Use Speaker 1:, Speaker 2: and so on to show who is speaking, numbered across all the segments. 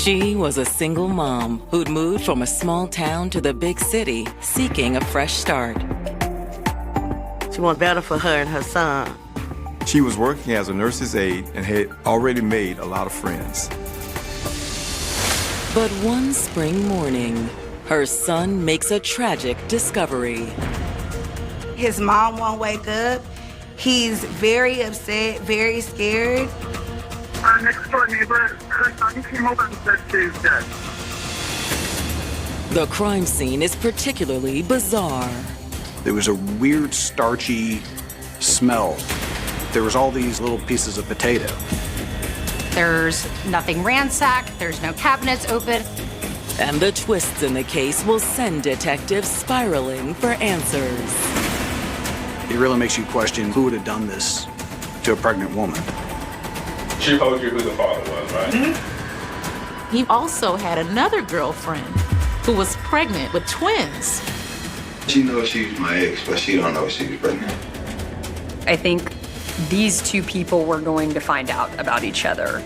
Speaker 1: She was a single mom who'd moved from a small town to the big city, seeking a fresh start.
Speaker 2: She wanted better for her and her son.
Speaker 3: She was working as a nurse's aide and had already made a lot of friends.
Speaker 1: But one spring morning, her son makes a tragic discovery.
Speaker 4: His mom won't wake up. He's very upset, very scared.
Speaker 5: Our next door neighbor, her son came over and said she's dead.
Speaker 1: The crime scene is particularly bizarre.
Speaker 6: There was a weird, starchy smell. There was all these little pieces of potato.
Speaker 7: There's nothing ransacked, there's no cabinets open.
Speaker 1: And the twists in the case will send detectives spiraling for answers.
Speaker 6: It really makes you question who would have done this to a pregnant woman.
Speaker 8: She told you who the father was, right?
Speaker 9: Mm-hmm. He also had another girlfriend who was pregnant with twins.
Speaker 10: She knows she's my ex, but she don't know she's pregnant.
Speaker 11: I think these two people were going to find out about each other.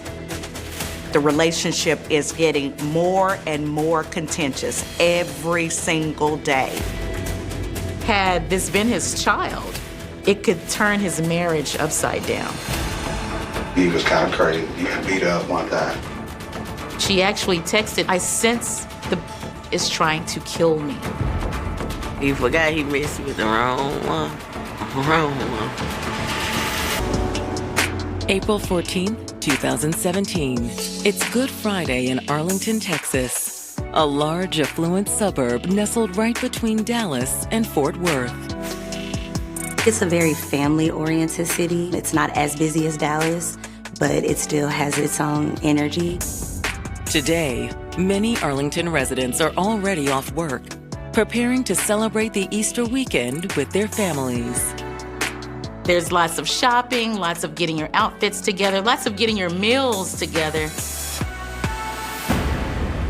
Speaker 4: The relationship is getting more and more contentious every single day.
Speaker 9: Had this been his child, it could turn his marriage upside down.
Speaker 10: He was kind of crazy. He got beat up one time.
Speaker 9: She actually texted, "I sense the is trying to kill me."
Speaker 2: He forgot he messed with the wrong one.
Speaker 1: April 14th, 2017. It's Good Friday in Arlington, Texas, a large, affluent suburb nestled right between Dallas and Fort Worth.
Speaker 12: It's a very family-oriented city. It's not as busy as Dallas, but it still has its own energy.
Speaker 1: Today, many Arlington residents are already off work, preparing to celebrate the Easter weekend with their families.
Speaker 9: There's lots of shopping, lots of getting your outfits together, lots of getting your meals together.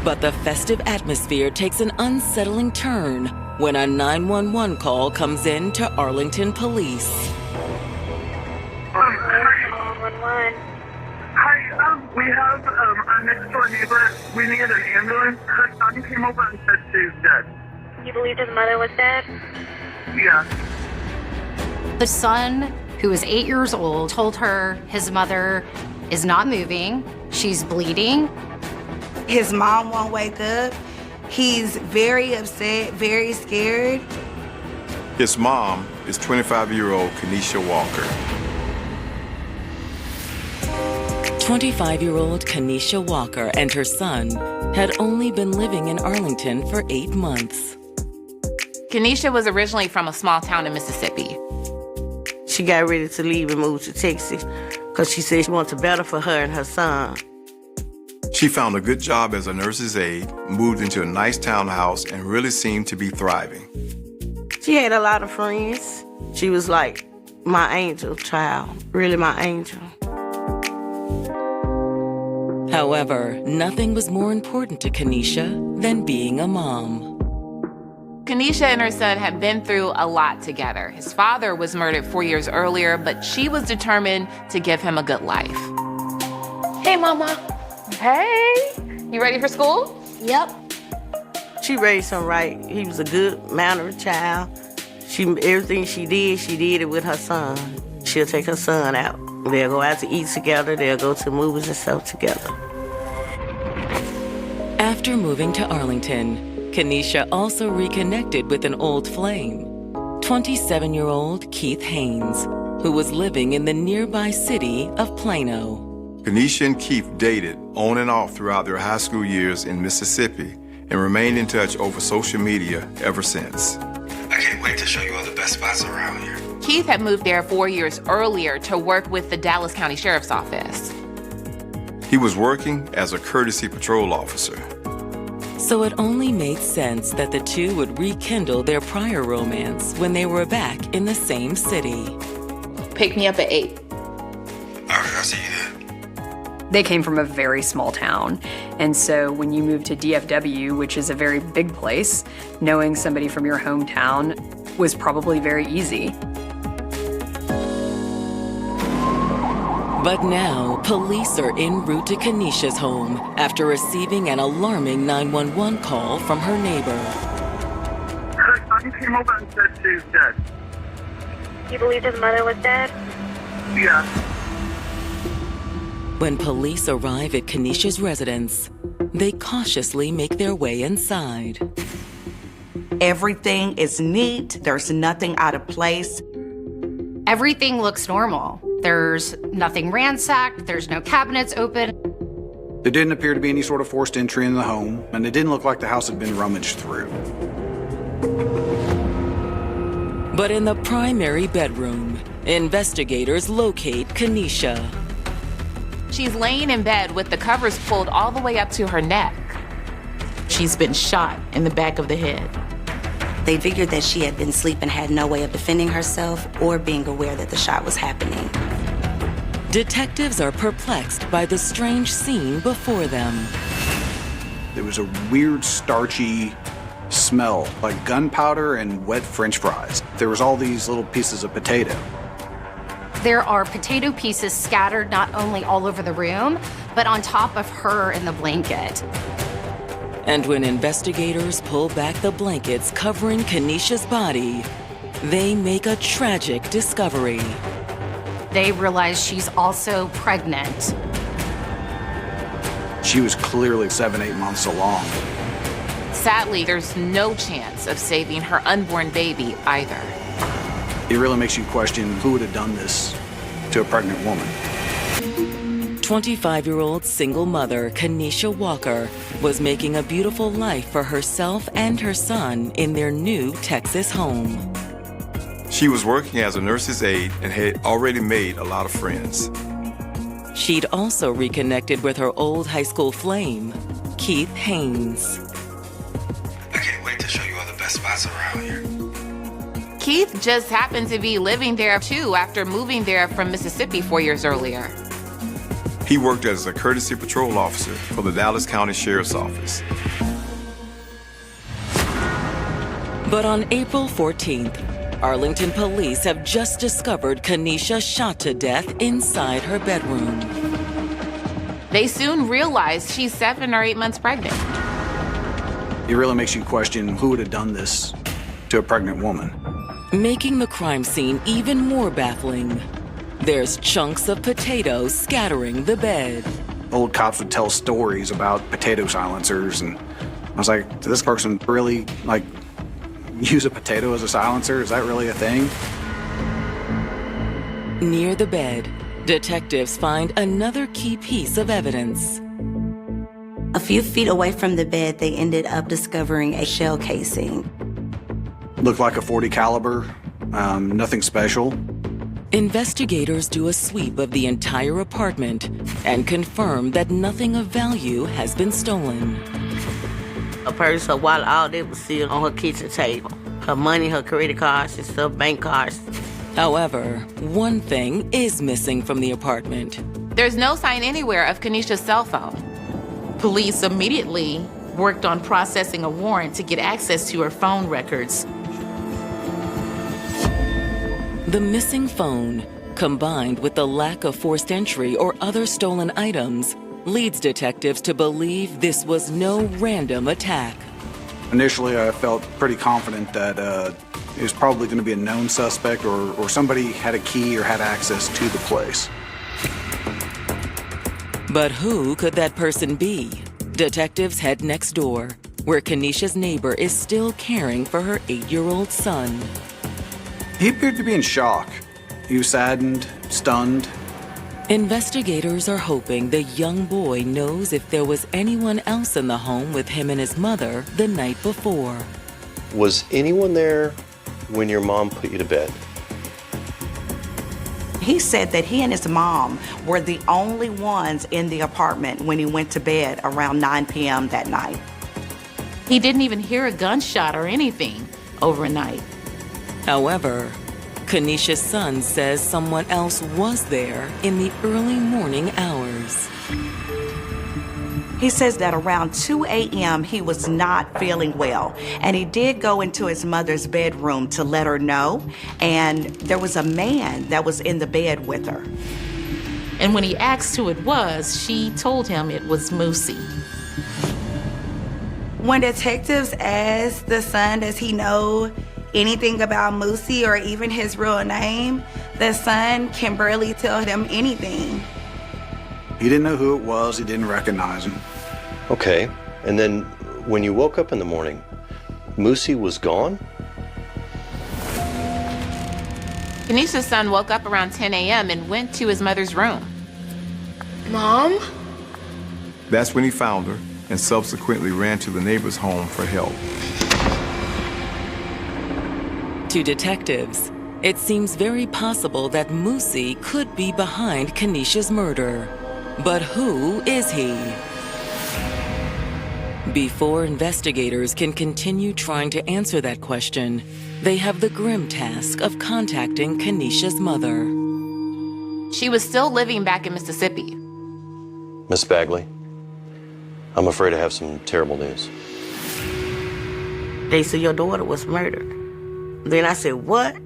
Speaker 1: But the festive atmosphere takes an unsettling turn when a 911 call comes in to Arlington Police.
Speaker 5: Hi, we have our next door neighbor. We need an ambulance. Her son came over and said she's dead.
Speaker 13: You believe his mother was dead?
Speaker 5: Yeah.
Speaker 7: The son, who is 8 years old, told her his mother is not moving, she's bleeding.
Speaker 4: His mom won't wake up. He's very upset, very scared.
Speaker 3: His mom is 25-year-old Kenesha Walker.
Speaker 1: 25-year-old Kenesha Walker and her son had only been living in Arlington for 8 months.
Speaker 14: Kenesha was originally from a small town in Mississippi.
Speaker 2: She got ready to leave and move to Texas because she said she wanted better for her and her son.
Speaker 3: She found a good job as a nurse's aide, moved into a nice townhouse, and really seemed to be thriving.
Speaker 2: She had a lot of friends. She was like my angel child, really my angel.
Speaker 1: However, nothing was more important to Kenesha than being a mom.
Speaker 14: Kenesha and her son had been through a lot together. His father was murdered 4 years earlier, but she was determined to give him a good life. Hey, Mama. Hey. You ready for school?
Speaker 13: Yep.
Speaker 2: She raised him right. He was a good mannered child. Everything she did it with her son. She'll take her son out. They'll go out to eat together. They'll go to movies and stuff together.
Speaker 1: After moving to Arlington, Kenesha also reconnected with an old flame, 27-year-old Keith Haynes, who was living in the nearby city of Plano.
Speaker 3: Kenesha and Keith dated on and off throughout their high school years in Mississippi and remained in touch over social media ever since.
Speaker 10: I can't wait to show you all the best spots around here.
Speaker 14: Keith had moved there 4 years earlier to work with the Dallas County Sheriff's Office.
Speaker 3: He was working as a courtesy patrol officer.
Speaker 1: So it only made sense that the two would rekindle their prior romance when they were back in the same city.
Speaker 14: Pick me up at 8.
Speaker 10: All right, I'll see you then.
Speaker 11: They came from a very small town, and so when you move to DFW, which is a very big place, knowing somebody from your hometown was probably very easy.
Speaker 1: But now, police are en route to Kenesha's home after receiving an alarming 911 call from her neighbor.
Speaker 5: Her son came over and said she's dead.
Speaker 13: You believe his mother was dead?
Speaker 5: Yeah.
Speaker 1: When police arrive at Kenesha's residence, they cautiously make their way inside.
Speaker 4: Everything is neat. There's nothing out of place.
Speaker 7: Everything looks normal. There's nothing ransacked. There's no cabinets open.
Speaker 6: There didn't appear to be any sort of forced entry in the home, and it didn't look like the house had been rummaged through.
Speaker 1: But in the primary bedroom, investigators locate Kenesha.
Speaker 14: She's laying in bed with the covers pulled all the way up to her neck.
Speaker 9: She's been shot in the back of the head.
Speaker 12: They figured that she had been asleep and had no way of defending herself or being aware that the shot was happening.
Speaker 1: Detectives are perplexed by the strange scene before them.
Speaker 6: There was a weird, starchy smell, like gunpowder and wet French fries. There was all these little pieces of potato.
Speaker 7: There are potato pieces scattered not only all over the room, but on top of her in the blanket.
Speaker 1: And when investigators pull back the blankets covering Kenesha's body, they make a tragic discovery.
Speaker 7: They realize she's also pregnant.
Speaker 6: She was clearly 7-8 months along.
Speaker 14: Sadly, there's no chance of saving her unborn baby either.
Speaker 6: It really makes you question who would have done this to a pregnant woman.
Speaker 1: 25-year-old single mother Kenesha Walker was making a beautiful life for herself and her son in their new Texas home.
Speaker 3: She was working as a nurse's aide and had already made a lot of friends.
Speaker 1: She'd also reconnected with her old high school flame, Keith Haynes.
Speaker 10: I can't wait to show you all the best spots around here.
Speaker 14: Keith just happened to be living there too after moving there from Mississippi 4 years earlier.
Speaker 3: He worked as a courtesy patrol officer for the Dallas County Sheriff's Office.
Speaker 1: But on April 14th, Arlington police have just discovered Kenesha shot to death inside her bedroom.
Speaker 14: They soon realized she's 7 or 8 months pregnant.
Speaker 6: It really makes you question who would have done this to a pregnant woman.
Speaker 1: Making the crime scene even more baffling, there's chunks of potatoes scattering the bed.
Speaker 6: Old cops would tell stories about potato silencers, and I was like, did this person really, use a potato as a silencer? Is that really a thing?
Speaker 1: Near the bed, detectives find another key piece of evidence.
Speaker 12: A few feet away from the bed, they ended up discovering a shell casing.
Speaker 6: Looked like a .40 caliber, nothing special.
Speaker 1: Investigators do a sweep of the entire apartment and confirm that nothing of value has been stolen.
Speaker 2: A purse, her wallet, all that was still on her kitchen table. Her money, her credit cards and stuff, bank cards.
Speaker 1: However, one thing is missing from the apartment.
Speaker 14: There's no sign anywhere of Kenesha's cell phone.
Speaker 9: Police immediately worked on processing a warrant to get access to her phone records.
Speaker 1: The missing phone, combined with the lack of forced entry or other stolen items, leads detectives to believe this was no random attack.
Speaker 6: Initially, I felt pretty confident that it was probably going to be a known suspect or somebody had a key or had access to the place.
Speaker 1: But who could that person be? Detectives head next door, where Kenesha's neighbor is still caring for her 8-year-old son.
Speaker 6: He appeared to be in shock. He was saddened, stunned.
Speaker 1: Investigators are hoping the young boy knows if there was anyone else in the home with him and his mother the night before.
Speaker 15: Was anyone there when your mom put you to bed?
Speaker 4: He said that he and his mom were the only ones in the apartment when he went to bed around 9 p.m. that night.
Speaker 9: He didn't even hear a gunshot or anything overnight.
Speaker 1: However, Kenesha's son says someone else was there in the early morning hours.
Speaker 4: He says that around 2 a.m. he was not feeling well, and he did go into his mother's bedroom to let her know, and there was a man that was in the bed with her.
Speaker 9: And when he asked who it was, she told him it was Moosey.
Speaker 4: When detectives asked the son, does he know anything about Moosey or even his real name, the son can barely tell them anything.
Speaker 6: He didn't know who it was. He didn't recognize him.
Speaker 15: Okay, and then when you woke up in the morning, Moosey was gone?
Speaker 14: Kenesha's son woke up around 10 a.m. and went to his mother's room.
Speaker 16: Mom?
Speaker 3: That's when he found her and subsequently ran to the neighbor's home for help.
Speaker 1: To detectives, it seems very possible that Moosey could be behind Kenesha's murder. But who is he? Before investigators can continue trying to answer that question, they have the grim task of contacting Kenesha's mother.
Speaker 14: She was still living back in Mississippi.
Speaker 15: Miss Bagley, I'm afraid I have some terrible news.
Speaker 2: They said your daughter was murdered. Then I said, what?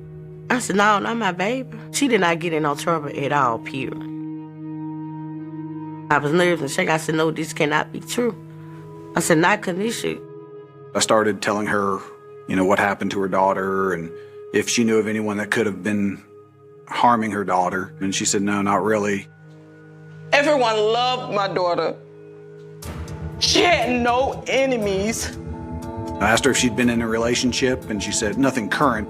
Speaker 2: I said, no, not my baby. She did not get in no trouble at all, period. I was nervous and shaking. I said, no, this cannot be true. I said, not Kenesha.
Speaker 6: I started telling her, what happened to her daughter and if she knew of anyone that could have been harming her daughter. And she said, no, not really.
Speaker 16: Everyone loved my daughter. She had no enemies.
Speaker 6: I asked her if she'd been in a relationship, and she said nothing current.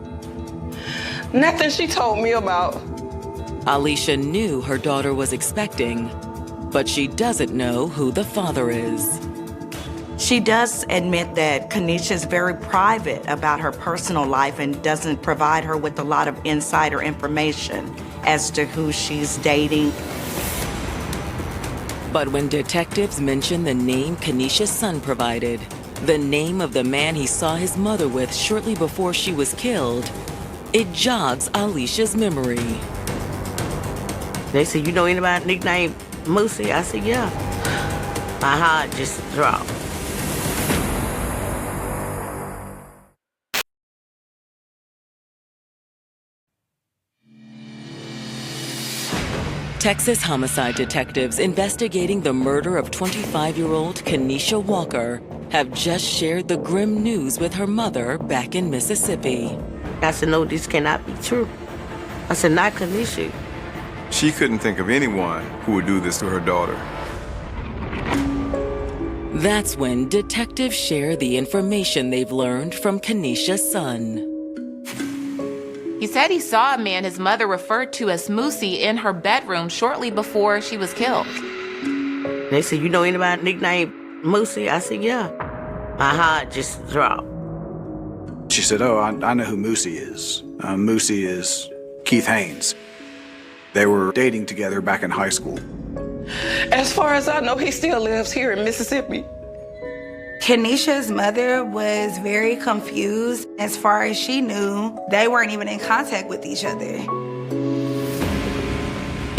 Speaker 16: Nothing she told me about.
Speaker 1: Alicia knew her daughter was expecting, but she doesn't know who the father is.
Speaker 4: She does admit that Kenesha's very private about her personal life and doesn't provide her with a lot of insider information as to who she's dating.
Speaker 1: But when detectives mention the name Kenesha's son provided, the name of the man he saw his mother with shortly before she was killed, it jogs Alicia's memory.
Speaker 2: They said, you know anybody nicknamed Moosey? I said, yeah. My heart just dropped.
Speaker 1: Texas homicide detectives investigating the murder of 25-year-old Kenesha Walker have just shared the grim news with her mother back in Mississippi.
Speaker 2: I said, no, this cannot be true. I said, not Kenesha.
Speaker 3: She couldn't think of anyone who would do this to her daughter.
Speaker 1: That's when detectives share the information they've learned from Kenesha's son.
Speaker 14: He said he saw a man his mother referred to as Moosey in her bedroom shortly before she was killed.
Speaker 2: They said, you know anybody nicknamed Moosey? I said, yeah. My heart just dropped.
Speaker 6: She said, oh, I know who Moosey is. Moosey is Keith Haynes. They were dating together back in high school.
Speaker 16: As far as I know, he still lives here in Mississippi.
Speaker 4: Kenesha's mother was very confused. As far as she knew, they weren't even in contact with each other.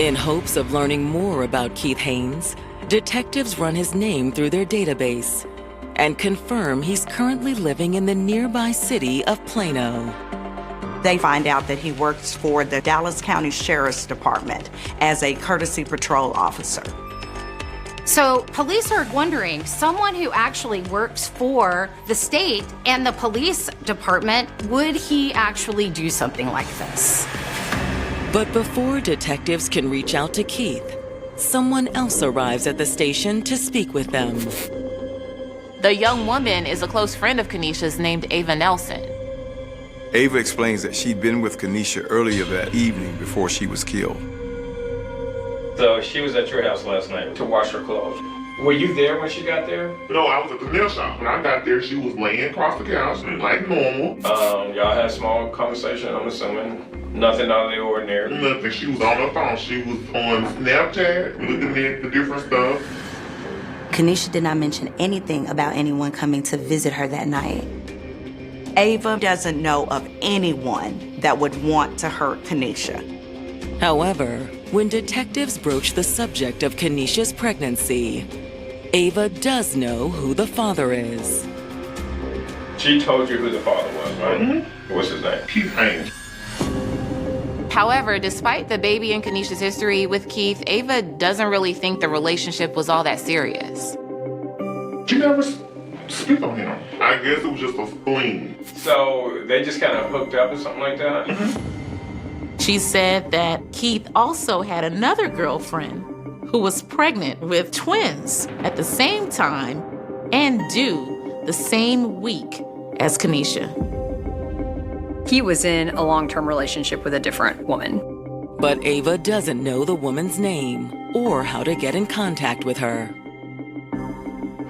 Speaker 1: In hopes of learning more about Keith Haynes, detectives run his name through their database and confirm he's currently living in the nearby city of Plano.
Speaker 4: They find out that he works for the Dallas County Sheriff's Department as a courtesy patrol officer.
Speaker 7: So police are wondering, someone who actually works for the state and the police department, would he actually do something like this?
Speaker 1: But before detectives can reach out to Keith, someone else arrives at the station to speak with them.
Speaker 14: The young woman is a close friend of Kenesha's named Ava Nelson.
Speaker 3: Ava explains that she'd been with Kenesha earlier that evening before she was killed.
Speaker 8: So she was at your house last night to wash her clothes. Were you there when she got there?
Speaker 17: No, I was at the nail shop. When I got there, she was laying across the couch, like normal.
Speaker 8: Y'all had a small conversation, I'm assuming. Nothing out of the ordinary.
Speaker 17: Nothing. She was on her phone. She was on Snapchat, looking at the different stuff.
Speaker 12: Kenesha did not mention anything about anyone coming to visit her that night.
Speaker 4: Ava doesn't know of anyone that would want to hurt Kenesha.
Speaker 1: However, when detectives broach the subject of Kenesha's pregnancy, Ava does know who the father is.
Speaker 8: She told you who the father was, right?
Speaker 17: Mm-hmm.
Speaker 8: What's his name?
Speaker 17: Keith Haynes.
Speaker 14: However, despite the baby and Kenesha's history with Keith, Ava doesn't really think the relationship was all that serious.
Speaker 17: She never speak on him. I guess it was just a fling.
Speaker 8: So they just kind of hooked up or something like that?
Speaker 9: She said that Keith also had another girlfriend who was pregnant with twins at the same time and due the same week as Kenesha.
Speaker 11: He was in a long-term relationship with a different woman.
Speaker 1: But Ava doesn't know the woman's name or how to get in contact with her.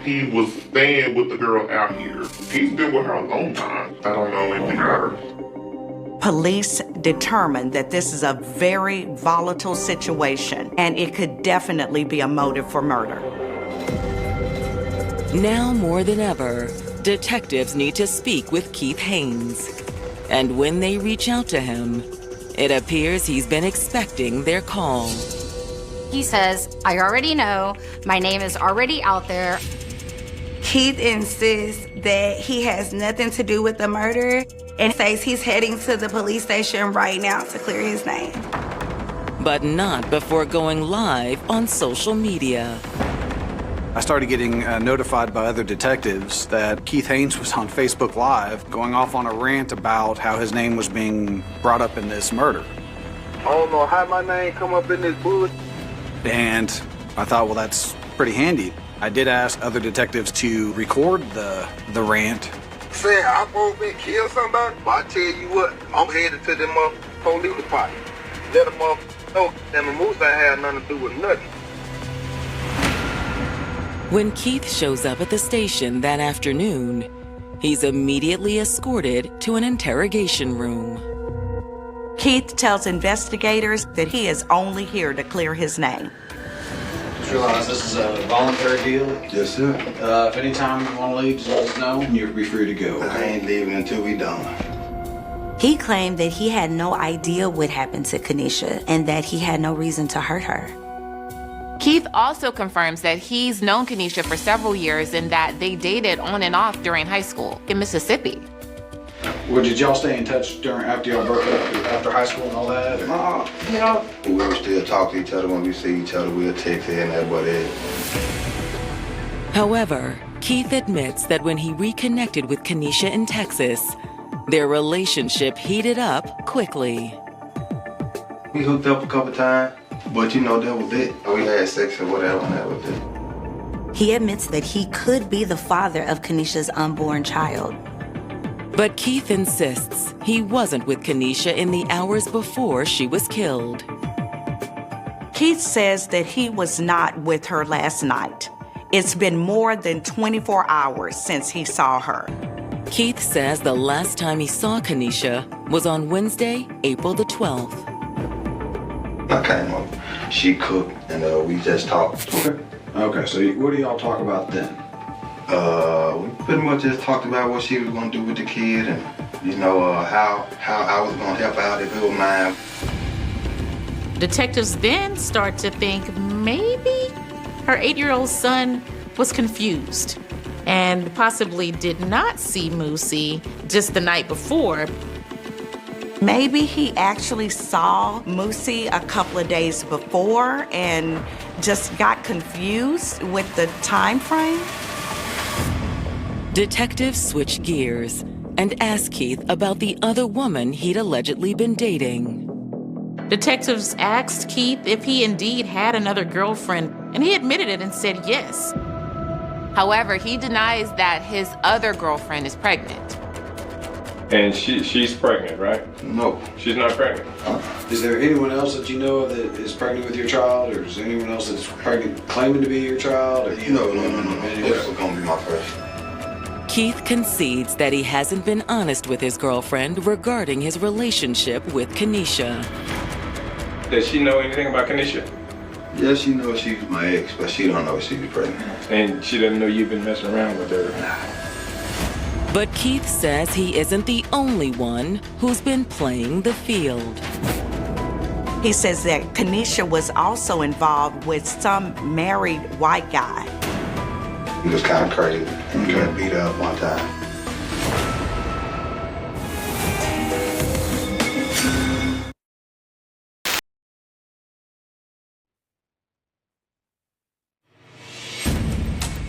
Speaker 17: He was staying with the girl out here. He's been with her a long time. I don't know anything about her.
Speaker 4: Police determined that this is a very volatile situation, and it could definitely be a motive for murder.
Speaker 1: Now more than ever, detectives need to speak with Keith Haynes. And when they reach out to him, it appears he's been expecting their call.
Speaker 7: He says, I already know, my name is already out there.
Speaker 18: Keith insists that he has nothing to do with the murder and says he's heading to the police station right now to clear his name.
Speaker 1: But not before going live on social media.
Speaker 6: I started getting notified by other detectives that Keith Haynes was on Facebook Live going off on a rant about how his name was being brought up in this murder.
Speaker 19: I don't know how my name come up in this bush.
Speaker 6: And I thought, well, that's pretty handy. I did ask other detectives to record the rant.
Speaker 19: Say I'm supposed to kill somebody? Well, I tell you what, I'm headed to them police department. Let them know that Moose ain't had nothing to do with nothing.
Speaker 1: When Keith shows up at the station that afternoon, he's immediately escorted to an interrogation room.
Speaker 4: Keith tells investigators that he is only here to clear his name.
Speaker 6: Just realize this is a voluntary deal.
Speaker 10: Yes, sir.
Speaker 6: If anytime you want to leave, just let us know and you'll be free to go.
Speaker 10: I ain't leaving until we done.
Speaker 12: He claimed that he had no idea what happened to Kenesha and that he had no reason to hurt her.
Speaker 14: Keith also confirms that he's known Kenesha for several years and that they dated on and off during high school in Mississippi.
Speaker 6: Well, did y'all stay in touch after y'all broke up, after high school and all that?
Speaker 10: We will still talk to each other when we see each other. We'll text and that, but
Speaker 1: However, Keith admits that when he reconnected with Kenesha in Texas, their relationship heated up quickly.
Speaker 10: we hooked up a couple times, but that was it. We had sex or whatever, and that was it.
Speaker 12: He admits that he could be the father of Kenesha's unborn child.
Speaker 1: But Keith insists he wasn't with Kenesha in the hours before she was killed.
Speaker 4: Keith says that he was not with her last night. It's been more than 24 hours since he saw her.
Speaker 1: Keith says the last time he saw Kenesha was on Wednesday, April the 12th.
Speaker 10: I came up, she cooked, and we just talked.
Speaker 6: Okay, so what do y'all talk about then?
Speaker 10: We pretty much just talked about what she was gonna do with the kid and, how I was gonna help out if it was mine.
Speaker 9: Detectives then start to think maybe her 8-year-old son was confused and possibly did not see Moosey just the night before.
Speaker 4: Maybe he actually saw Moosey a couple of days before and just got confused with the time frame.
Speaker 1: Detectives switch gears and ask Keith about the other woman he'd allegedly been dating.
Speaker 9: Detectives asked Keith if he indeed had another girlfriend, and he admitted it and said yes.
Speaker 14: However, he denies that his other girlfriend is pregnant.
Speaker 8: And she's pregnant, right?
Speaker 10: No.
Speaker 8: She's not pregnant.
Speaker 6: Is there anyone else that you know of that is pregnant with your child, or is there anyone else that's pregnant claiming to be your child? Or
Speaker 10: No. This was gonna be my first.
Speaker 1: Keith concedes that he hasn't been honest with his girlfriend regarding his relationship with Kenesha.
Speaker 8: Does she know anything about Kenesha?
Speaker 10: Yeah, she knows she's my ex, but she don't know she was pregnant.
Speaker 8: And she doesn't know you've been messing around with her?
Speaker 1: But Keith says he isn't the only one who's been playing the field.
Speaker 4: He says that Kenesha was also involved with some married white guy.
Speaker 10: He was kind of crazy. He got beat up one time.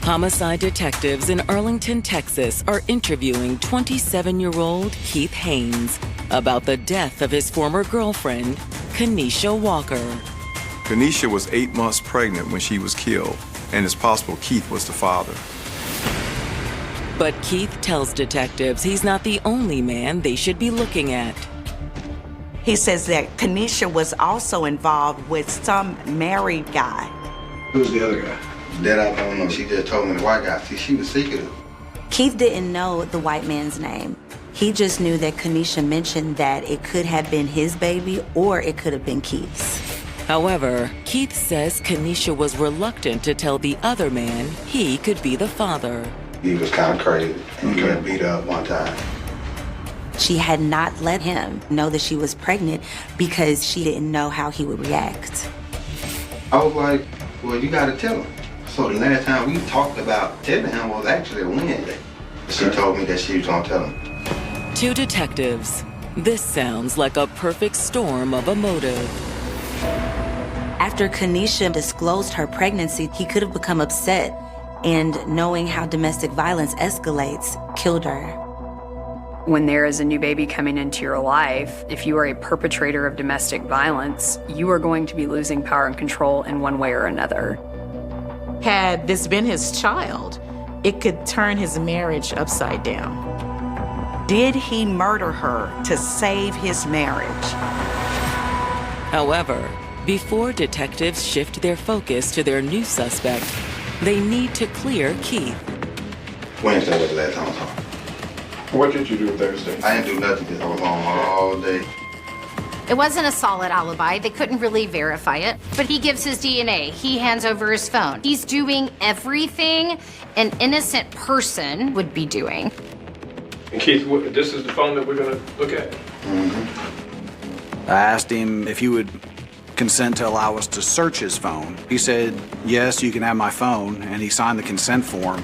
Speaker 1: Homicide detectives in Arlington, Texas are interviewing 27-year-old Keith Haynes about the death of his former girlfriend, Kenesha Walker.
Speaker 3: Kenesha was 8 months pregnant when she was killed, and it's possible Keith was the father.
Speaker 1: But Keith tells detectives he's not the only man they should be looking at.
Speaker 4: He says that Kenesha was also involved with some married guy.
Speaker 6: Who's the other guy?
Speaker 10: That I don't know. She just told me the white guy. See, she was secretive.
Speaker 12: Keith didn't know the white man's name. He just knew that Kenesha mentioned that it could have been his baby or it could have been Keith's.
Speaker 1: However, Keith says Kenesha was reluctant to tell the other man he could be the father.
Speaker 10: He was kind of crazy. He got beat up one time.
Speaker 12: She had not let him know that she was pregnant because she didn't know how he would react.
Speaker 10: I was like, well, you got to tell him. So the last time we talked about telling him was actually a Wednesday. She told me that she was going to tell him.
Speaker 1: To detectives, this sounds like a perfect storm of a motive.
Speaker 12: After Kenesha disclosed her pregnancy, he could have become upset and, knowing how domestic violence escalates, killed her.
Speaker 11: When there is a new baby coming into your life, if you are a perpetrator of domestic violence, you are going to be losing power and control in one way or another.
Speaker 9: Had this been his child, it could turn his marriage upside down.
Speaker 4: Did he murder her to save his marriage?
Speaker 1: However, before detectives shift their focus to their new suspect, they need to clear Keith.
Speaker 10: Wednesday was the last time I saw him.
Speaker 8: What did you do Thursday?
Speaker 10: I didn't do nothing because I was home all day.
Speaker 7: It wasn't a solid alibi. They couldn't really verify it. But he gives his DNA. He hands over his phone. He's doing everything an innocent person would be doing.
Speaker 8: And Keith, this is the phone that we're going to look at?
Speaker 6: I asked him if he would consent to allow us to search his phone. He said, yes, you can have my phone, and he signed the consent form.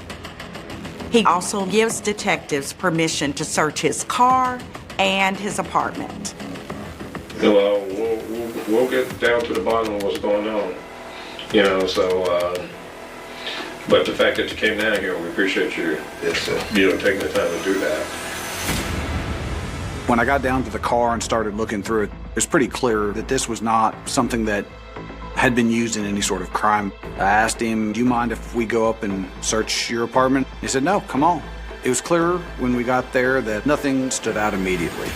Speaker 4: He also gives detectives permission to search his car and his apartment.
Speaker 8: Well, we'll get down to the bottom of what's going on. You know, so, but the fact that you came down here, we appreciate you, taking the time to do that.
Speaker 6: When I got down to the car and started looking through it, it was pretty clear that this was not something that had been used in any sort of crime. I asked him, do you mind if we go up and search your apartment? He said, no, come on. It was clear when we got there that nothing stood out immediately.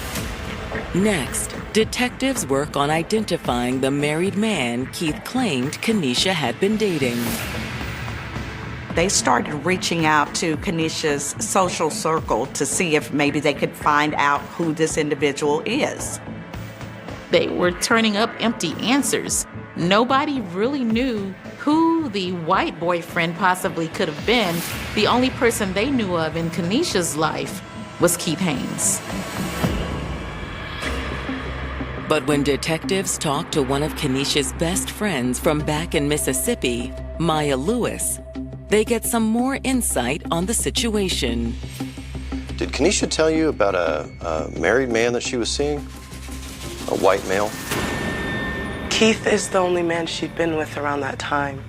Speaker 1: Next, detectives work on identifying the married man Keith claimed Kenesha had been dating.
Speaker 4: They started reaching out to Kenesha's social circle to see if maybe they could find out who this individual is.
Speaker 9: They were turning up empty answers. Nobody really knew who the white boyfriend possibly could have been. The only person they knew of in Kenesha's life was Keith Haynes.
Speaker 1: But when detectives talk to one of Kenesha's best friends from back in Mississippi, Maya Lewis, they get some more insight on the situation.
Speaker 15: Did Kenesha tell you about a married man that she was seeing? A white male?
Speaker 20: Keith is the only man she'd been with around that time.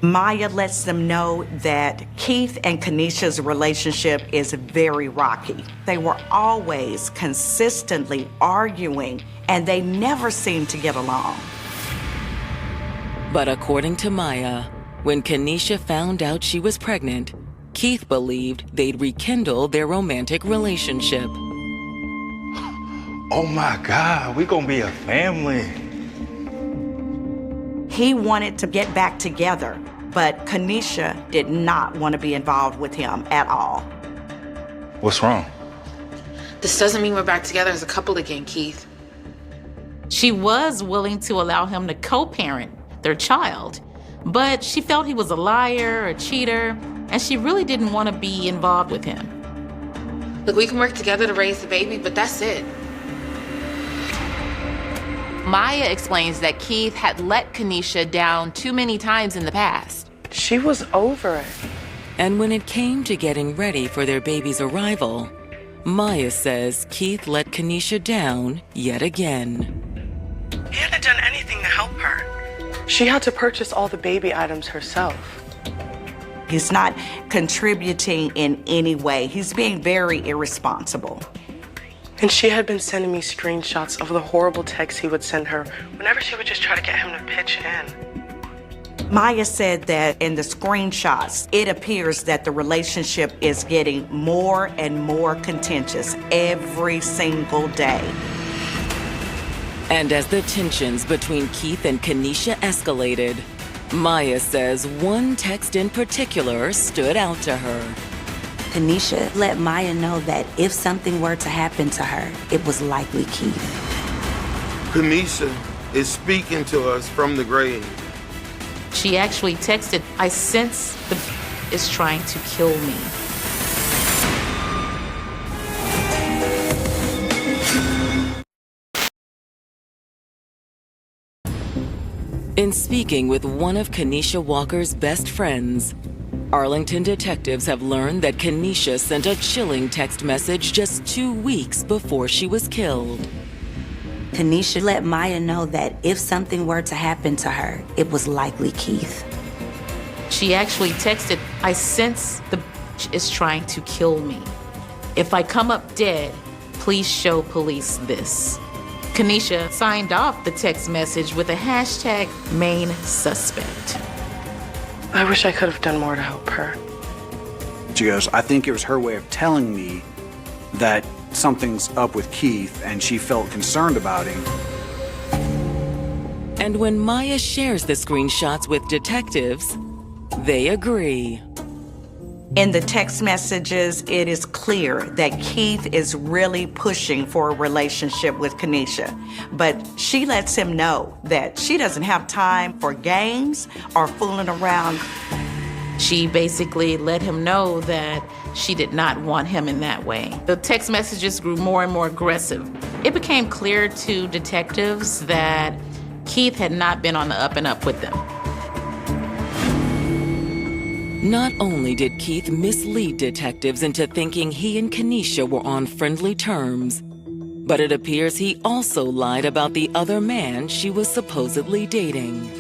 Speaker 4: Maya lets them know that Keith and Kenesha's relationship is very rocky. They were always consistently arguing, and they never seemed to get along.
Speaker 1: But according to Maya, when Kenesha found out she was pregnant, Keith believed they'd rekindle their romantic relationship.
Speaker 21: Oh my God, we're gonna be a family.
Speaker 4: He wanted to get back together, but Kenesha did not want to be involved with him at all.
Speaker 21: What's wrong?
Speaker 14: This doesn't mean we're back together as a couple again, Keith.
Speaker 9: She was willing to allow him to co-parent their child, but she felt he was a liar, a cheater, and she really didn't want to be involved with him.
Speaker 14: Look, we can work together to raise the baby, but that's it. Maya explains that Keith had let Kenesha down too many times in the past.
Speaker 20: She was over it.
Speaker 1: And when it came to getting ready for their baby's arrival, Maya says Keith let Kenesha down yet again.
Speaker 20: He hadn't done anything to help her. She had to purchase all the baby items herself.
Speaker 4: He's not contributing in any way. He's being very irresponsible.
Speaker 20: And she had been sending me screenshots of the horrible texts he would send her whenever she would just try to get him to pitch in.
Speaker 4: Maya said that in the screenshots, it appears that the relationship is getting more and more contentious every single day.
Speaker 1: And as the tensions between Keith and Kenesha escalated, Maya says one text in particular stood out to her.
Speaker 12: Kenesha let Maya know that if something were to happen to her, it was likely Keith.
Speaker 19: Kenesha is speaking to us from the grave.
Speaker 9: She actually texted, "I sense the is trying to kill me."
Speaker 1: In speaking with one of Kenesha Walker's best friends, Arlington detectives have learned that Kenesha sent a chilling text message just 2 weeks before she was killed.
Speaker 12: Kenesha let Maya know that if something were to happen to her, it was likely Keith.
Speaker 9: She actually texted, "I sense the is trying to kill me. If I come up dead, please show police this." Kenesha signed off the text message with a hashtag main suspect.
Speaker 20: I wish I could have done more to help her.
Speaker 6: She goes, "I think it was her way of telling me that something's up with Keith and she felt concerned about him."
Speaker 1: And when Maya shares the screenshots with detectives, they agree.
Speaker 4: In the text messages, it is clear that Keith is really pushing for a relationship with Kenesha, but she lets him know that she doesn't have time for games or fooling around.
Speaker 9: She basically let him know that she did not want him in that way. The text messages grew more and more aggressive. It became clear to detectives that Keith had not been on the up and up with them.
Speaker 1: Not only did Keith mislead detectives into thinking he and Kenesha were on friendly terms, but it appears he also lied about the other man she was supposedly dating.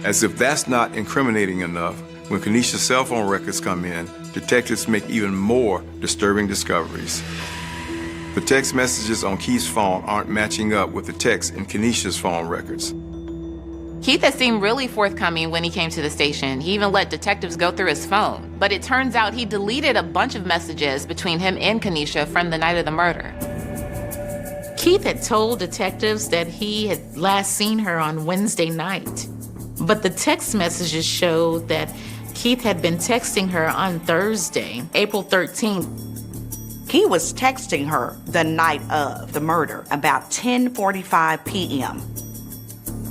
Speaker 3: As if that's not incriminating enough, when Kenesha's cell phone records come in, detectives make even more disturbing discoveries. The text messages on Keith's phone aren't matching up with the text in Kenesha's phone records.
Speaker 14: Keith had seemed really forthcoming when he came to the station. He even let detectives go through his phone. But it turns out he deleted a bunch of messages between him and Kenesha from the night of the murder.
Speaker 9: Keith had told detectives that he had last seen her on Wednesday night. But the text messages showed that Keith had been texting her on Thursday, April 13th.
Speaker 4: He was texting her the night of the murder, about 10:45 p.m.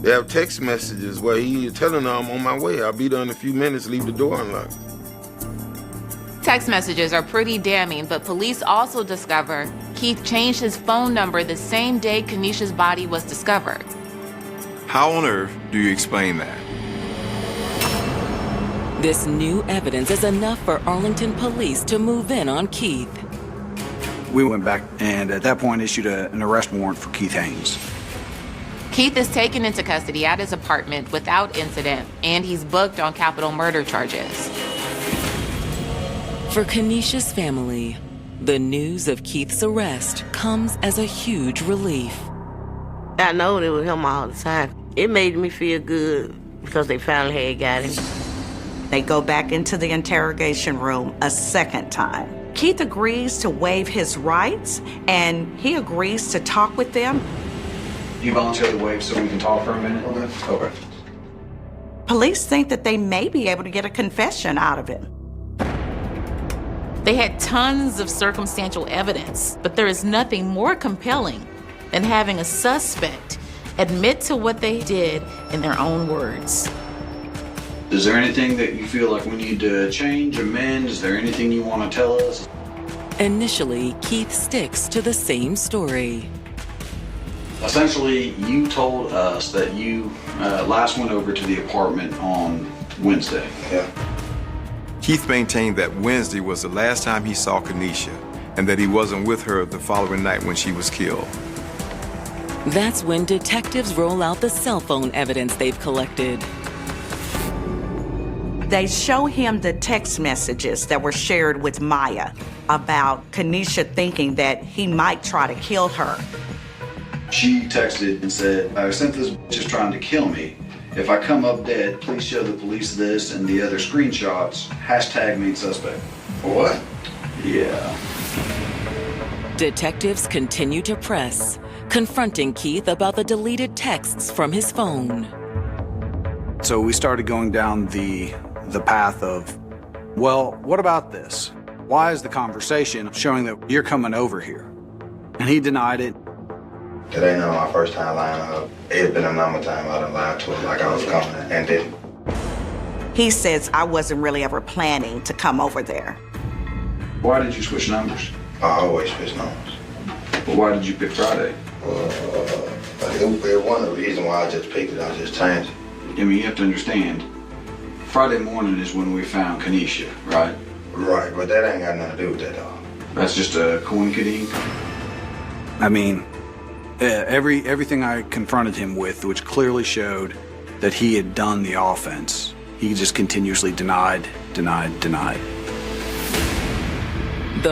Speaker 19: They have text messages where he's telling her, "I'm on my way. I'll be there in a few minutes. Leave the door unlocked."
Speaker 14: Text messages are pretty damning, but police also discover Keith changed his phone number the same day Kenesha's body was discovered.
Speaker 3: How on earth do you explain that?
Speaker 1: This new evidence is enough for Arlington police to move in on Keith.
Speaker 6: We went back and at that point issued an arrest warrant for Keith Haynes.
Speaker 14: Keith is taken into custody at his apartment without incident, and he's booked on capital murder charges.
Speaker 1: For Kenesha's family, the news of Keith's arrest comes as a huge relief.
Speaker 2: I know it was him all the time. It made me feel good because they finally had got him.
Speaker 4: They go back into the interrogation room a second time. Keith agrees to waive his rights, and he agrees to talk with them.
Speaker 6: You voluntarily waive so we can talk for a minute? Okay.
Speaker 4: Police think that they may be able to get a confession out of him.
Speaker 9: They had tons of circumstantial evidence, but there is nothing more compelling than having a suspect admit to what they did in their own words.
Speaker 6: Is there anything that you feel like we need to change, amend? Is there anything you want to tell us?
Speaker 1: Initially, Keith sticks to the same story.
Speaker 6: Essentially, you told us that you last went over to the apartment on Wednesday.
Speaker 3: Yeah. Keith maintained that Wednesday was the last time he saw Kenesha and that he wasn't with her the following night when she was killed.
Speaker 1: That's when detectives roll out the cell phone evidence they've collected.
Speaker 4: They show him the text messages that were shared with Maya about Kenesha thinking that he might try to kill her.
Speaker 6: She texted and said, I sent this just trying to kill me. If I come up dead, please show the police this and the other screenshots. Hashtag main suspect.
Speaker 10: What?
Speaker 6: Yeah.
Speaker 1: Detectives continue to press, confronting Keith about the deleted texts from his phone.
Speaker 6: So we started going down the path of, well, what about this? Why is the conversation showing that you're coming over here? And he denied it.
Speaker 10: It ain't not my first time lying to her. It had been a number of times I done lied to her like I was coming and didn't.
Speaker 4: He says, I wasn't really ever planning to come over there.
Speaker 6: Why did you switch numbers?
Speaker 10: I always switch numbers.
Speaker 6: Well, why did you pick Friday?
Speaker 10: It wasn't the reason why I just picked it. I just changed it.
Speaker 6: I mean, you have to understand, Friday morning is when we found Kenesha, right?
Speaker 10: Right, but that ain't got nothing to do with that, dog.
Speaker 6: That's just a coinkydink. I mean, everything I confronted him with, which clearly showed that he had done the offense, he just continuously denied.
Speaker 1: The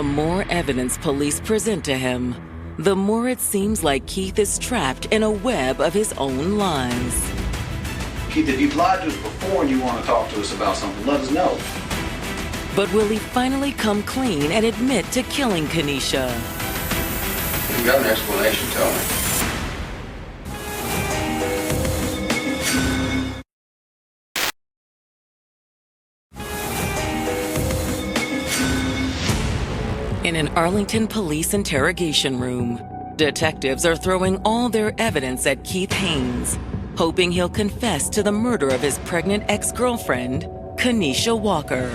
Speaker 1: more evidence police present to him, the more it seems like Keith is trapped in a web of his own lies.
Speaker 6: Keith, if you've lied to us before and you want to talk to us about something, let us know.
Speaker 1: But will he finally come clean and admit to killing Kenesha?
Speaker 10: If you got an explanation, tell me.
Speaker 1: In an Arlington police interrogation room, detectives are throwing all their evidence at Keith Haynes, hoping he'll confess to the murder of his pregnant ex-girlfriend, Kenesha Walker.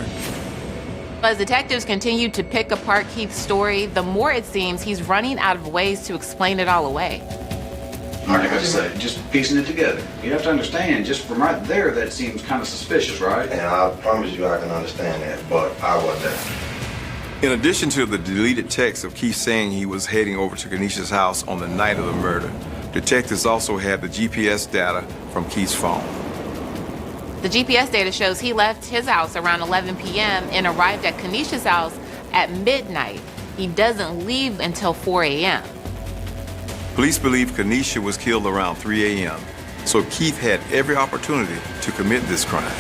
Speaker 14: As detectives continue to pick apart Keith's story, the more it seems he's running out of ways to explain it all away.
Speaker 6: Like I say, just piecing it together. You have to understand, just from right there, that seems kind of suspicious, right?
Speaker 10: And I promise you I can understand that, but I wasn't there.
Speaker 3: In addition to the deleted text of Keith saying he was heading over to Kenesha's house on the night of the murder, detectives also had the GPS data from Keith's phone.
Speaker 14: The GPS data shows he left his house around 11 p.m. and arrived at Kenesha's house at midnight. He doesn't leave until 4 a.m.
Speaker 3: Police believe Kenesha was killed around 3 a.m., so Keith had every opportunity to commit this crime.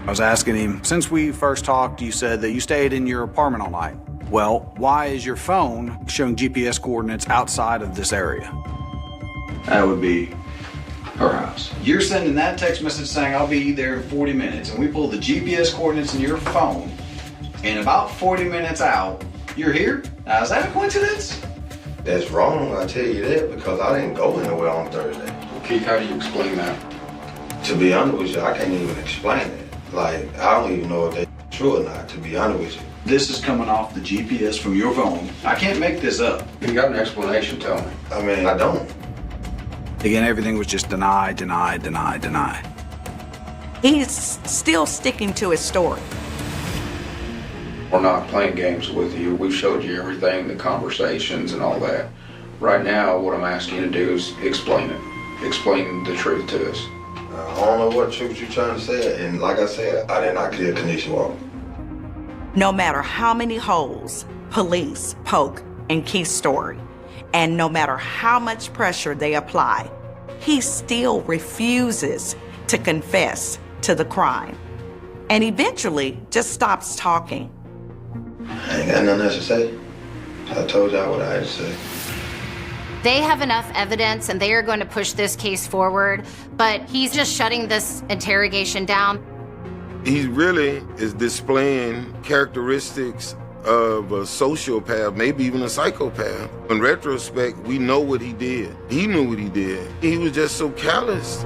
Speaker 6: I was asking him, since we first talked, you said that you stayed in your apartment all night. Well, why is your phone showing GPS coordinates outside of this area? That would be her house. You're sending that text message saying I'll be there in 40 minutes, and we pull the GPS coordinates in your phone, and about 40 minutes out, you're here? Now, is that a coincidence?
Speaker 10: That's wrong, I tell you that, because I didn't go anywhere on Thursday.
Speaker 6: Keith, how do you explain that?
Speaker 10: To be honest with you, I can't even explain it. Like, I don't even know if that's true or not, to be honest with you.
Speaker 6: This is coming off the GPS from your phone. I can't make this up.
Speaker 10: If you got an explanation, tell me. I mean, I don't.
Speaker 6: Again, everything was just deny.
Speaker 4: He's still sticking to his story.
Speaker 13: We're not playing games with you. We've showed you everything, the conversations and all that. Right now, what I'm asking you to do is explain it. Explain the truth to us.
Speaker 10: I don't know what truth you're trying to say, and like I said, I did not kill Kenesha Walker.
Speaker 4: No matter how many holes police poke in Keith's story, and no matter how much pressure they apply, he still refuses to confess to the crime, and eventually just stops talking.
Speaker 10: I ain't got nothing else to say. I told y'all what I had to say.
Speaker 7: They have enough evidence and they are going to push this case forward, but he's just shutting this interrogation down.
Speaker 22: He really is displaying characteristics of a sociopath, maybe even a psychopath. In retrospect, we know what he did. He knew what he did. He was just so callous.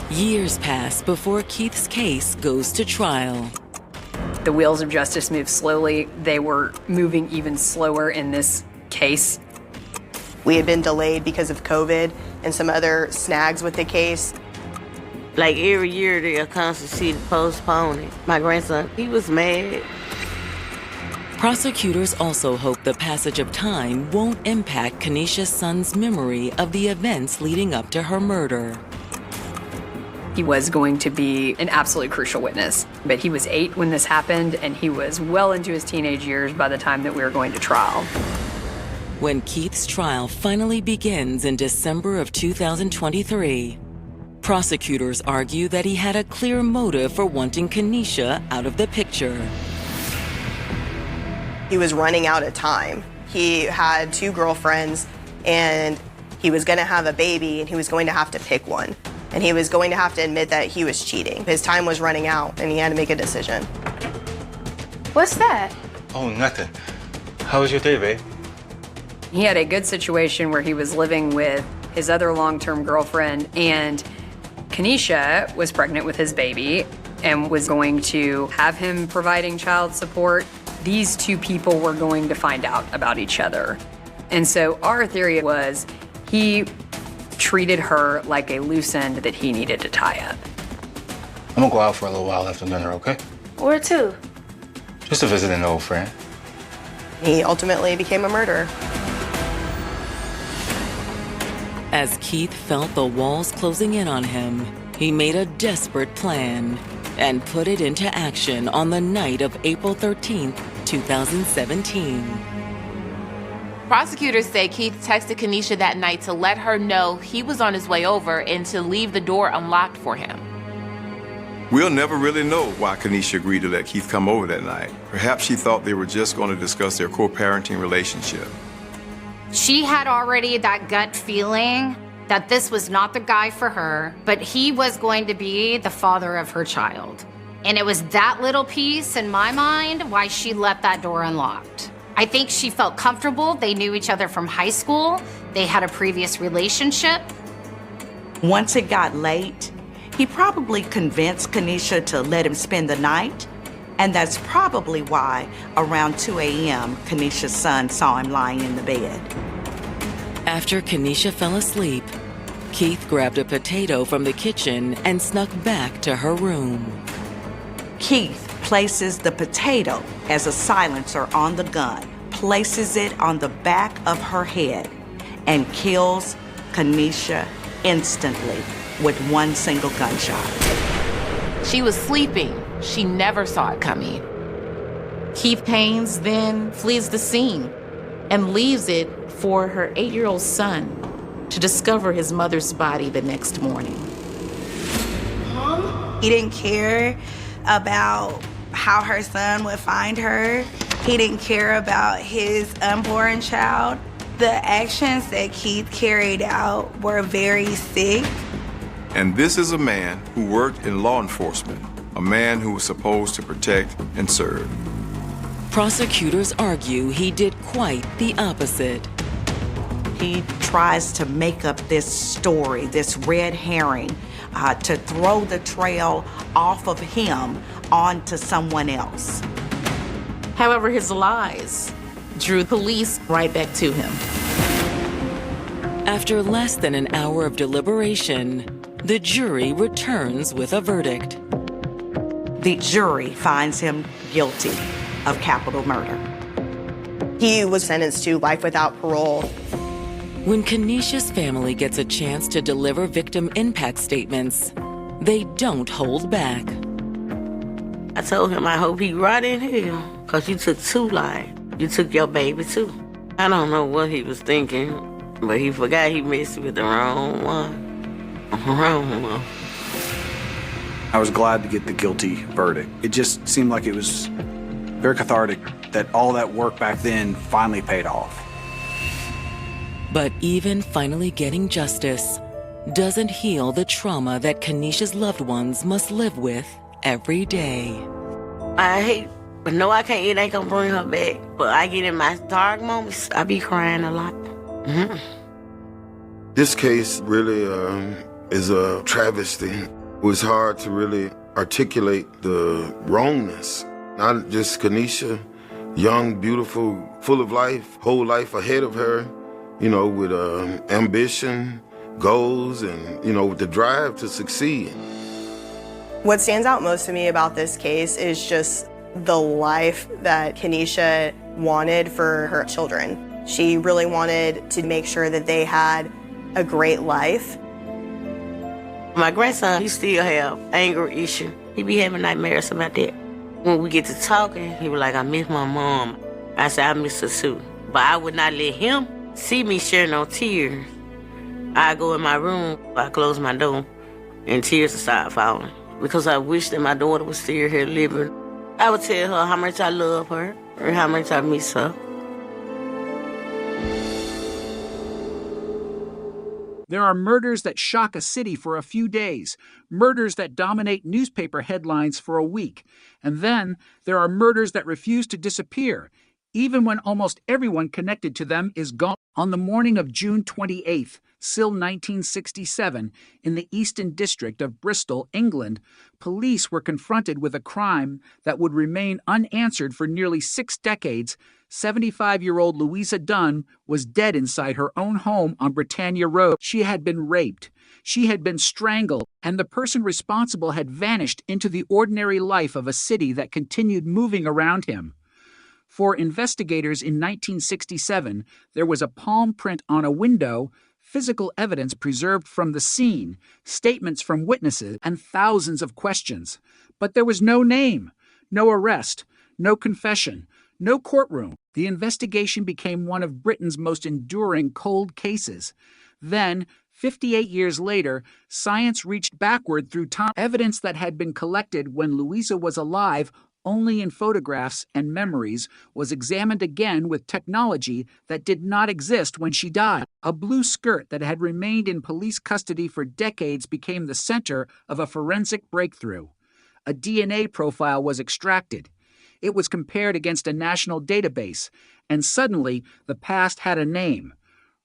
Speaker 1: Years pass before Keith's case goes to trial.
Speaker 11: The wheels of justice move slowly. They were moving even slower in this case.
Speaker 23: We had been delayed because of COVID and some other snags with the case.
Speaker 2: Like every year they'll constantly postpone it. My grandson, he was mad.
Speaker 1: Prosecutors also hope the passage of time won't impact Kenesha's son's memory of the events leading up to her murder.
Speaker 11: He was going to be an absolutely crucial witness. But he was 8 when this happened, and he was well into his teenage years by the time that we were going to trial.
Speaker 1: When Keith's trial finally begins in December of 2023, prosecutors argue that he had a clear motive for wanting Kenesha out of the picture.
Speaker 23: He was running out of time. He had 2 girlfriends, and he was going to have a baby, and he was going to have to pick one. And he was going to have to admit that he was cheating. His time was running out, and he had to make a decision.
Speaker 5: What's that?
Speaker 21: Oh, nothing. How was your day, babe?
Speaker 11: He had a good situation where he was living with his other long-term girlfriend, and Kenesha was pregnant with his baby and was going to have him providing child support. These 2 people were going to find out about each other. And so our theory was he treated her like a loose end that he needed to tie up.
Speaker 21: I'm gonna go out for a little while after dinner, okay?
Speaker 5: Where to?
Speaker 21: Just to visit an old friend.
Speaker 23: He ultimately became a murderer.
Speaker 1: As Keith felt the walls closing in on him, he made a desperate plan and put it into action on the night of April 13th, 2017.
Speaker 14: Prosecutors say Keith texted Kenesha that night to let her know he was on his way over and to leave the door unlocked for him.
Speaker 3: We'll never really know why Kenesha agreed to let Keith come over that night. Perhaps she thought they were just going to discuss their co-parenting relationship.
Speaker 7: She had already that gut feeling that this was not the guy for her, but he was going to be the father of her child. And it was that little piece in my mind why she left that door unlocked. I think she felt comfortable. They knew each other from high school. They had a previous relationship.
Speaker 4: Once it got late, he probably convinced Kenesha to let him spend the night. And that's probably why around 2 a.m., Kenesha's son saw him lying in the bed.
Speaker 1: After Kenesha fell asleep, Keith grabbed a potato from the kitchen and snuck back to her room.
Speaker 4: Keith places the potato as a silencer on the gun, places it on the back of her head, and kills Kenesha instantly with one single gunshot.
Speaker 14: She was sleeping. She never saw it coming.
Speaker 9: Keith Haynes then flees the scene and leaves it for her 8-year-old son to discover his mother's body the next morning.
Speaker 18: He didn't care about how her son would find her. He didn't care about his unborn child. The actions that Keith carried out were very sick.
Speaker 3: And this is a man who worked in law enforcement, a man who was supposed to protect and serve.
Speaker 1: Prosecutors argue he did quite the opposite.
Speaker 4: He tries to make up this story, this red herring, to throw the trail off of him onto someone else.
Speaker 9: However, his lies drew police right back to him.
Speaker 1: After less than an hour of deliberation, the jury returns with a verdict.
Speaker 4: The jury finds him guilty of capital murder.
Speaker 23: He was sentenced to life without parole.
Speaker 1: When Kenesha's family gets a chance to deliver victim impact statements, they don't hold back.
Speaker 2: I told him I hope he rot in hell, because you took 2 lives. You took your baby too. I don't know what he was thinking, but he forgot he messed with the wrong one. Wrong one.
Speaker 6: I was glad to get the guilty verdict. It just seemed like it was very cathartic that all that work back then finally paid off.
Speaker 1: But even finally getting justice doesn't heal the trauma that Kenesha's loved ones must live with every day.
Speaker 2: I hate, but no, I can't. It ain't gonna bring her back. But I get in my dark moments, I be crying a lot. Mm-hmm.
Speaker 22: This case really is a travesty. It was hard to really articulate the wrongness. Not just Kenesha, young, beautiful, full of life, whole life ahead of her, you know, with ambition, goals, and, you know, with the drive to succeed.
Speaker 23: What stands out most to me about this case is just the life that Kenesha wanted for her children. She really wanted to make sure that they had a great life.
Speaker 2: My grandson, he still have anger issue. He be having nightmares about that. When we get to talking, he was like, I miss my mom. I said, I miss her too. But I would not let him see me share no tears. I go in my room, I close my door, and tears would start falling. Because I wish that my daughter was still here living. I would tell her how much I love her and how much I miss her.
Speaker 8: There are murders that shock a city for a few days, murders that dominate newspaper headlines for a week, and then there are murders that refuse to disappear, even when almost everyone connected to them is gone. On the morning of June 28th, still 1967, in the Eastern District of Bristol, England, police were confronted with a crime that would remain unanswered for nearly 6 decades. 75-year-old Louisa Dunn was dead inside her own home on Britannia Road. She had been raped. She had been strangled, and the person responsible had vanished into the ordinary life of a city that continued moving around him. For investigators in 1967, there was a palm print on a window, physical evidence preserved from the scene, statements from witnesses, and thousands of questions. But there was no name, no arrest, no confession, no courtroom. The investigation became one of Britain's most enduring cold cases. Then, 58 years later, science reached backward through time. Evidence that had been collected when Louisa was alive only in photographs and memories was examined again with technology that did not exist when she died. A blue skirt that had remained in police custody for decades became the center of a forensic breakthrough. A DNA profile was extracted. It was compared against a national database, and suddenly the past had a name.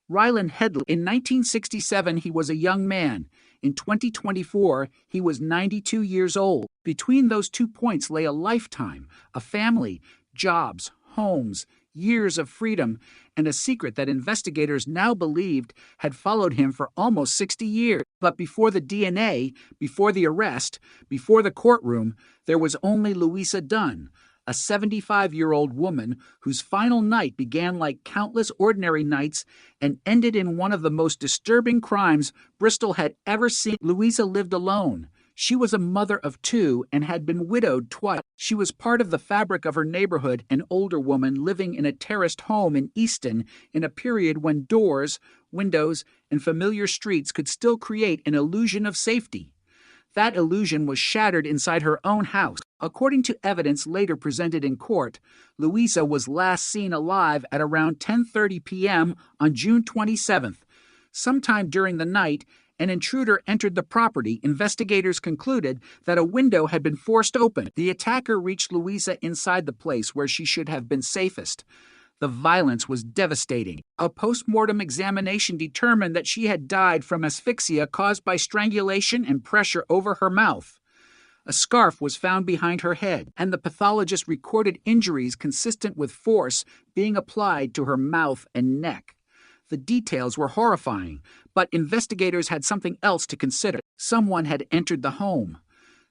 Speaker 8: Ryland Headley. In 1967, he was a young man. In 2024, he was 92 years old. Between those 2 points lay a lifetime, a family, jobs, homes, years of freedom, and a secret that investigators now believed had followed him for almost 60 years. But before the DNA, before the arrest, before the courtroom, there was only Louisa Dunn, a 75-year-old woman whose final night began like countless ordinary nights and ended in one of the most disturbing crimes Bristol had ever seen. Louisa lived alone. She was a mother of 2 and had been widowed twice. She was part of the fabric of her neighborhood, an older woman living in a terraced home in Easton in a period when doors, windows, and familiar streets could still create an illusion of safety. That illusion was shattered inside her own house. According to evidence later presented in court, Louisa was last seen alive at around 10:30 p.m. on June 27th. Sometime during the night, an intruder entered the property. Investigators concluded that a window had been forced open. The attacker reached Louisa inside the place where she should have been safest. The violence was devastating. A post-mortem examination determined that she had died from asphyxia caused by strangulation and pressure over her mouth. A scarf was found behind her head, and the pathologist recorded injuries consistent with force being applied to her mouth and neck. The details were horrifying, but investigators had something else to consider. Someone had entered the home.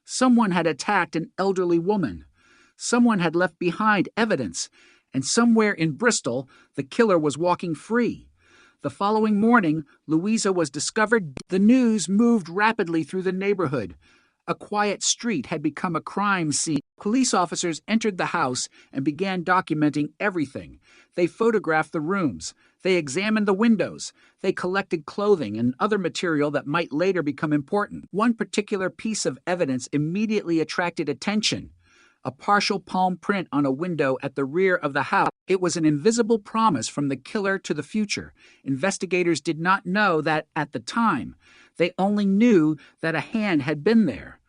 Speaker 8: Someone had attacked an elderly woman. Someone had left behind evidence. And somewhere in Bristol, the killer was walking free. The following morning, Louisa was discovered. The news moved rapidly through the neighborhood. A quiet street had become a crime scene. Police officers entered the house and began documenting everything. They photographed the rooms. They examined the windows. They collected clothing and other material that might later become important. One particular piece of evidence immediately attracted attention. A partial palm print on a window at the rear of the house. It was an invisible promise from the killer to the future. Investigators did not know that at the time. They only knew that a hand had been there.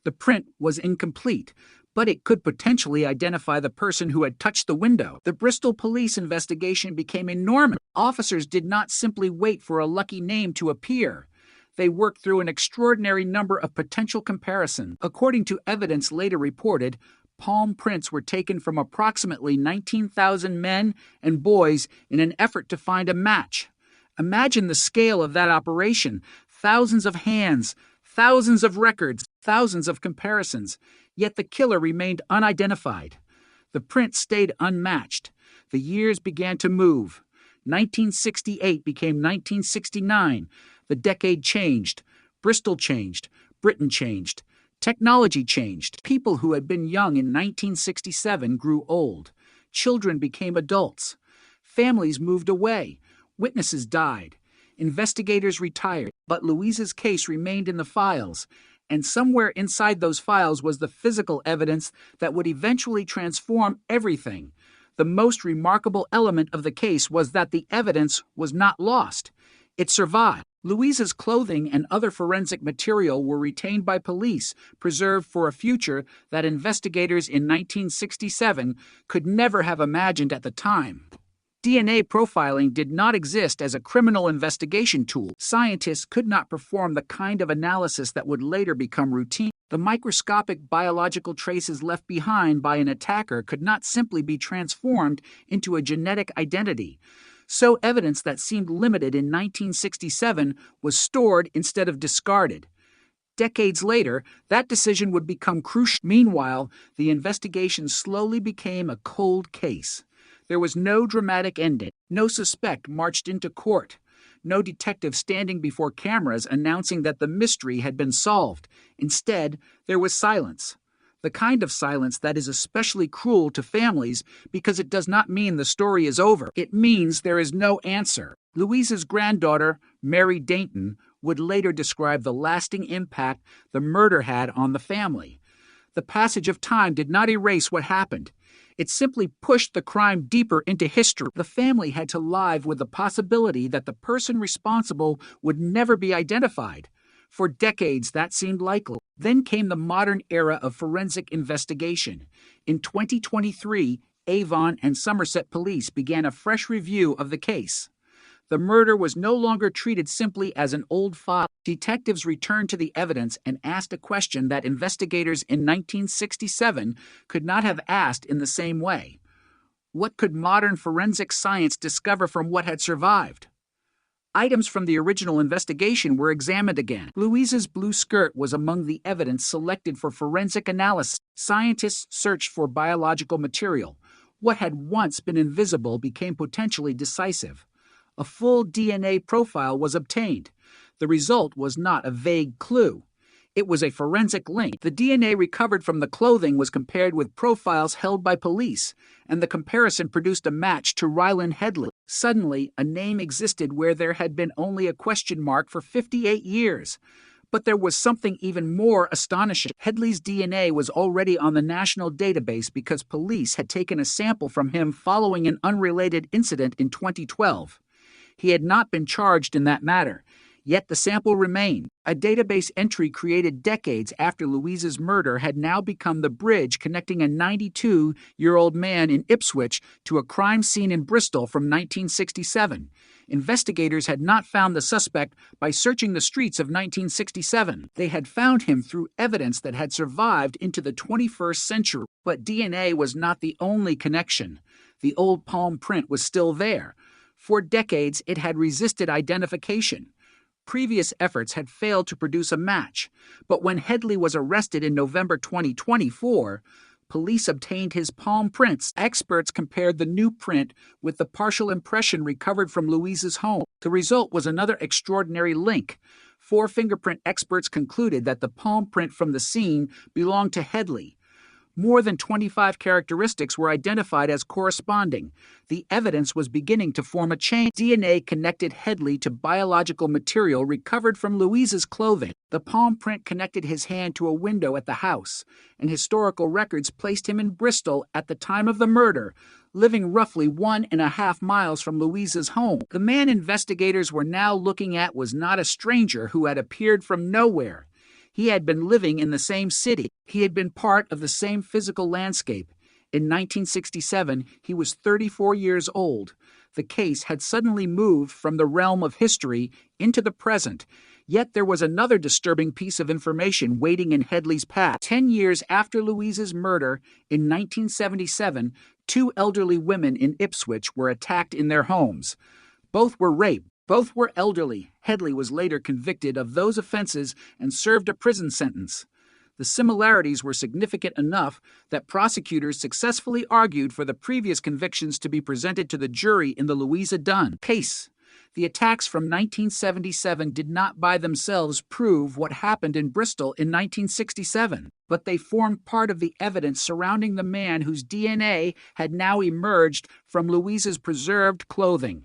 Speaker 8: The print was incomplete, but it could potentially identify the person who had touched the window. The Bristol police investigation became enormous. Officers did not simply wait for a lucky name to appear. They worked through an extraordinary number of potential comparisons. According to evidence later reported, palm prints were taken from approximately 19,000 men and boys in an effort to find a match. Imagine the scale of that operation. Thousands of hands, thousands of records, thousands of comparisons. Yet the killer remained unidentified. The print stayed unmatched. The years began to move. 1968 became 1969. The decade changed. Bristol changed. Britain changed. Technology changed. People who had been young in 1967 grew old. Children became adults. Families moved away. Witnesses died. Investigators retired. But Louise's case remained in the files, and somewhere inside those files was the physical evidence that would eventually transform everything. The most remarkable element of the case was that the evidence was not lost. It survived. Louise's clothing and other forensic material were retained by police, preserved for a future that investigators in 1967 could never have imagined at the time. DNA profiling did not exist as a criminal investigation tool. Scientists could not perform the kind of analysis that would later become routine. The microscopic biological traces left behind by an attacker could not simply be transformed into a genetic identity. So evidence that seemed limited in 1967 was stored instead of discarded. Decades later, that decision would become crucial. Meanwhile, the investigation slowly became a cold case. There was no dramatic ending. No suspect marched into court. No detective standing before cameras announcing that the mystery had been solved. Instead, there was silence. The kind of silence that is especially cruel to families because it does not mean the story is over. It means there is no answer. Louise's granddaughter, Mary Dayton, would later describe the lasting impact the murder had on the family. The passage of time did not erase what happened. It simply pushed the crime deeper into history. The family had to live with the possibility that the person responsible would never be identified. For decades, that seemed likely. Then came the modern era of forensic investigation. In 2023, Avon and Somerset police began a fresh review of the case. The murder was no longer treated simply as an old file. Detectives returned to the evidence and asked a question that investigators in 1967 could not have asked in the same way. What could modern forensic science discover from what had survived? Items from the original investigation were examined again. Louise's blue skirt was among the evidence selected for forensic analysis. Scientists searched for biological material. What had once been invisible became potentially decisive. A full DNA profile was obtained. The result was not a vague clue. It was a forensic link. The DNA recovered from the clothing was compared with profiles held by police, and the comparison produced a match to Ryland Headley. Suddenly, a name existed where there had been only a question mark for 58 years. But there was something even more astonishing. Headley's DNA was already on the national database because police had taken a sample from him following an unrelated incident in 2012. He had not been charged in that matter, yet the sample remained. A database entry created decades after Louise's murder had now become the bridge connecting a 92-year-old man in Ipswich to a crime scene in Bristol from 1967. Investigators had not found the suspect by searching the streets of 1967. They had found him through evidence that had survived into the 21st century. But DNA was not the only connection. The old palm print was still there. For decades, it had resisted identification. Previous efforts had failed to produce a match, but when Headley was arrested in November 2024, police obtained his palm prints. Experts compared the new print with the partial impression recovered from Louise's home. The result was another extraordinary link. 4 fingerprint experts concluded that the palm print from the scene belonged to Headley. More than 25 characteristics were identified as corresponding. The evidence was beginning to form a chain. DNA connected Headley to biological material recovered from Louise's clothing. The palm print connected his hand to a window at the house, and historical records placed him in Bristol at the time of the murder, living roughly 1.5 miles from Louise's home. The man investigators were now looking at was not a stranger who had appeared from nowhere. He had been living in the same city. He had been part of the same physical landscape. In 1967, he was 34 years old. The case had suddenly moved from the realm of history into the present. Yet there was another disturbing piece of information waiting in Headley's path. 10 years after Louise's murder, in 1977, 2 elderly women in Ipswich were attacked in their homes. Both were raped. Both were elderly. Headley was later convicted of those offenses and served a prison sentence. The similarities were significant enough that prosecutors successfully argued for the previous convictions to be presented to the jury in the Louisa Dunn case. The attacks from 1977 did not by themselves prove what happened in Bristol in 1967, but they formed part of the evidence surrounding the man whose DNA had now emerged from Louisa's preserved clothing.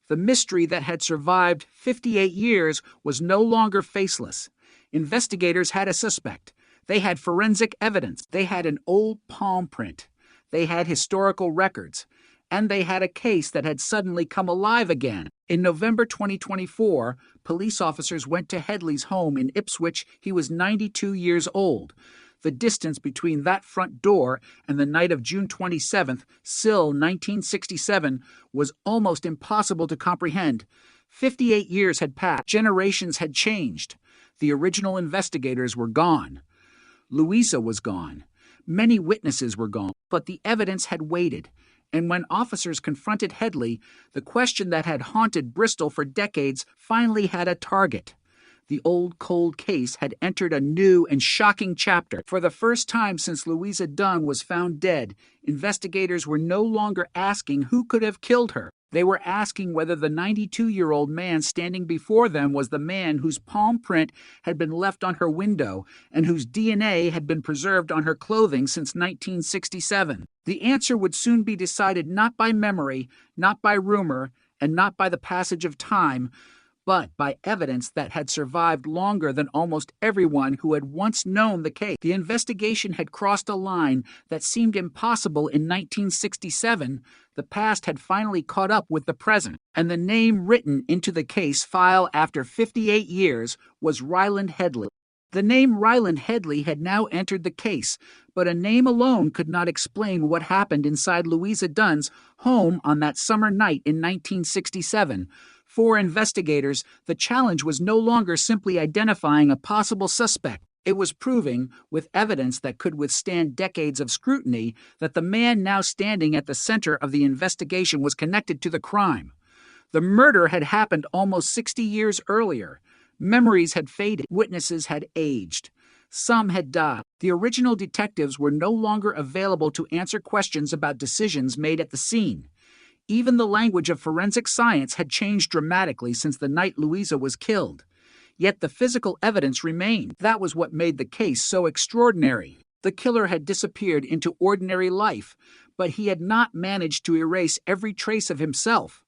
Speaker 8: The mystery that had survived 58 years was no longer faceless. Investigators had a suspect. They had forensic evidence. They had an old palm print. They had historical records. And they had a case that had suddenly come alive again. In November 2024, police officers went to Headley's home in Ipswich. He was 92 years old. The distance between that front door and the night of June 27th, Sill 1967, was almost impossible to comprehend. 58 years had passed. Generations had changed. The original investigators were gone. Louisa was gone. Many witnesses were gone, but the evidence had waited. And when officers confronted Headley, the question that had haunted Bristol for decades finally had a target. The old cold case had entered a new and shocking chapter. For the first time since Louisa Dunn was found dead, investigators were no longer asking who could have killed her. They were asking whether the 92-year-old man standing before them was the man whose palm print had been left on her window and whose DNA had been preserved on her clothing since 1967. The answer would soon be decided not by memory, not by rumor, and not by the passage of time, but by evidence that had survived longer than almost everyone who had once known the case. The investigation had crossed a line that seemed impossible in 1967. The past had finally caught up with the present, and the name written into the case file after 58 years was Ryland Headley. The name Ryland Headley had now entered the case, but a name alone could not explain what happened inside Louisa Dunn's home on that summer night in 1967. For investigators, the challenge was no longer simply identifying a possible suspect. It was proving, with evidence that could withstand decades of scrutiny, that the man now standing at the center of the investigation was connected to the crime. The murder had happened almost 60 years earlier. Memories had faded. Witnesses had aged. Some had died. The original detectives were no longer available to answer questions about decisions made at the scene. Even the language of forensic science had changed dramatically since the night Louisa was killed. Yet the physical evidence remained. That was what made the case so extraordinary. The killer had disappeared into ordinary life, but he had not managed to erase every trace of himself.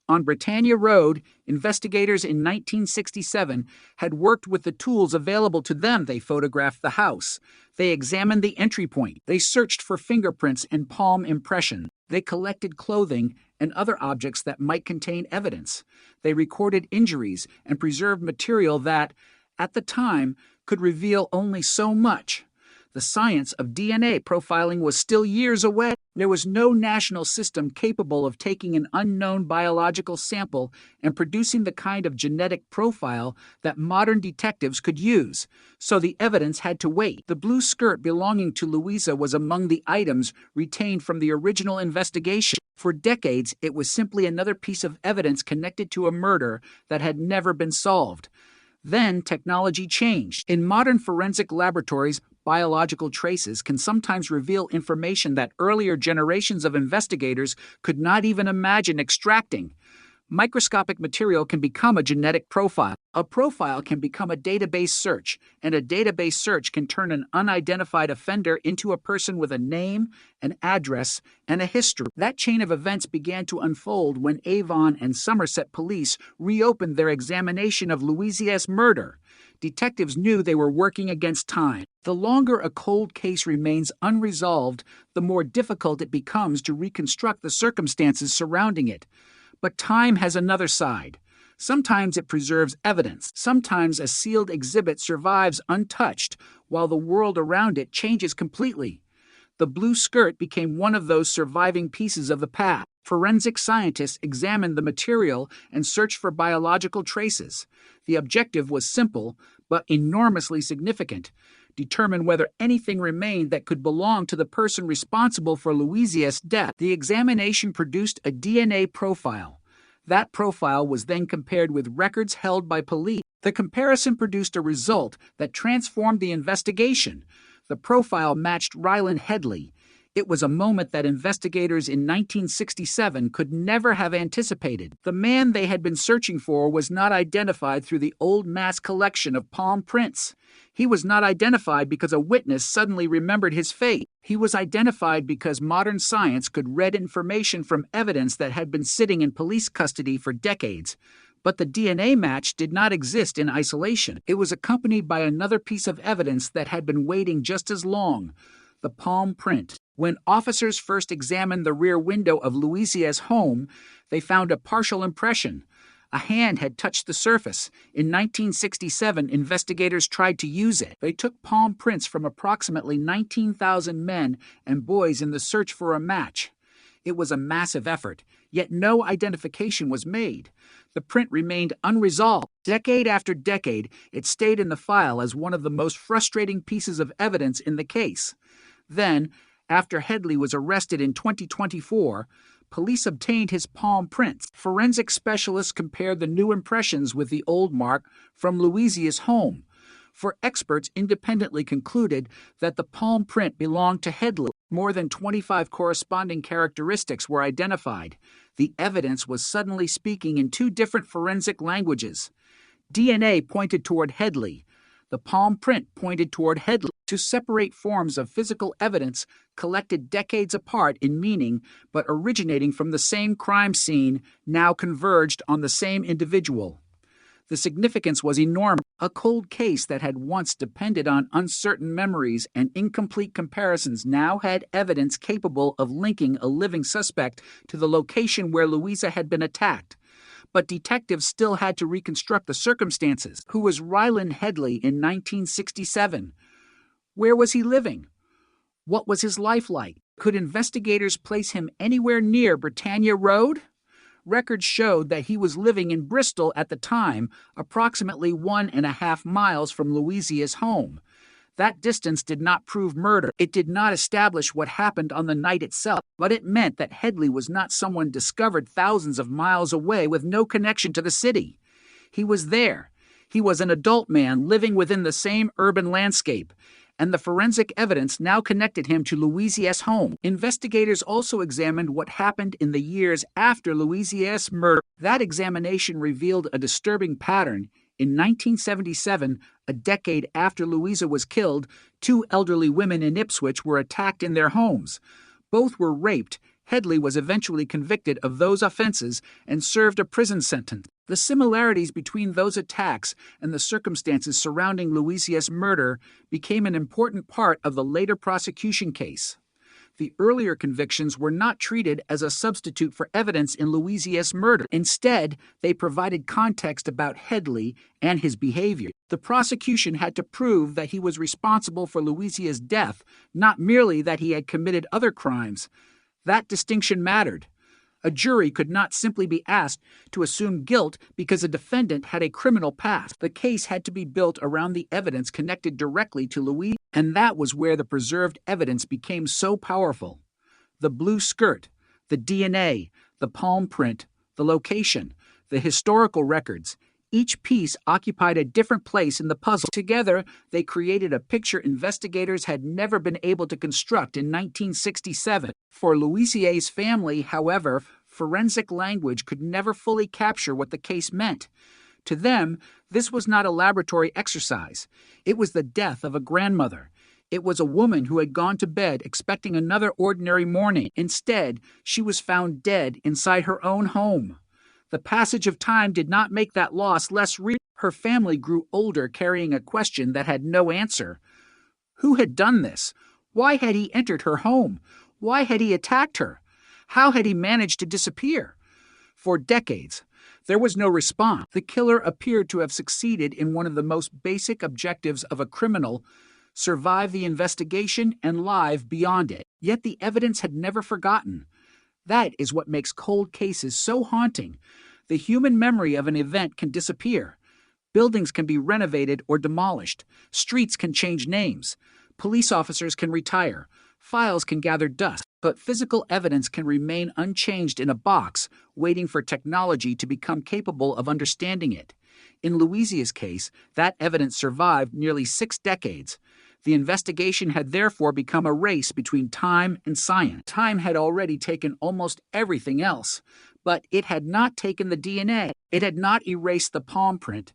Speaker 8: On Britannia Road, investigators in 1967 had worked with the tools available to them. They photographed the house. They examined the entry point. They searched for fingerprints and palm impressions. They collected clothing and other objects that might contain evidence. They recorded injuries and preserved material that, at the time, could reveal only so much. The science of DNA profiling was still years away. There was no national system capable of taking an unknown biological sample and producing the kind of genetic profile that modern detectives could use, so the evidence had to wait. The blue skirt belonging to Louisa was among the items retained from the original investigation. For decades, it was simply another piece of evidence connected to a murder that had never been solved. Then technology changed. In modern forensic laboratories, biological traces can sometimes reveal information that earlier generations of investigators could not even imagine extracting. Microscopic material can become a genetic profile. A profile can become a database search, and a database search can turn an unidentified offender into a person with a name, an address, and a history. That chain of events began to unfold when Avon and Somerset police reopened their examination of Louisa's murder. Detectives knew they were working against time. The longer a cold case remains unresolved, the more difficult it becomes to reconstruct the circumstances surrounding it. But time has another side. Sometimes it preserves evidence. Sometimes a sealed exhibit survives untouched, while the world around it changes completely. The blue skirt became one of those surviving pieces of the past. Forensic scientists examined the material and searched for biological traces. The objective was simple, but enormously significant: determine whether anything remained that could belong to the person responsible for Louisa's death. The examination produced a DNA profile. That profile was then compared with records held by police. The comparison produced a result that transformed the investigation. The profile matched Ryland Headley. It was a moment that investigators in 1967 could never have anticipated. The man they had been searching for was not identified through the old mass collection of palm prints. He was not identified because a witness suddenly remembered his fate. He was identified because modern science could read information from evidence that had been sitting in police custody for decades. But the DNA match did not exist in isolation. It was accompanied by another piece of evidence that had been waiting just as long: the palm print. When officers first examined the rear window of Louisia's home, they found a partial impression. A hand had touched the surface. In 1967, investigators tried to use it. They took palm prints from approximately 19,000 men and boys in the search for a match. It was a massive effort, yet no identification was made. The print remained unresolved. Decade after decade, it stayed in the file as one of the most frustrating pieces of evidence in the case. Then, after Headley was arrested in 2024, police obtained his palm prints. Forensic specialists compared the new impressions with the old mark from Louisia's home. For experts independently concluded that the palm print belonged to Headley. More than 25 corresponding characteristics were identified. The evidence was suddenly speaking in two different forensic languages. DNA pointed toward Headley. The palm print pointed toward Headley. To separate forms of physical evidence collected decades apart in meaning, but originating from the same crime scene, now converged on the same individual. The significance was enormous. A cold case that had once depended on uncertain memories and incomplete comparisons now had evidence capable of linking a living suspect to the location where Louisa had been attacked. But detectives still had to reconstruct the circumstances. Who was Ryland Headley in 1967? Where was he living? What was his life like? Could investigators place him anywhere near Britannia Road? Records showed that he was living in Bristol at the time, approximately 1.5 miles from Louisia's home. That distance did not prove murder. It did not establish what happened on the night itself, but it meant that Headley was not someone discovered thousands of miles away with no connection to the city. He was there. He was an adult man living within the same urban landscape, and the forensic evidence now connected him to Louisia's home. Investigators also examined what happened in the years after Louisia's murder. That examination revealed a disturbing pattern. In 1977, a decade after Louisa was killed, 2 elderly women in Ipswich were attacked in their homes. Both were raped. Headley was eventually convicted of those offenses and served a prison sentence. The similarities between those attacks and the circumstances surrounding Louisia's murder became an important part of the later prosecution case. The earlier convictions were not treated as a substitute for evidence in Louisia's murder. Instead, they provided context about Headley and his behavior. The prosecution had to prove that he was responsible for Louisia's death, not merely that he had committed other crimes. That distinction mattered. A jury could not simply be asked to assume guilt because a defendant had a criminal past. The case had to be built around the evidence connected directly to Louise, and that was where the preserved evidence became so powerful. The blue skirt, the DNA, the palm print, the location, the historical records. Each piece occupied a different place in the puzzle. Together, they created a picture investigators had never been able to construct in 1967. For Louisier's family, however, forensic language could never fully capture what the case meant. To them, this was not a laboratory exercise. It was the death of a grandmother. It was a woman who had gone to bed expecting another ordinary morning. Instead, she was found dead inside her own home. The passage of time did not make that loss less real. Her family grew older carrying a question that had no answer. Who had done this? Why had he entered her home? Why had he attacked her? How had he managed to disappear? For decades, there was no response. The killer appeared to have succeeded in one of the most basic objectives of a criminal: survive the investigation and live beyond it. Yet the evidence had never forgotten. That is what makes cold cases so haunting. The human memory of an event can disappear. Buildings can be renovated or demolished. Streets can change names. Police officers can retire. Files can gather dust. But physical evidence can remain unchanged in a box, waiting for technology to become capable of understanding it. In Louisia's case, that evidence survived nearly 6 decades. The investigation had therefore become a race between time and science. Time had already taken almost everything else, but it had not taken the DNA. It had not erased the palm print,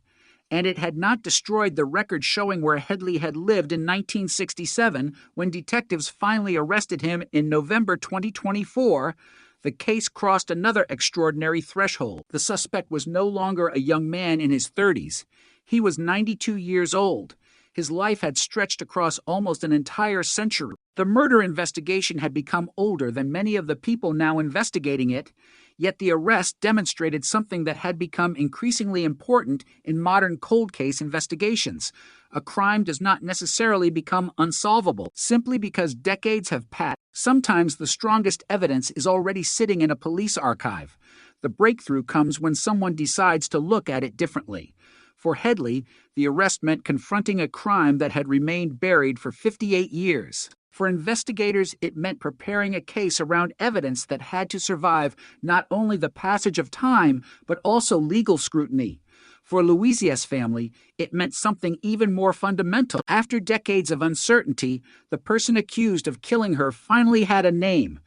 Speaker 8: and it had not destroyed the record showing where Headley had lived in 1967 when detectives finally arrested him in November 2024. The case crossed another extraordinary threshold. The suspect was no longer a young man in his 30s. He was 92 years old. His life had stretched across almost an entire century. The murder investigation had become older than many of the people now investigating it, yet the arrest demonstrated something that had become increasingly important in modern cold case investigations. A crime does not necessarily become unsolvable simply because decades have passed. Sometimes the strongest evidence is already sitting in a police archive. The breakthrough comes when someone decides to look at it differently. For Headley, the arrest meant confronting a crime that had remained buried for 58 years. For investigators, it meant preparing a case around evidence that had to survive not only the passage of time, but also legal scrutiny. For Louise's family, it meant something even more fundamental. After decades of uncertainty, the person accused of killing her finally had a name.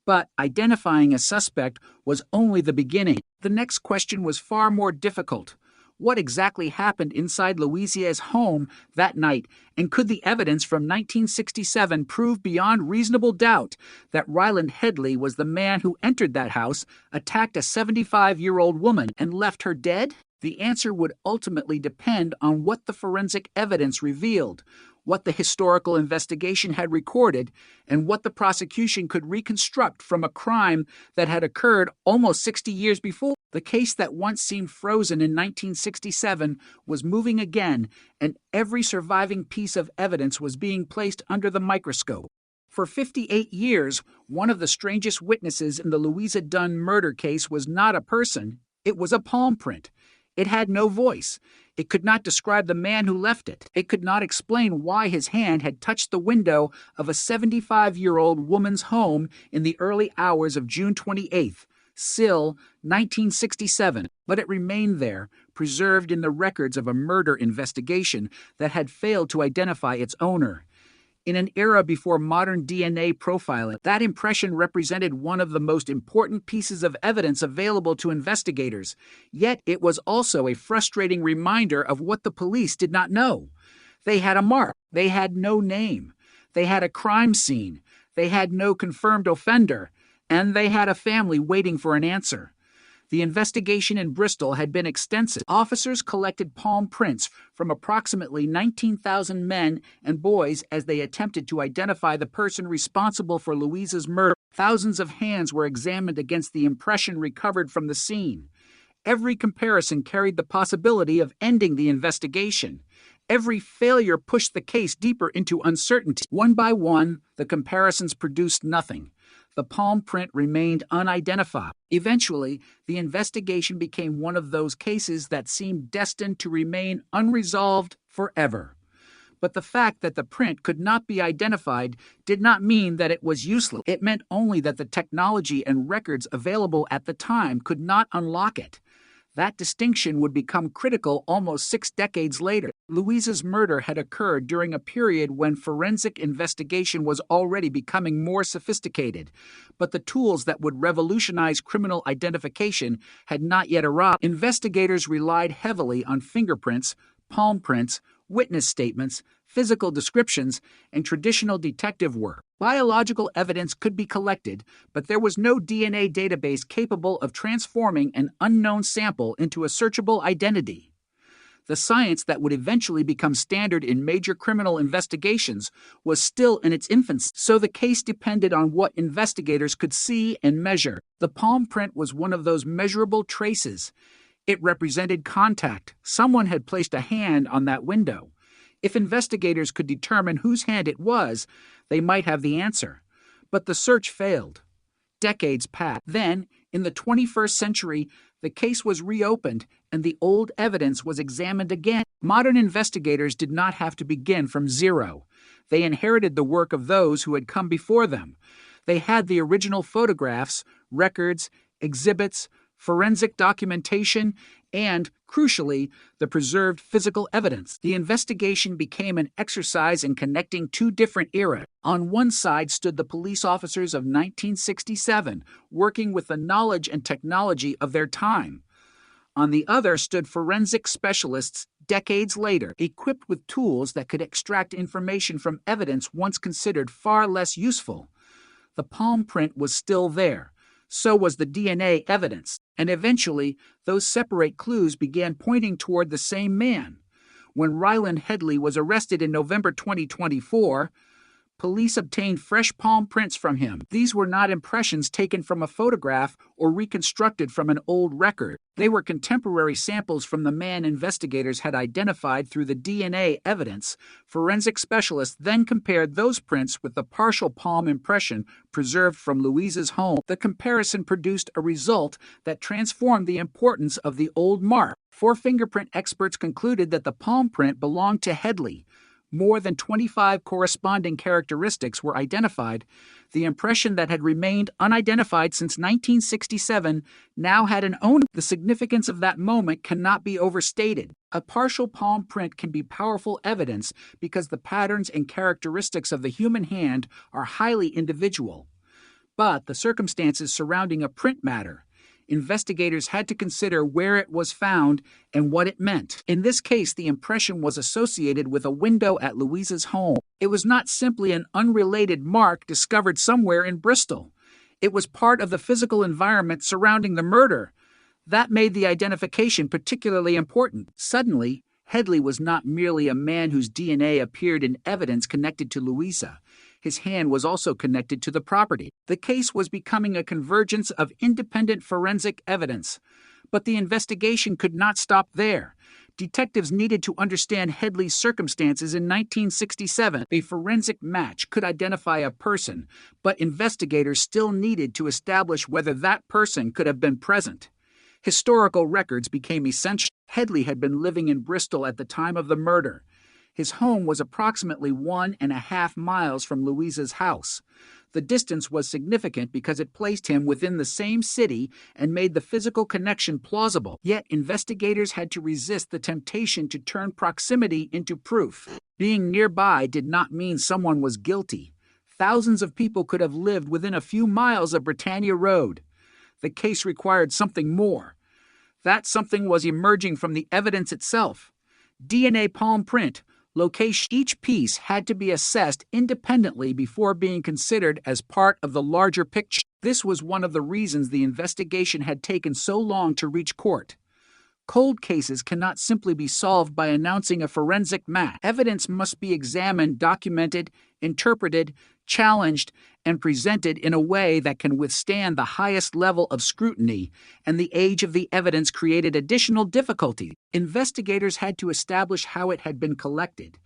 Speaker 8: But identifying a suspect was only the beginning. The next question was far more difficult. What exactly happened inside Louise's home that night, and could the evidence from 1967 prove beyond reasonable doubt that Ryland Headley was the man who entered that house, attacked a 75-year-old woman, and left her dead? The answer would ultimately depend on what the forensic evidence revealed, what the historical investigation had recorded, and what the prosecution could reconstruct from a crime that had occurred almost 60 years before. The case that once seemed frozen in 1967 was moving again, and every surviving piece of evidence was being placed under the microscope. For 58 years, one of the strangest witnesses in the Louisa Dunn murder case was not a person, it was a palm print. It had no voice. It could not describe the man who left it. It could not explain why his hand had touched the window of a 75-year-old woman's home in the early hours of June 28th, Sill, 1967, but it remained there, preserved in the records of a murder investigation that had failed to identify its owner. In an era before modern DNA profiling, that impression represented one of the most important pieces of evidence available to investigators. Yet it was also a frustrating reminder of what the police did not know. They had a mark. They had no name. They had a crime scene. They had no confirmed offender. And they had a family waiting for an answer. The investigation in Bristol had been extensive. Officers collected palm prints from approximately 19,000 men and boys as they attempted to identify the person responsible for Louisa's murder. Thousands of hands were examined against the impression recovered from the scene. Every comparison carried the possibility of ending the investigation. Every failure pushed the case deeper into uncertainty. One by one, the comparisons produced nothing. The palm print remained unidentified. Eventually, the investigation became one of those cases that seemed destined to remain unresolved forever. But the fact that the print could not be identified did not mean that it was useless. It meant only that the technology and records available at the time could not unlock it. That distinction would become critical almost 6 decades later. Louisa's murder had occurred during a period when forensic investigation was already becoming more sophisticated, but the tools that would revolutionize criminal identification had not yet arrived. Investigators relied heavily on fingerprints, palm prints, witness statements, physical descriptions, and traditional detective work. Biological evidence could be collected, but there was no DNA database capable of transforming an unknown sample into a searchable identity. The science that would eventually become standard in major criminal investigations was still in its infancy, so the case depended on what investigators could see and measure. The palm print was one of those measurable traces. It represented contact. Someone had placed a hand on that window. If investigators could determine whose hand it was, they might have the answer. But the search failed. Decades passed. Then, in the 21st century, the case was reopened and the old evidence was examined again. Modern investigators did not have to begin from zero. They inherited the work of those who had come before them. They had the original photographs, records, exhibits, forensic documentation, and, crucially, the preserved physical evidence. The investigation became an exercise in connecting two different eras. On one side stood the police officers of 1967, working with the knowledge and technology of their time. On the other stood forensic specialists decades later, equipped with tools that could extract information from evidence once considered far less useful. The palm print was still there. So was the DNA evidence, and eventually those separate clues began pointing toward the same man. When Ryland Headley was arrested in November 2024, police obtained fresh palm prints from him. These were not impressions taken from a photograph or reconstructed from an old record. They were contemporary samples from the man investigators had identified through the DNA evidence. Forensic specialists then compared those prints with the partial palm impression preserved from Louisa's home. The comparison produced a result that transformed the importance of the old mark. 4 fingerprint experts concluded that the palm print belonged to Headley. More than 25 corresponding characteristics were identified. The impression that had remained unidentified since 1967 now had an owner. The significance of that moment cannot be overstated. A partial palm print can be powerful evidence because the patterns and characteristics of the human hand are highly individual. But the circumstances surrounding a print matter. Investigators had to consider where it was found and what it meant. In this case, the impression was associated with a window at Louisa's home. It was not simply an unrelated mark discovered somewhere in Bristol. It was part of the physical environment surrounding the murder. That made the identification particularly important. Suddenly, Headley was not merely a man whose DNA appeared in evidence connected to Louisa. His hand was also connected to the property. The case was becoming a convergence of independent forensic evidence. But the investigation could not stop there. Detectives needed to understand Headley's circumstances in 1967. A forensic match could identify a person, but investigators still needed to establish whether that person could have been present. Historical records became essential. Headley had been living in Bristol at the time of the murder. His home was approximately 1.5 miles from Louisa's house. The distance was significant because it placed him within the same city and made the physical connection plausible. Yet investigators had to resist the temptation to turn proximity into proof. Being nearby did not mean someone was guilty. Thousands of people could have lived within a few miles of Britannia Road. The case required something more. That something was emerging from the evidence itself. DNA palm print, location. Each piece had to be assessed independently before being considered as part of the larger picture. This was one of the reasons the investigation had taken so long to reach court. Cold cases cannot simply be solved by announcing a forensic match. Evidence must be examined, documented, interpreted, challenged, and presented in a way that can withstand the highest level of scrutiny, and the age of the evidence created additional difficulty. Investigators had to establish how it had been collected.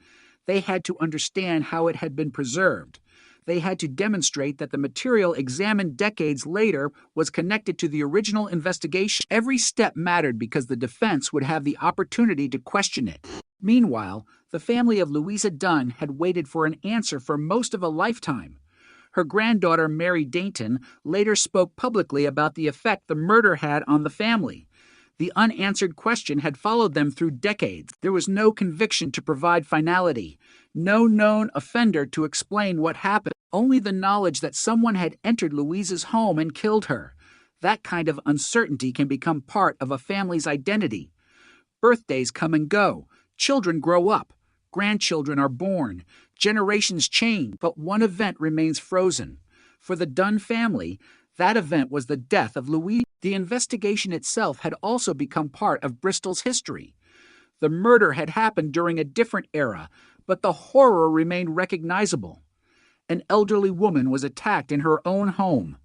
Speaker 8: They had to understand how it had been preserved. They had to demonstrate that the material examined decades later was connected to the original investigation. Every step mattered because the defense would have the opportunity to question it. Meanwhile, the family of Louisa Dunn had waited for an answer for most of a lifetime. Her granddaughter, Mary Dainton, later spoke publicly about the effect the murder had on the family. The unanswered question had followed them through decades. There was no conviction to provide finality, no known offender to explain what happened, only the knowledge that someone had entered Louisa's home and killed her. That kind of uncertainty can become part of a family's identity. Birthdays come and go. Children grow up. Grandchildren are born. Generations change, but one event remains frozen. For the Dunn family, that event was the death of Louisa. The investigation itself had also become part of Bristol's history. The murder had happened during a different era, but the horror remained recognizable. An elderly woman was attacked in her own home.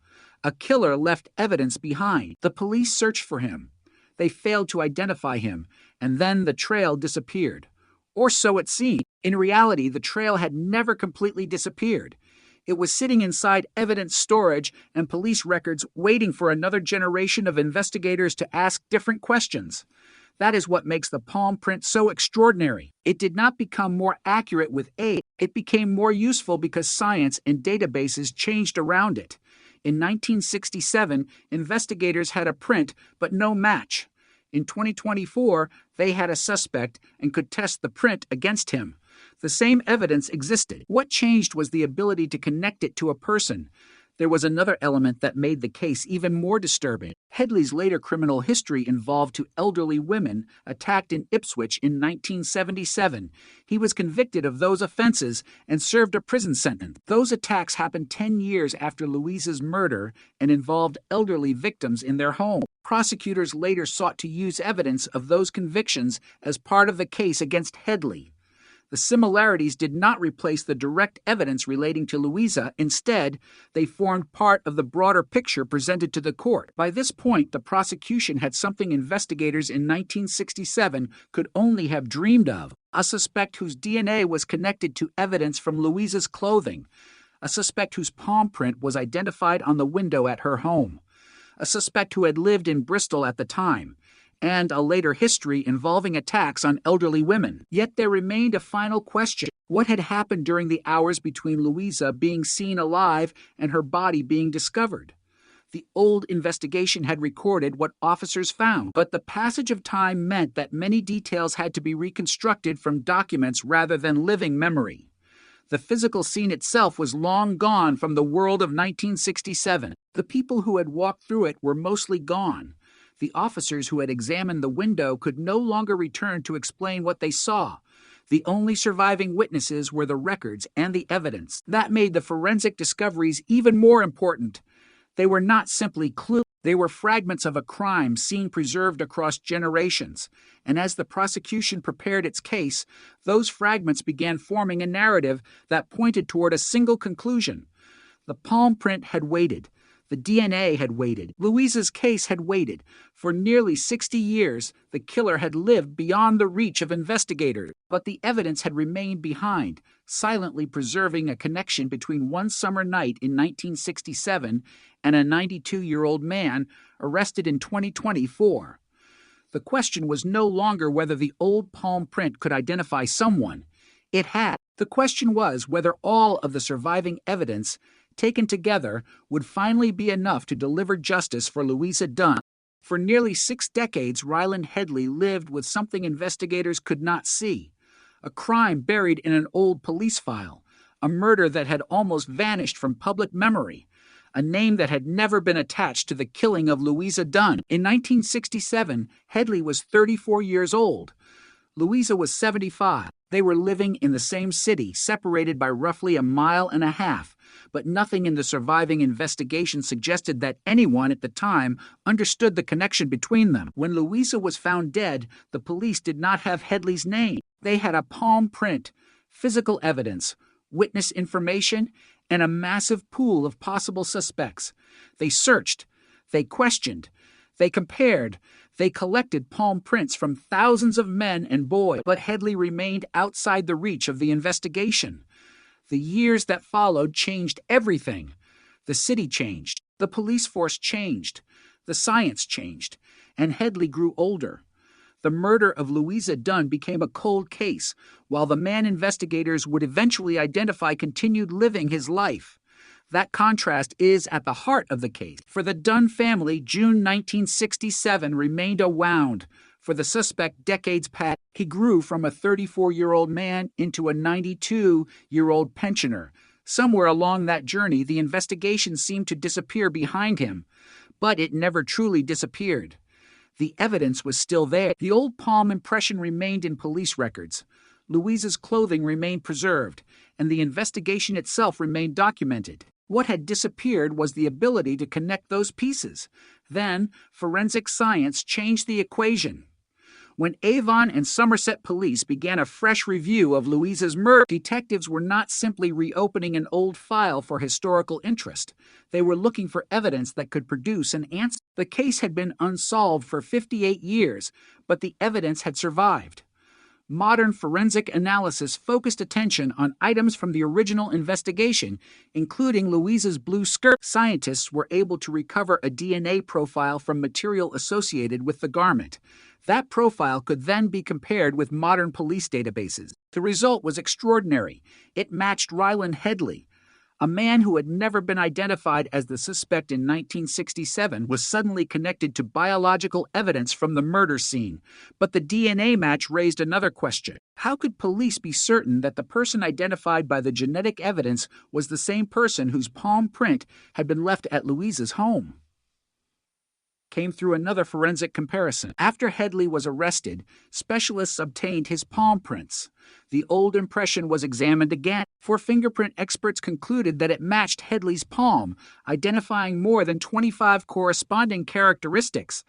Speaker 8: A killer left evidence behind. The police searched for him. They failed to identify him, and then the trail disappeared. Or so it seemed. In reality, the trail had never completely disappeared. It was sitting inside evidence storage and police records waiting for another generation of investigators to ask different questions. That is what makes the palm print so extraordinary. It did not become more accurate with age. It became more useful because science and databases changed around it. In 1967, investigators had a print, but no match. In 2024, they had a suspect and could test the print against him. The same evidence existed. What changed was the ability to connect it to a person. There was another element that made the case even more disturbing. Headley's later criminal history involved two elderly women attacked in Ipswich in 1977. He was convicted of those offenses and served a prison sentence. Those attacks happened 10 years after Louisa's murder and involved elderly victims in their home. Prosecutors later sought to use evidence of those convictions as part of the case against Headley. The similarities did not replace the direct evidence relating to Louisa. Instead, they formed part of the broader picture presented to the court. By this point, the prosecution had something investigators in 1967 could only have dreamed of: a suspect whose DNA was connected to evidence from Louisa's clothing, a suspect whose palm print was identified on the window at her home, a suspect who had lived in Bristol at the time, and a later history involving attacks on elderly women. Yet there remained a final question. What had happened during the hours between Louisa being seen alive and her body being discovered? The old investigation had recorded what officers found, but the passage of time meant that many details had to be reconstructed from documents rather than living memory. The physical scene itself was long gone from the world of 1967. The people who had walked through it were mostly gone. The officers who had examined the window could no longer return to explain what they saw. The only surviving witnesses were the records and the evidence. That made the forensic discoveries even more important. They were not simply clues. They were fragments of a crime scene preserved across generations. And as the prosecution prepared its case, those fragments began forming a narrative that pointed toward a single conclusion. The palm print had waited. The DNA had waited. Louisa's case had waited. For nearly 60 years, the killer had lived beyond the reach of investigators. But the evidence had remained behind, silently preserving a connection between one summer night in 1967 and a 92-year-old man arrested in 2024. The question was no longer whether the old palm print could identify someone. It had. The question was whether all of the surviving evidence taken together would finally be enough to deliver justice for Louisa Dunn. For nearly 6 decades, Ryland Headley lived with something investigators could not see: a crime buried in an old police file, a murder that had almost vanished from public memory, a name that had never been attached to the killing of Louisa Dunn. In 1967, Headley was 34 years old. Louisa was 75. They were living in the same city, separated by roughly 1.5 miles, but nothing in the surviving investigation suggested that anyone at the time understood the connection between them. When Louisa was found dead, the police did not have Headley's name. They had a palm print, physical evidence, witness information, and a massive pool of possible suspects. They searched, they questioned, they compared, they collected palm prints from thousands of men and boys, but Headley remained outside the reach of the investigation. The years that followed changed everything. The city changed, the police force changed, the science changed, and Headley grew older. The murder of Louisa Dunn became a cold case, while the man investigators would eventually identify continued living his life. That contrast is at the heart of the case. For the Dunn family, June 1967 remained a wound. For the suspect, decades passed. He grew from a 34-year-old man into a 92-year-old pensioner. Somewhere along that journey, the investigation seemed to disappear behind him, but it never truly disappeared. The evidence was still there. The old palm impression remained in police records. Louisa's clothing remained preserved, and the investigation itself remained documented. What had disappeared was the ability to connect those pieces. Then, forensic science changed the equation. When Avon and Somerset police began a fresh review of Louisa's murder, detectives were not simply reopening an old file for historical interest. They were looking for evidence that could produce an answer. The case had been unsolved for 58 years, but the evidence had survived. Modern forensic analysis focused attention on items from the original investigation, including Louisa's blue skirt. Scientists were able to recover a DNA profile from material associated with the garment. That profile could then be compared with modern police databases. The result was extraordinary. It matched Ryland Headley, A man who had never been identified as the suspect in 1967 was suddenly connected to biological evidence from the murder scene. But the DNA match raised another question. How could police be certain that the person identified by the genetic evidence was the same person whose palm print had been left at Louise's home? Came through another forensic comparison. After Headley was arrested, specialists obtained his palm prints. The old impression was examined again, for fingerprint experts concluded that it matched Headley's palm, identifying more than 25 corresponding characteristics.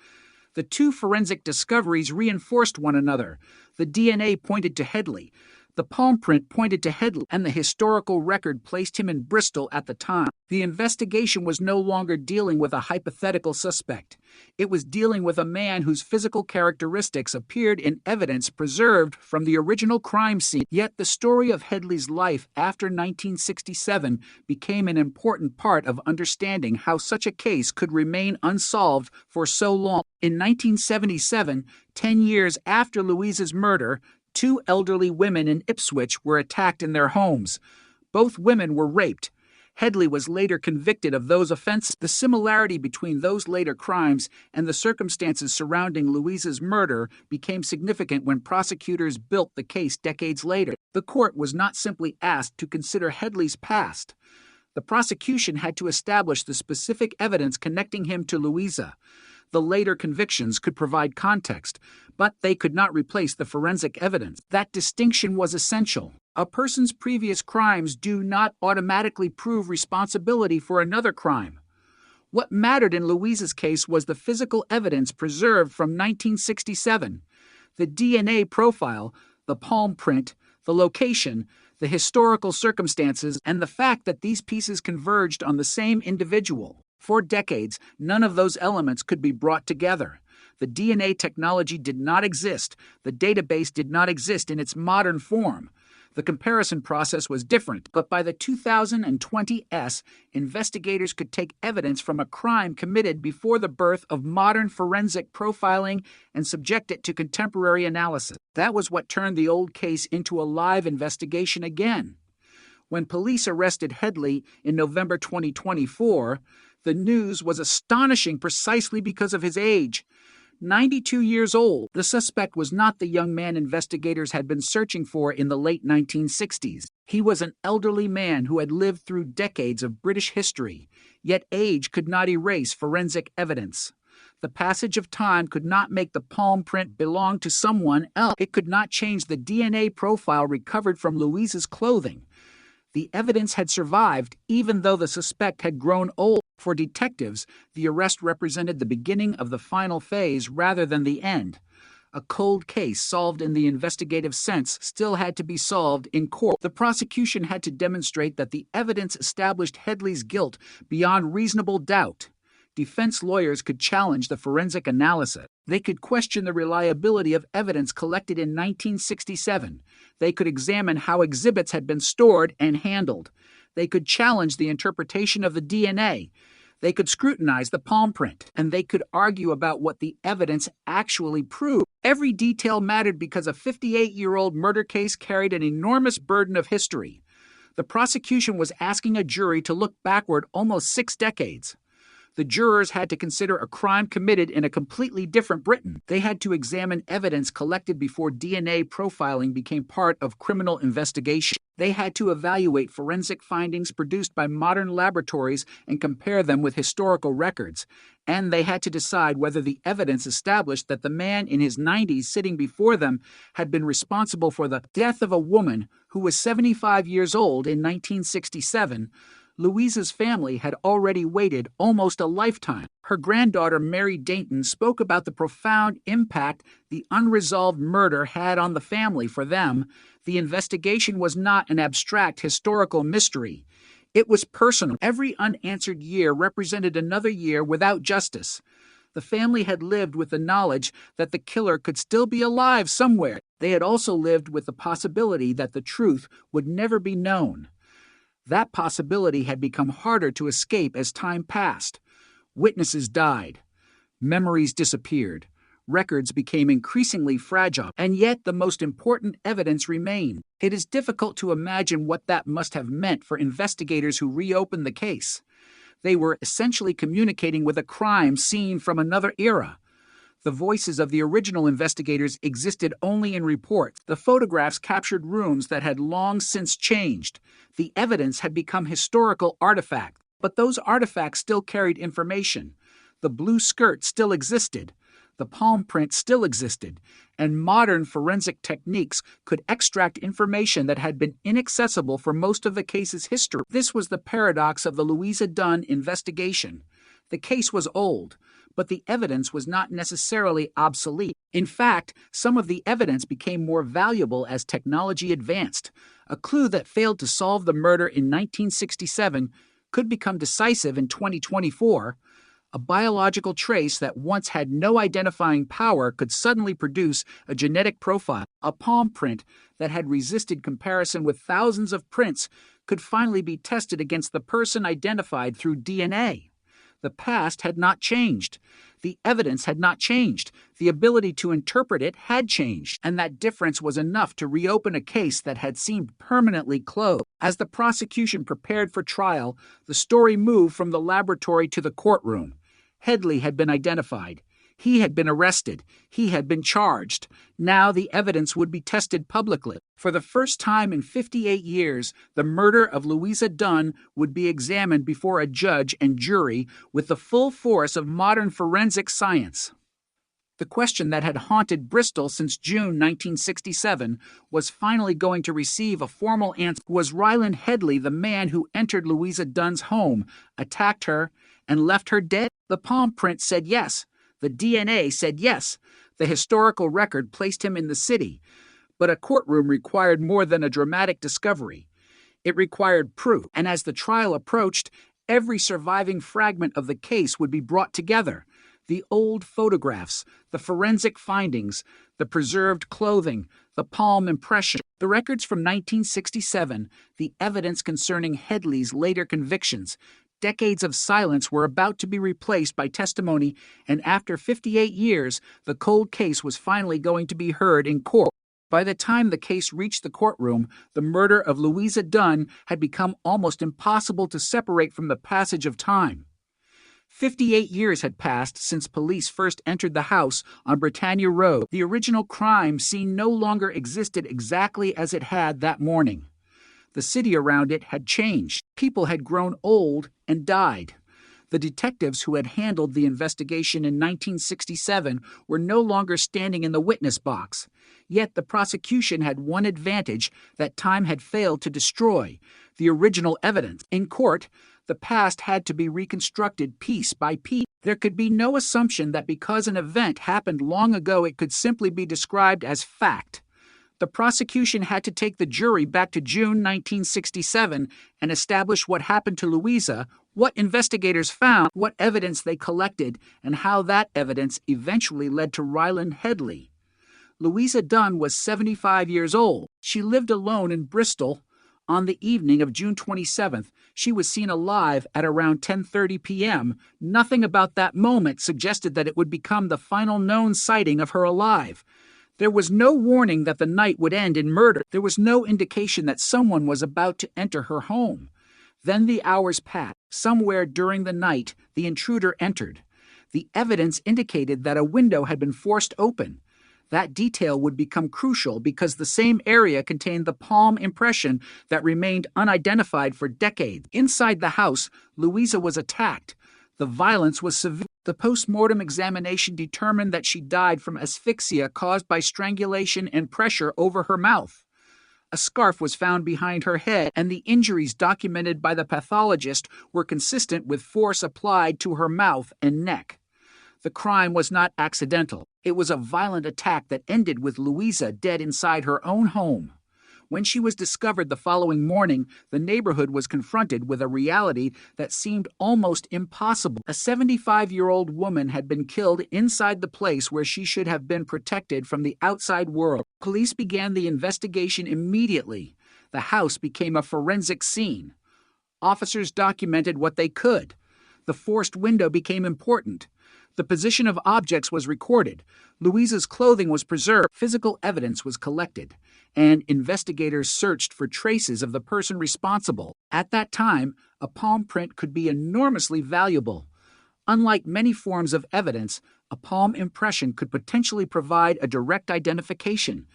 Speaker 8: The two forensic discoveries reinforced one another. The DNA pointed to Headley. The palm print pointed to Headley, and the historical record placed him in Bristol at the time. The investigation was no longer dealing with a hypothetical suspect. It was dealing with a man whose physical characteristics appeared in evidence preserved from the original crime scene. Yet the story of Headley's life after 1967 became an important part of understanding how such a case could remain unsolved for so long. In 1977, 10 years after Louise's murder, two elderly women in Ipswich were attacked in their homes. Both women were raped. Headley was later convicted of those offenses. The similarity between those later crimes and the circumstances surrounding Louise's murder became significant when prosecutors built the case decades later. The court was not simply asked to consider Headley's past. The prosecution had to establish the specific evidence connecting him to Louisa. The later convictions could provide context, but they could not replace the forensic evidence. That distinction was essential. A person's previous crimes do not automatically prove responsibility for another crime. What mattered in Louisa's case was the physical evidence preserved from 1967. The DNA profile, the palm print, the location, the historical circumstances, and the fact that these pieces converged on the same individual. For decades, none of those elements could be brought together. The DNA technology did not exist. The database did not exist in its modern form. The comparison process was different, but by the 2020 investigators could take evidence from a crime committed before the birth of modern forensic profiling and subject it to contemporary analysis. That was what turned the old case into a live investigation again. When police arrested Headley in November 2024, the news was astonishing precisely because of his age. 92 years old, the suspect was not the young man investigators had been searching for in the late 1960s. He was an elderly man who had lived through decades of British history, yet age could not erase forensic evidence. The passage of time could not make the palm print belong to someone else. It could not change the DNA profile recovered from Louise's clothing. The evidence had survived even though the suspect had grown old. For detectives, the arrest represented the beginning of the final phase rather than the end. A cold case solved in the investigative sense still had to be solved in court. The prosecution had to demonstrate that the evidence established Headley's guilt beyond reasonable doubt. Defense lawyers could challenge the forensic analysis. They could question the reliability of evidence collected in 1967. They could examine how exhibits had been stored and handled. They could challenge the interpretation of the DNA. They could scrutinize the palm print, and they could argue about what the evidence actually proved. Every detail mattered because a 58-year-old murder case carried an enormous burden of history. The prosecution was asking a jury to look backward almost 6 decades. The jurors had to consider a crime committed in a completely different Britain. They had to examine evidence collected before DNA profiling became part of criminal investigation. They had to evaluate forensic findings produced by modern laboratories and compare them with historical records. And they had to decide whether the evidence established that the man in his 90s sitting before them had been responsible for the death of a woman who was 75 years old in 1967. Louisa's family had already waited almost a lifetime. Her granddaughter, Mary Dayton, spoke about the profound impact the unresolved murder had on the family. For them, the investigation was not an abstract historical mystery. It was personal. Every unanswered year represented another year without justice. The family had lived with the knowledge that the killer could still be alive somewhere. They had also lived with the possibility that the truth would never be known. That possibility had become harder to escape as time passed. Witnesses died. Memories disappeared. Records became increasingly fragile, and yet the most important evidence remained. It is difficult to imagine what that must have meant for investigators who reopened the case. They were essentially communicating with a crime scene from another era. The voices of the original investigators existed only in reports. The photographs captured rooms that had long since changed. The evidence had become historical artifacts, but those artifacts still carried information. The blue skirt still existed. The palm print still existed, and modern forensic techniques could extract information that had been inaccessible for most of the case's history. This was the paradox of the Louisa Dunn investigation. The case was old, but the evidence was not necessarily obsolete. In fact, some of the evidence became more valuable as technology advanced. A clue that failed to solve the murder in 1967 could become decisive in 2024. A biological trace that once had no identifying power could suddenly produce a genetic profile. A palm print that had resisted comparison with thousands of prints could finally be tested against the person identified through DNA. The past had not changed. The evidence had not changed. The ability to interpret it had changed, and that difference was enough to reopen a case that had seemed permanently closed. As the prosecution prepared for trial, the story moved from the laboratory to the courtroom. Headley had been identified. He had been arrested. He had been charged. Now the evidence would be tested publicly. For the first time in 58 years, the murder of Louisa Dunn would be examined before a judge and jury with the full force of modern forensic science. The question that had haunted Bristol since June 1967 was finally going to receive a formal answer. Was Ryland Headley the man who entered Louisa Dunn's home, attacked her, and left her dead? The palm print said yes. The DNA said yes. The historical record placed him in the city. But a courtroom required more than a dramatic discovery. It required proof, and as the trial approached, every surviving fragment of the case would be brought together. The old photographs, the forensic findings, the preserved clothing, the palm impression, the records from 1967, the evidence concerning Headley's later convictions. Decades of silence were about to be replaced by testimony, and after 58 years, the cold case was finally going to be heard in court. By the time the case reached the courtroom, the murder of Louisa Dunn had become almost impossible to separate from the passage of time. 58 years had passed since police first entered the house on Britannia Road. The original crime scene no longer existed exactly as it had that morning. The city around it had changed. People had grown old and died. The detectives who had handled the investigation in 1967 were no longer standing in the witness box. Yet the prosecution had one advantage that time had failed to destroy: the original evidence. In court, the past had to be reconstructed piece by piece. There could be no assumption that because an event happened long ago, it could simply be described as fact. The prosecution had to take the jury back to June 1967 and establish what happened to Louisa, what investigators found, what evidence they collected, and how that evidence eventually led to Ryland Headley. Louisa Dunn was 75 years old. She lived alone in Bristol. On the evening of June 27th, she was seen alive at around 10:30 p.m. Nothing about that moment suggested that it would become the final known sighting of her alive. There was no warning that the night would end in murder. There was no indication that someone was about to enter her home. Then the hours passed. Somewhere during the night, the intruder entered. The evidence indicated that a window had been forced open. That detail would become crucial because the same area contained the palm impression that remained unidentified for decades. Inside the house, Louisa was attacked. The violence was severe. The post-mortem examination determined that she died from asphyxia caused by strangulation and pressure over her mouth. A scarf was found behind her head, and the injuries documented by the pathologist were consistent with force applied to her mouth and neck. The crime was not accidental. It was a violent attack that ended with Louisa dead inside her own home. When she was discovered the following morning, the neighborhood was confronted with a reality that seemed almost impossible. A 75-year-old woman had been killed inside the place where she should have been protected from the outside world. Police began the investigation immediately. The house became a forensic scene. Officers documented what they could. The forced window became important. The position of objects was recorded. Louisa's clothing was preserved. Physical evidence was collected, and investigators searched for traces of the person responsible. At that time, a palm print could be enormously valuable. Unlike many forms of evidence, a palm impression could potentially provide a direct identification.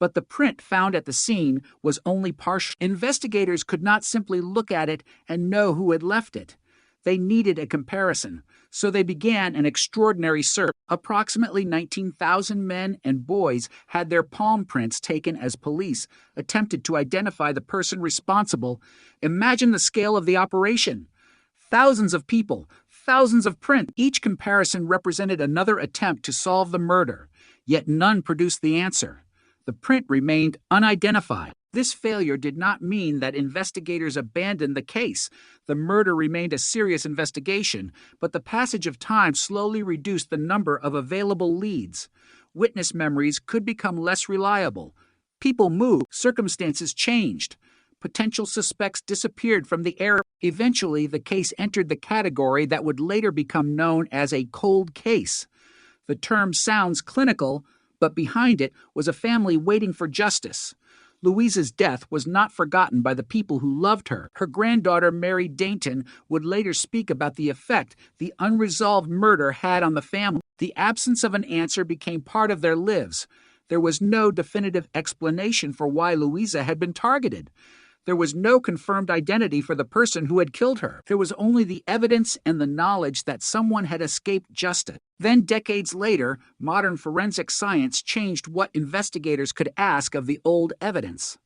Speaker 8: But the print found at the scene was only partial. Investigators could not simply look at it and know who had left it. They needed a comparison, so they began an extraordinary search. Approximately 19,000 men and boys had their palm prints taken as police attempted to identify the person responsible. Imagine the scale of the operation. Thousands of people, thousands of prints. Each comparison represented another attempt to solve the murder, yet none produced the answer. The print remained unidentified. This failure did not mean that investigators abandoned the case. The murder remained a serious investigation, but the passage of time slowly reduced the number of available leads. Witness memories could become less reliable. People moved, circumstances changed. Potential suspects disappeared from the area. Eventually, the case entered the category that would later become known as a cold case. The term sounds clinical, but behind it was a family waiting for justice. Louisa's death was not forgotten by the people who loved her. Her granddaughter, Mary Dainton, would later speak about the effect the unresolved murder had on the family. The absence of an answer became part of their lives. There was no definitive explanation for why Louisa had been targeted. There was no confirmed identity for the person who had killed her. There was only the evidence and the knowledge that someone had escaped justice. Then, decades later, modern forensic science changed what investigators could ask of the old evidence.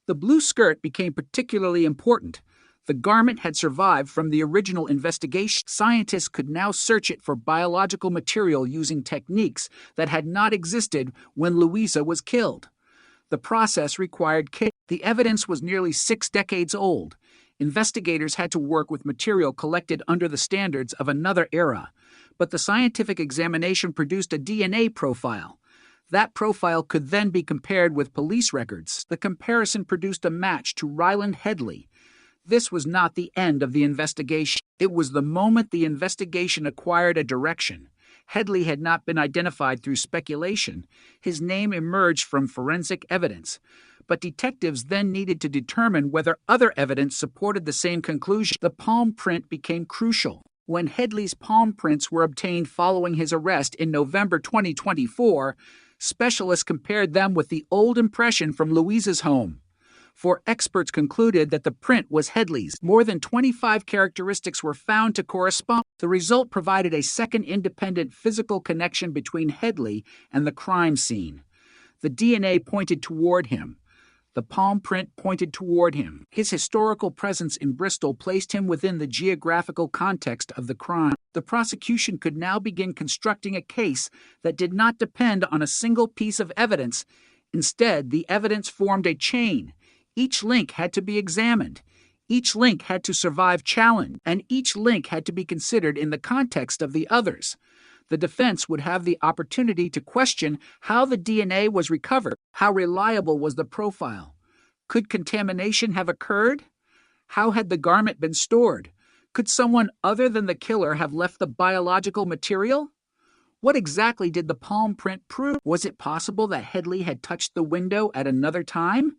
Speaker 8: The blue skirt became particularly important. The garment had survived from the original investigation. Scientists could now search it for biological material using techniques that had not existed when Louisa was killed. The process required care. The evidence was nearly 6 decades old. Investigators had to work with material collected under the standards of another era. But the scientific examination produced a DNA profile. That profile could then be compared with police records. The comparison produced a match to Ryland Headley. This was not the end of the investigation. It was the moment the investigation acquired a direction. Headley had not been identified through speculation. His name emerged from forensic evidence. But detectives then needed to determine whether other evidence supported the same conclusion. The palm print became crucial. When Headley's palm prints were obtained following his arrest in November 2024, specialists compared them with the old impression from Louisa's home. For experts concluded that the print was Headley's. More than 25 characteristics were found to correspond. The result provided a second independent physical connection between Headley and the crime scene. The DNA pointed toward him. The palm print pointed toward him. His historical presence in Bristol placed him within the geographical context of the crime. The prosecution could now begin constructing a case that did not depend on a single piece of evidence. Instead, the evidence formed a chain. Each link had to be examined. Each link had to survive challenge, and each link had to be considered in the context of the others. The defense would have the opportunity to question how the DNA was recovered. How reliable was the profile? Could contamination have occurred? How had the garment been stored? Could someone other than the killer have left the biological material? What exactly did the palm print prove? Was it possible that Headley had touched the window at another time?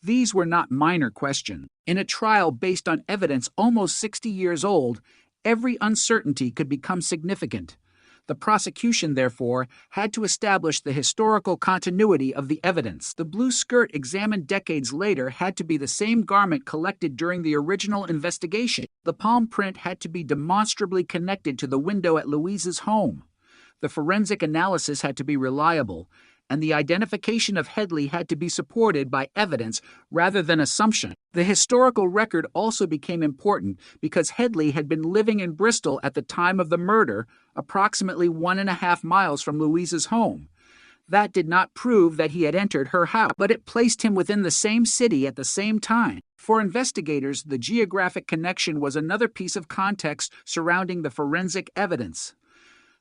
Speaker 8: These were not minor questions. In a trial based on evidence almost 60 years old, every uncertainty could become significant. The prosecution, therefore, had to establish the historical continuity of the evidence. The blue skirt examined decades later had to be the same garment collected during the original investigation. The palm print had to be demonstrably connected to the window at Louisa's home. The forensic analysis had to be reliable, and the identification of Headley had to be supported by evidence rather than assumption. The historical record also became important because Headley had been living in Bristol at the time of the murder, approximately 1.5 miles from Louisa's home. That did not prove that he had entered her house, but it placed him within the same city at the same time. For investigators, the geographic connection was another piece of context surrounding the forensic evidence.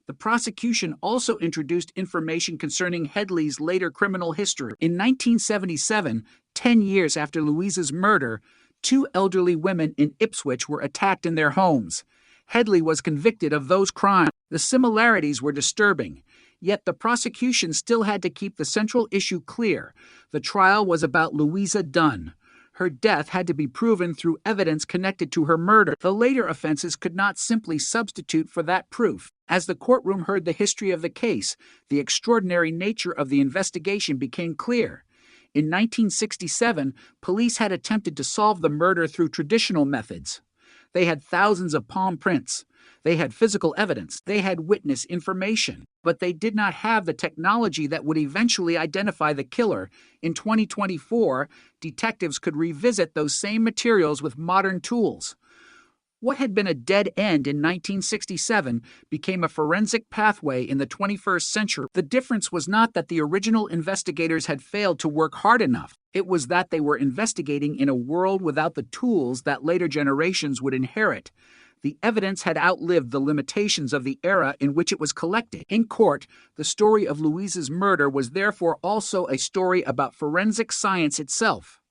Speaker 8: The prosecution also introduced information concerning Headley's later criminal history. In 1977, 10 years after Louisa's murder, 2 elderly women in Ipswich were attacked in their homes. Headley was convicted of those crimes. The similarities were disturbing. Yet the prosecution still had to keep the central issue clear. The trial was about Louisa Dunn. Her death had to be proven through evidence connected to her murder. The later offenses could not simply substitute for that proof. As the courtroom heard the history of the case, the extraordinary nature of the investigation became clear. In 1967, police had attempted to solve the murder through traditional methods. They had thousands of palm prints. They had physical evidence. They had witness information. But they did not have the technology that would eventually identify the killer. In 2024, detectives could revisit those same materials with modern tools. What had been a dead end in 1967 became a forensic pathway in the 21st century. The difference was not that the original investigators had failed to work hard enough. It was that they were investigating in a world without the tools that later generations would inherit. The evidence had outlived the limitations of the era in which it was collected. In court, the story of Louisa's murder was therefore also a story about forensic science itself.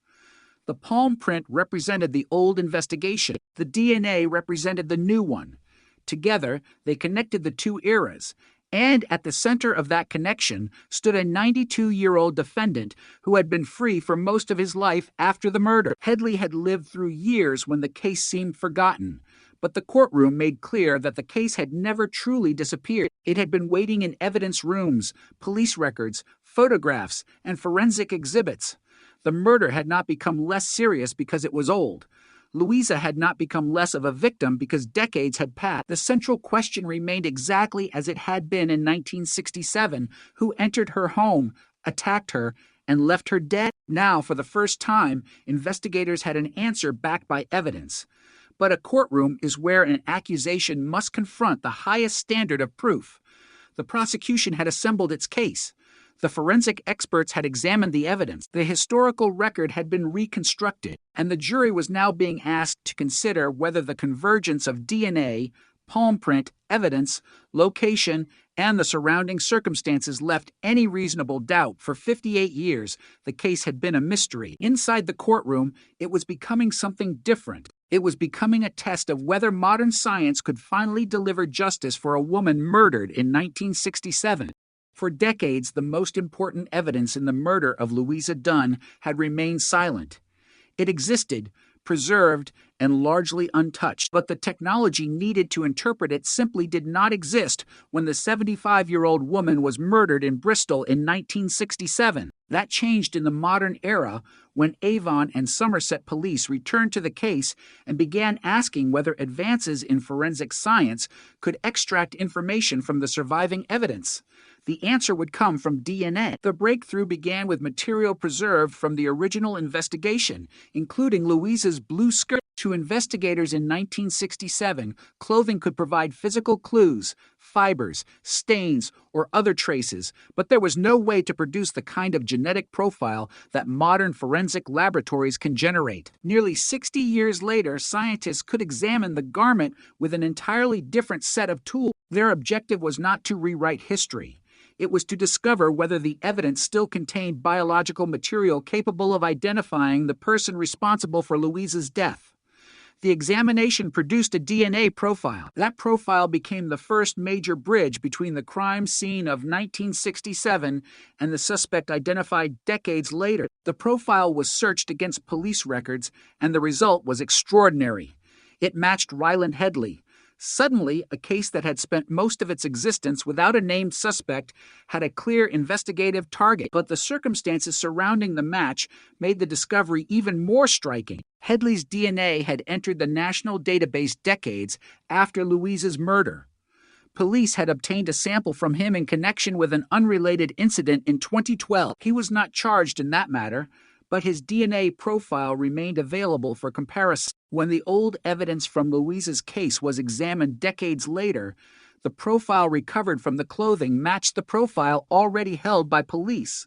Speaker 8: The palm print represented the old investigation. The DNA represented the new one. Together, they connected the two eras. And at the center of that connection stood a 92-year-old defendant who had been free for most of his life after the murder. Headley had lived through years when the case seemed forgotten. But the courtroom made clear that the case had never truly disappeared. It had been waiting in evidence rooms, police records, photographs, and forensic exhibits. The murder had not become less serious because it was old. Louisa had not become less of a victim because decades had passed. The central question remained exactly as it had been in 1967. Who entered her home, attacked her, and left her dead? Now, for the first time, investigators had an answer backed by evidence. But a courtroom is where an accusation must confront the highest standard of proof. The prosecution had assembled its case. The forensic experts had examined the evidence. The historical record had been reconstructed, and the jury was now being asked to consider whether the convergence of DNA, palm print, evidence, location, and the surrounding circumstances left any reasonable doubt. For 58 years, the case had been a mystery. Inside the courtroom, it was becoming something different. It was becoming a test of whether modern science could finally deliver justice for a woman murdered in 1967. For decades, the most important evidence in the murder of Louisa Dunn had remained silent. It existed, preserved, and largely untouched, but the technology needed to interpret it simply did not exist when the 75-year-old woman was murdered in Bristol in 1967. That changed in the modern era when Avon and Somerset police returned to the case and began asking whether advances in forensic science could extract information from the surviving evidence. The answer would come from DNA. The breakthrough began with material preserved from the original investigation, including Louisa's blue skirt. To investigators in 1967, clothing could provide physical clues, fibers, stains, or other traces, but there was no way to produce the kind of genetic profile that modern forensic laboratories can generate. Nearly 60 years later, scientists could examine the garment with an entirely different set of tools. Their objective was not to rewrite history. It was to discover whether the evidence still contained biological material capable of identifying the person responsible for Louisa's death. The examination produced a DNA profile. That profile became the first major bridge between the crime scene of 1967 and the suspect identified decades later. The profile was searched against police records, and the result was extraordinary. It matched Ryland Headley. Suddenly, a case that had spent most of its existence without a named suspect had a clear investigative target, but the circumstances surrounding the match made the discovery even more striking. Headley's DNA had entered the national database decades after Louisa's murder. Police had obtained a sample from him in connection with an unrelated incident in 2012. He was not charged in that matter, but his DNA profile remained available for comparison. When the old evidence from Louisa's case was examined decades later, the profile recovered from the clothing matched the profile already held by police.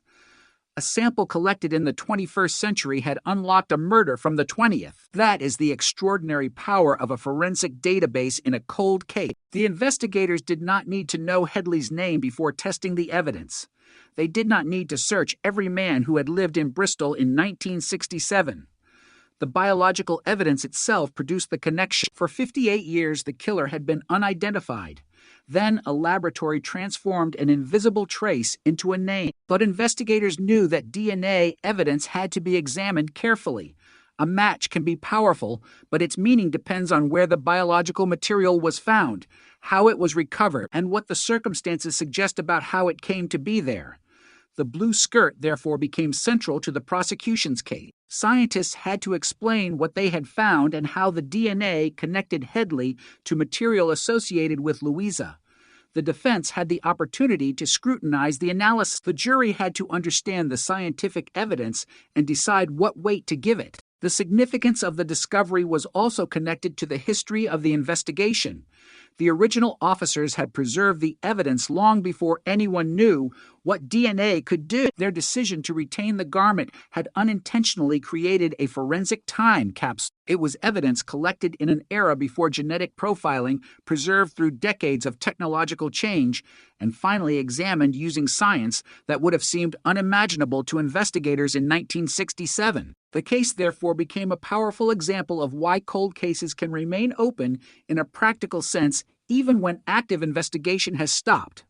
Speaker 8: A sample collected in the 21st century had unlocked a murder from the 20th. That is the extraordinary power of a forensic database in a cold case. The investigators did not need to know Headley's name before testing the evidence. They did not need to search every man who had lived in Bristol in 1967. The biological evidence itself produced the connection. For 58 years, the killer had been unidentified. Then a laboratory transformed an invisible trace into a name. But investigators knew that DNA evidence had to be examined carefully. A match can be powerful, but its meaning depends on where the biological material was found, how it was recovered, and what the circumstances suggest about how it came to be there. The blue skirt, therefore, became central to the prosecution's case. Scientists had to explain what they had found and how the DNA connected Headley to material associated with Louisa. The defense had the opportunity to scrutinize the analysis. The jury had to understand the scientific evidence and decide what weight to give it. The significance of the discovery was also connected to the history of the investigation. The original officers had preserved the evidence long before anyone knew what DNA could do. Their decision to retain the garment had unintentionally created a forensic time capsule. It was evidence collected in an era before genetic profiling, preserved through decades of technological change, and finally examined using science that would have seemed unimaginable to investigators in 1967. The case, therefore, became a powerful example of why cold cases can remain open in a practical sense even when active investigation has stopped.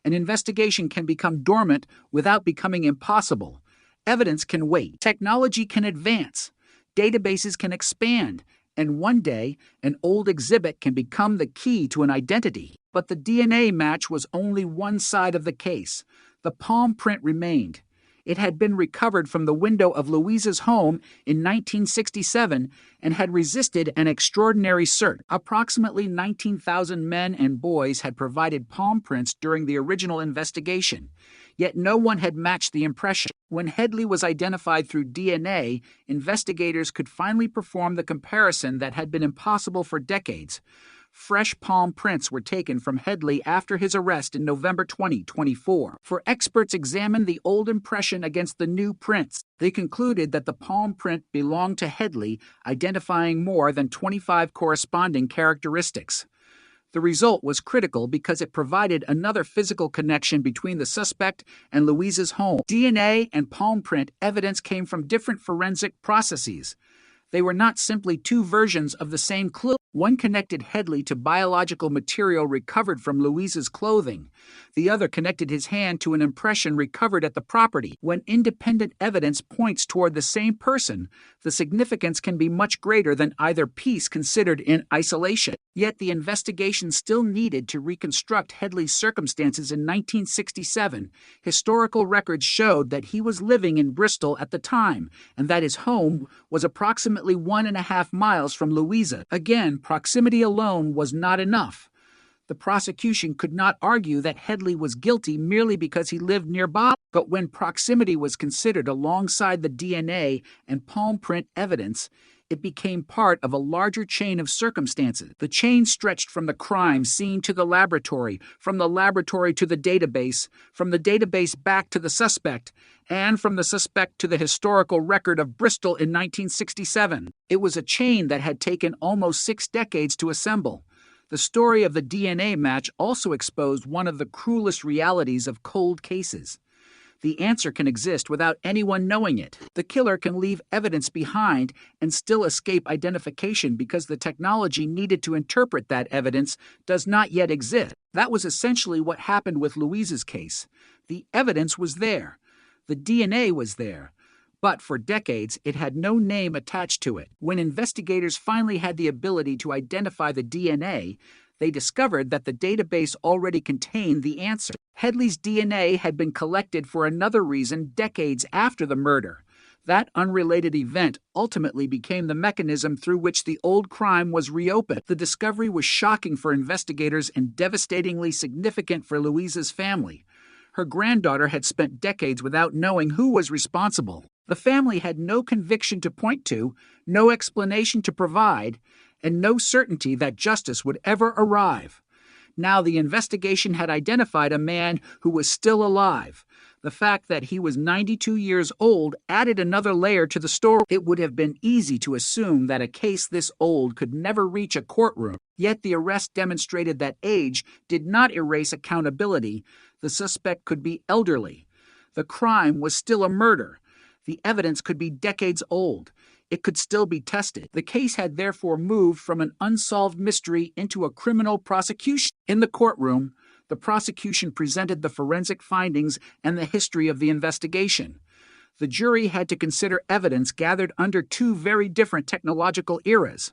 Speaker 8: An investigation can become dormant without becoming impossible. Evidence can wait. Technology can advance. Databases can expand. And one day, an old exhibit can become the key to an identity. But the DNA match was only one side of the case. The palm print remained. It had been recovered from the window of Louisa's home in 1967 and had resisted an extraordinary search. Approximately 19,000 men and boys had provided palm prints during the original investigation, yet no one had matched the impression. When Headley was identified through DNA, investigators could finally perform the comparison that had been impossible for decades. Fresh palm prints were taken from Headley after his arrest in November 2024. For experts examined the old impression against the new prints. They concluded that the palm print belonged to Headley, identifying more than 25 corresponding characteristics. The result was critical because it provided another physical connection between the suspect and Louisa's home. DNA and palm print evidence came from different forensic processes. They were not simply two versions of the same clue. One connected Headley to biological material recovered from Louisa's clothing. The other connected his hand to an impression recovered at the property. When independent evidence points toward the same person, the significance can be much greater than either piece considered in isolation. Yet the investigation still needed to reconstruct Headley's circumstances in 1967. Historical records showed that he was living in Bristol at the time, and that his home was approximately 1.5 miles from Louisa. Again, proximity alone was not enough. The prosecution could not argue that Headley was guilty merely because he lived nearby, but when proximity was considered alongside the DNA and palm print evidence, it became part of a larger chain of circumstances. The chain stretched from the crime scene to the laboratory, from the laboratory to the database, from the database back to the suspect, and from the suspect to the historical record of Bristol in 1967. It was a chain that had taken almost 6 decades to assemble. The story of the DNA match also exposed one of the cruelest realities of cold cases. The answer can exist without anyone knowing it. The killer can leave evidence behind and still escape identification because the technology needed to interpret that evidence does not yet exist. That was essentially what happened with Louisa's case. The evidence was there. The DNA was there. But for decades, it had no name attached to it. When investigators finally had the ability to identify the DNA, they discovered that the database already contained the answer. Headley's DNA had been collected for another reason decades after the murder. That unrelated event ultimately became the mechanism through which the old crime was reopened. The discovery was shocking for investigators and devastatingly significant for Louisa's family. Her granddaughter had spent decades without knowing who was responsible. The family had no conviction to point to, no explanation to provide, and no certainty that justice would ever arrive. Now the investigation had identified a man who was still alive. The fact that he was 92 years old added another layer to the story. It would have been easy to assume that a case this old could never reach a courtroom. Yet the arrest demonstrated that age did not erase accountability. The suspect could be elderly. The crime was still a murder. The evidence could be decades old. it could still be tested. The case had therefore moved from an unsolved mystery into a criminal prosecution. In the courtroom, the prosecution presented the forensic findings and the history of the investigation. The jury had to consider evidence gathered under two very different technological eras.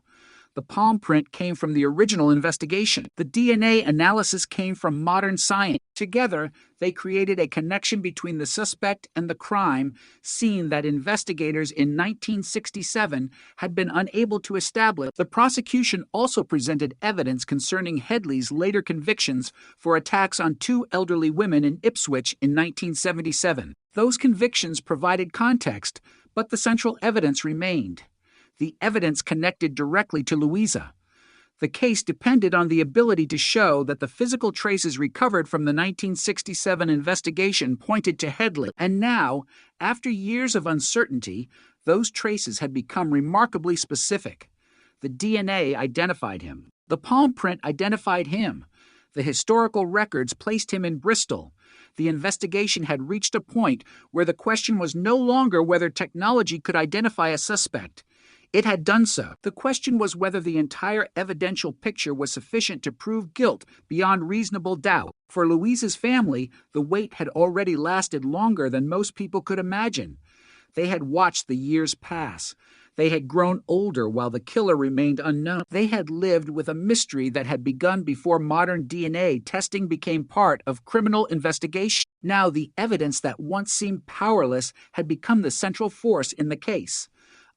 Speaker 8: The palm print came from the original investigation. The DNA analysis came from modern science. Together, they created a connection between the suspect and the crime scene that investigators in 1967 had been unable to establish. The prosecution also presented evidence concerning Headley's later convictions for attacks on two elderly women in Ipswich in 1977. Those convictions provided context, but the central evidence remained. The evidence connected directly to Louisa. The case depended on the ability to show that the physical traces recovered from the 1967 investigation pointed to Headley. And now, after years of uncertainty, those traces had become remarkably specific. The DNA identified him. The palm print identified him. The historical records placed him in Bristol. The investigation had reached a point where the question was no longer whether technology could identify a suspect. It had done so. The question was whether the entire evidential picture was sufficient to prove guilt beyond reasonable doubt. For Louisa's family, the wait had already lasted longer than most people could imagine. They had watched the years pass. They had grown older while the killer remained unknown. They had lived with a mystery that had begun before modern DNA testing became part of criminal investigation. Now the evidence that once seemed powerless had become the central force in the case.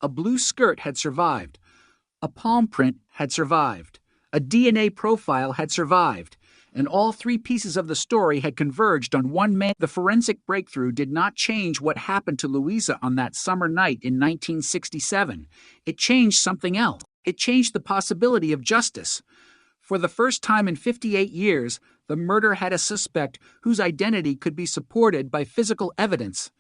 Speaker 8: A blue skirt had survived. A palm print had survived. A DNA profile had survived. And all three pieces of the story had converged on one man. The forensic breakthrough did not change what happened to Louisa on that summer night in 1967. It changed something else. It changed the possibility of justice. For the first time in 58 years, the murder had a suspect whose identity could be supported by physical evidence.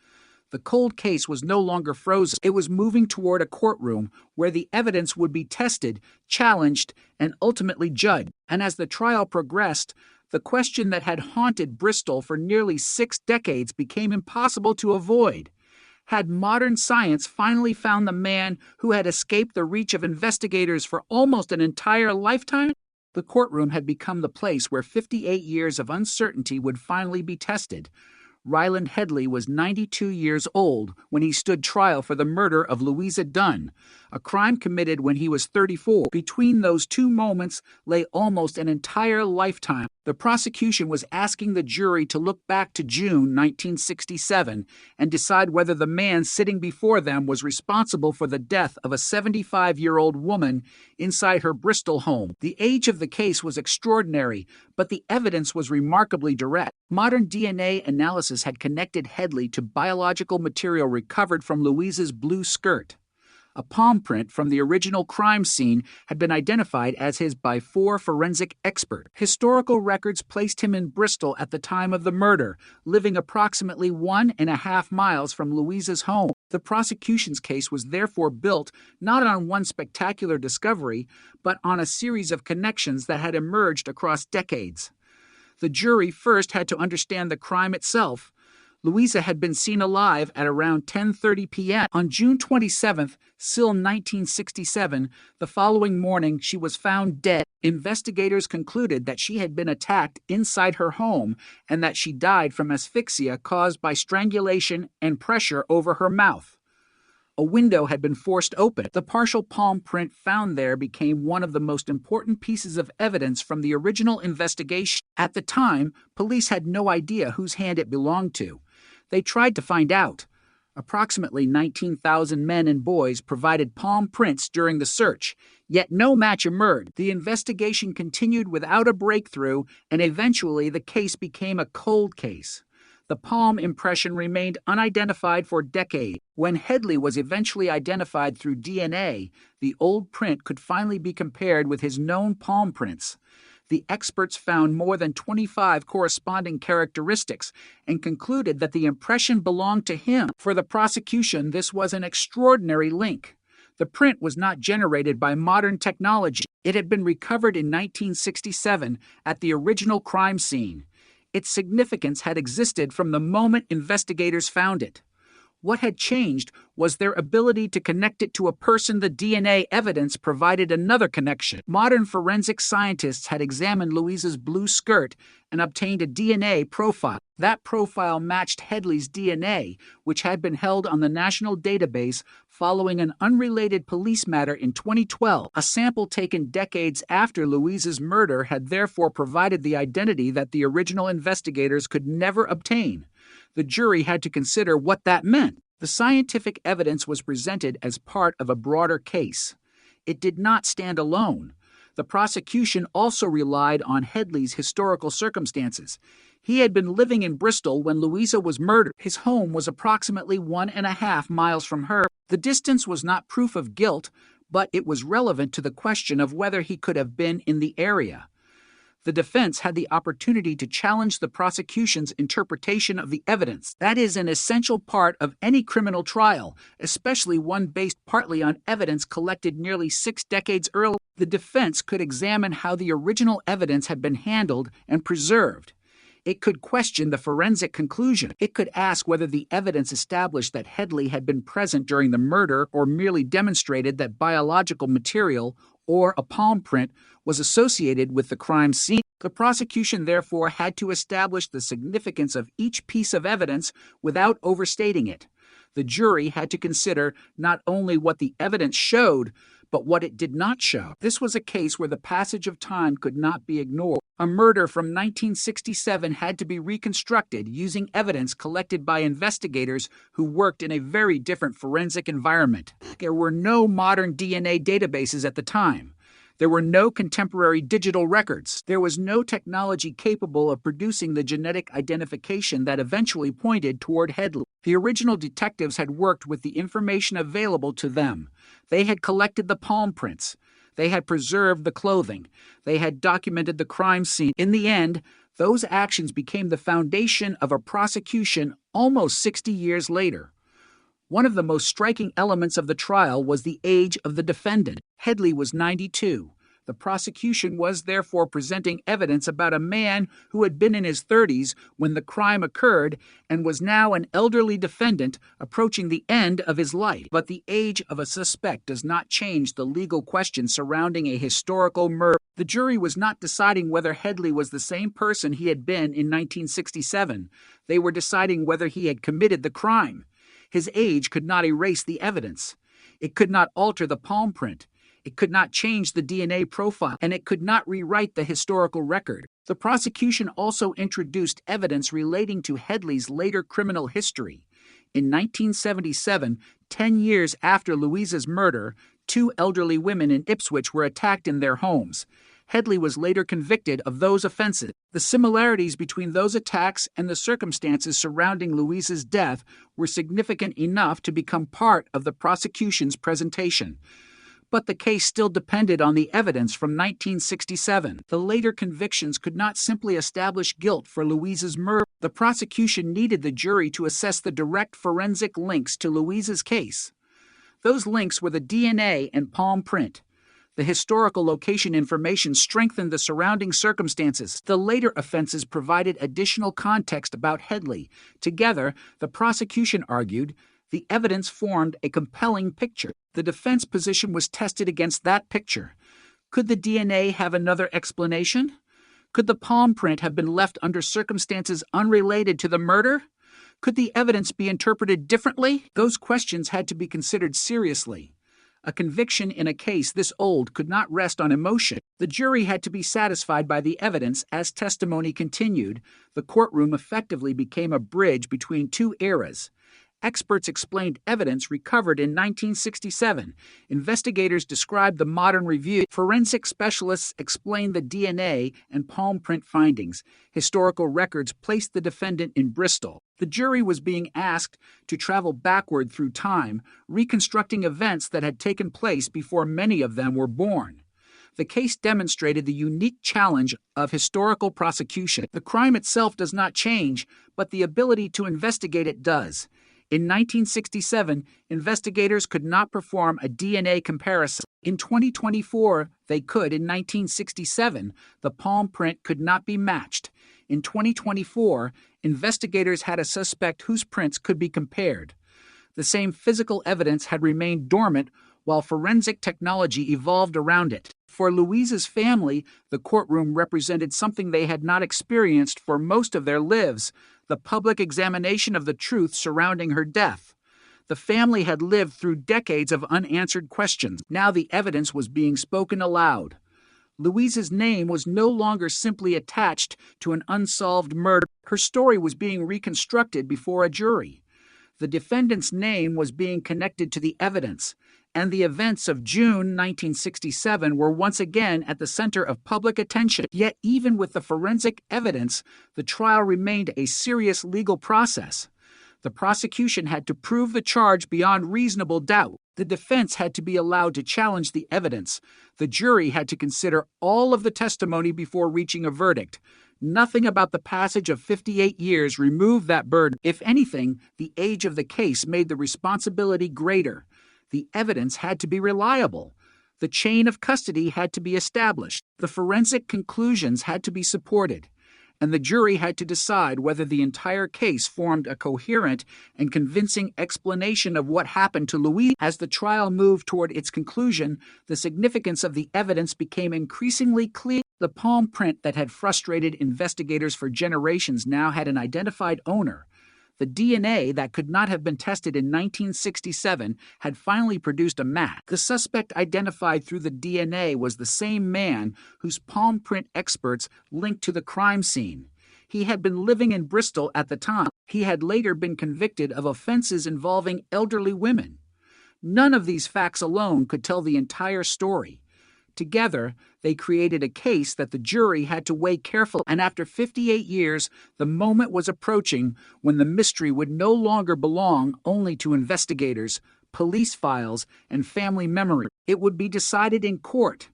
Speaker 8: The cold case was no longer frozen. It was moving toward a courtroom where the evidence would be tested, challenged, and ultimately judged. And as the trial progressed, the question that had haunted Bristol for nearly 6 decades became impossible to avoid. Had modern science finally found the man who had escaped the reach of investigators for almost an entire lifetime? The courtroom had become the place where 58 years of uncertainty would finally be tested. Ryland Headley was 92 years old when he stood trial for the murder of Louisa Dunn, a crime committed when he was 34. Between those two moments lay almost an entire lifetime. The prosecution was asking the jury to look back to June 1967 and decide whether the man sitting before them was responsible for the death of a 75-year-old woman inside her Bristol home. The age of the case was extraordinary, but the evidence was remarkably direct. Modern DNA analysis had connected Headley to biological material recovered from Louisa's blue skirt. A palm print from the original crime scene had been identified as his by 4 forensic experts. Historical records placed him in Bristol at the time of the murder, living approximately 1.5 miles from Louisa's home. The prosecution's case was therefore built not on one spectacular discovery, but on a series of connections that had emerged across decades. The jury first had to understand the crime itself. Louisa had been seen alive at around 10:30 p.m. on June 27th, still 1967. The following morning, she was found dead. Investigators concluded that she had been attacked inside her home and that she died from asphyxia caused by strangulation and pressure over her mouth. A window had been forced open. The partial palm print found there became one of the most important pieces of evidence from the original investigation. At the time, police had no idea whose hand it belonged to. They tried to find out. Approximately 19,000 men and boys provided palm prints during the search, yet no match emerged. The investigation continued without a breakthrough, and eventually the case became a cold case. The palm impression remained unidentified for decades. When Headley was eventually identified through DNA, the old print could finally be compared with his known palm prints. The experts found more than 25 corresponding characteristics and concluded that the impression belonged to him. For the prosecution, this was an extraordinary link. The print was not generated by modern technology. It had been recovered in 1967 at the original crime scene. Its significance had existed from the moment investigators found it. What had changed was their ability to connect it to a person. The DNA evidence provided another connection. Modern forensic scientists had examined Louisa's blue skirt and obtained a DNA profile. That profile matched Headley's DNA, which had been held on the national database following an unrelated police matter in 2012. A sample taken decades after Louisa's murder had therefore provided the identity that the original investigators could never obtain. The jury had to consider what that meant. The scientific evidence was presented as part of a broader case. It did not stand alone. The prosecution also relied on Headley's historical circumstances. He had been living in Bristol when Louisa was murdered. His home was approximately 1.5 miles from her. The distance was not proof of guilt, but it was relevant to the question of whether he could have been in the area. The defense had the opportunity to challenge the prosecution's interpretation of the evidence. That is an essential part of any criminal trial, especially one based partly on evidence collected nearly 6 decades earlier. The defense could examine how the original evidence had been handled and preserved. It could question the forensic conclusion. It could ask whether the evidence established that Headley had been present during the murder or merely demonstrated that biological material or a palm print was associated with the crime scene. The prosecution therefore had to establish the significance of each piece of evidence without overstating it. The jury had to consider not only what the evidence showed, but what it did not show. This was a case where the passage of time could not be ignored. A murder from 1967 had to be reconstructed using evidence collected by investigators who worked in a very different forensic environment. There were no modern DNA databases at the time. There were no contemporary digital records. There was no technology capable of producing the genetic identification that eventually pointed toward Headley. The original detectives had worked with the information available to them. They had collected the palm prints. They had preserved the clothing. They had documented the crime scene. In the end, those actions became the foundation of a prosecution almost 60 years later. One of the most striking elements of the trial was the age of the defendant. Headley was 92. The prosecution was therefore presenting evidence about a man who had been in his 30s when the crime occurred and was now an elderly defendant approaching the end of his life. But the age of a suspect does not change the legal question surrounding a historical murder. The jury was not deciding whether Headley was the same person he had been in 1967. They were deciding whether he had committed the crime. His age could not erase the evidence. It could not alter the palm print. It could not change the DNA profile, and it could not rewrite the historical record. The prosecution also introduced evidence relating to Headley's later criminal history. In 1977, 10 years after Louisa's murder, 2 elderly women in Ipswich were attacked in their homes. Headley was later convicted of those offenses. The similarities between those attacks and the circumstances surrounding Louisa's death were significant enough to become part of the prosecution's presentation. But the case still depended on the evidence from 1967. The later convictions could not simply establish guilt for Louisa's murder. The prosecution needed the jury to assess the direct forensic links to Louisa's case. Those links were the DNA and palm print. The historical location information strengthened the surrounding circumstances. The later offenses provided additional context about Headley. Together, the prosecution argued, the evidence formed a compelling picture. The defense position was tested against that picture. Could the DNA have another explanation? Could the palm print have been left under circumstances unrelated to the murder? Could the evidence be interpreted differently? Those questions had to be considered seriously. A conviction in a case this old could not rest on emotion. The jury had to be satisfied by the evidence. As testimony continued, the courtroom effectively became a bridge between 2 eras. Experts explained evidence recovered in 1967. Investigators described the modern review. Forensic specialists explained the DNA and palm print findings. Historical records placed the defendant in Bristol. The jury was being asked to travel backward through time, reconstructing events that had taken place before many of them were born. The case demonstrated the unique challenge of historical prosecution. The crime itself does not change, but the ability to investigate it does. In 1967, investigators could not perform a DNA comparison. In 2024, they could. In 1967, the palm print could not be matched. In 2024, investigators had a suspect whose prints could be compared. The same physical evidence had remained dormant while forensic technology evolved around it. For Louisa's family, the courtroom represented something they had not experienced for most of their lives, the public examination of the truth surrounding her death. The family had lived through decades of unanswered questions. Now the evidence was being spoken aloud. Louisa's name was no longer simply attached to an unsolved murder. Her story was being reconstructed before a jury. The defendant's name was being connected to the evidence, and the events of June 1967 were once again at the center of public attention. Yet even with the forensic evidence, the trial remained a serious legal process. The prosecution had to prove the charge beyond reasonable doubt. The defense had to be allowed to challenge the evidence. The jury had to consider all of the testimony before reaching a verdict. Nothing about the passage of 58 years removed that burden. If anything, the age of the case made the responsibility greater. The evidence had to be reliable. The chain of custody had to be established. The forensic conclusions had to be supported. And the jury had to decide whether the entire case formed a coherent and convincing explanation of what happened to Louise. As the trial moved toward its conclusion, the significance of the evidence became increasingly clear. The palm print that had frustrated investigators for generations now had an identified owner. The DNA that could not have been tested in 1967 had finally produced a match. The suspect identified through the DNA was the same man whose palm print experts linked to the crime scene. He had been living in Bristol at the time. He had later been convicted of offenses involving elderly women. None of these facts alone could tell the entire story. Together, they created a case that the jury had to weigh carefully, and after 58 years, the moment was approaching when the mystery would no longer belong only to investigators, police files, and family memory. It would be decided in court.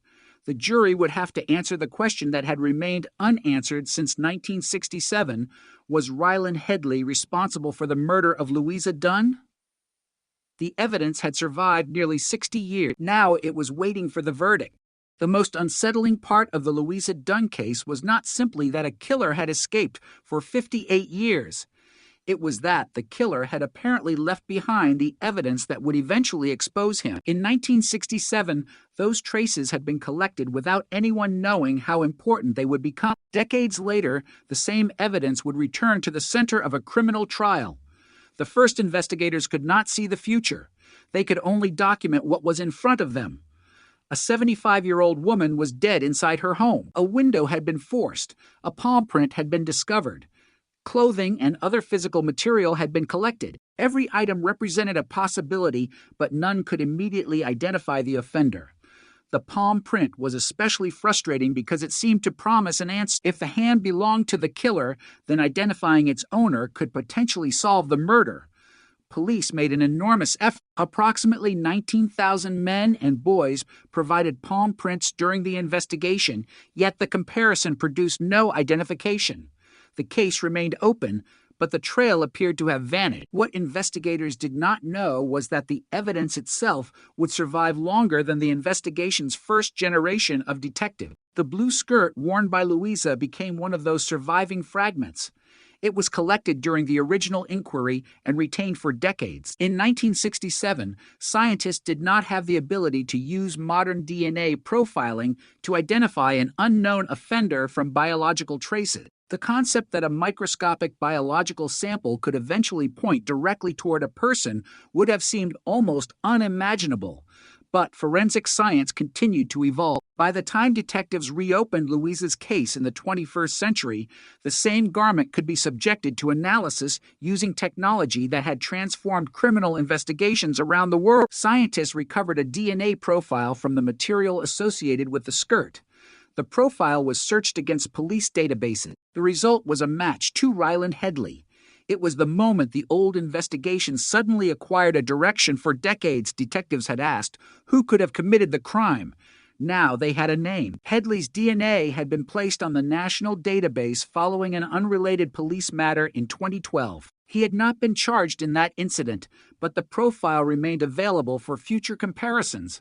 Speaker 8: The jury would have to answer the question that had remained unanswered since 1967. Was Ryland Headley responsible for the murder of Louisa Dunn? The evidence had survived nearly 60 years. Now it was waiting for the verdict. The most unsettling part of the Louisa Dunn case was not simply that a killer had escaped for 58 years. It was that the killer had apparently left behind the evidence that would eventually expose him. In 1967, those traces had been collected without anyone knowing how important they would become. Decades later, the same evidence would return to the center of a criminal trial. The first investigators could not see the future. They could only document what was in front of them. A 75-year-old woman was dead inside her home. A window had been forced. A palm print had been discovered. Clothing and other physical material had been collected. Every item represented a possibility, but none could immediately identify the offender. The palm print was especially frustrating because it seemed to promise an answer. If the hand belonged to the killer, then identifying its owner could potentially solve the murder. Police made an enormous effort. Approximately 19,000 men and boys provided palm prints during the investigation, yet the comparison produced no identification. The case remained open, but the trail appeared to have vanished. What investigators did not know was that the evidence itself would survive longer than the investigation's first generation of detectives. The blue skirt worn by Louisa became one of those surviving fragments. It was collected during the original inquiry and retained for decades. In 1967, scientists did not have the ability to use modern DNA profiling to identify an unknown offender from biological traces. The concept that a microscopic biological sample could eventually point directly toward a person would have seemed almost unimaginable. But forensic science continued to evolve. By the time detectives reopened Louisa's case in the 21st century, the same garment could be subjected to analysis using technology that had transformed criminal investigations around the world. Scientists recovered a DNA profile from the material associated with the skirt. The profile was searched against police databases. The result was a match to Ryland Headley. It was the moment the old investigation suddenly acquired a direction. For decades, detectives had asked, who could have committed the crime? Now they had a name. Headley's DNA had been placed on the national database following an unrelated police matter in 2012. He had not been charged in that incident, but the profile remained available for future comparisons.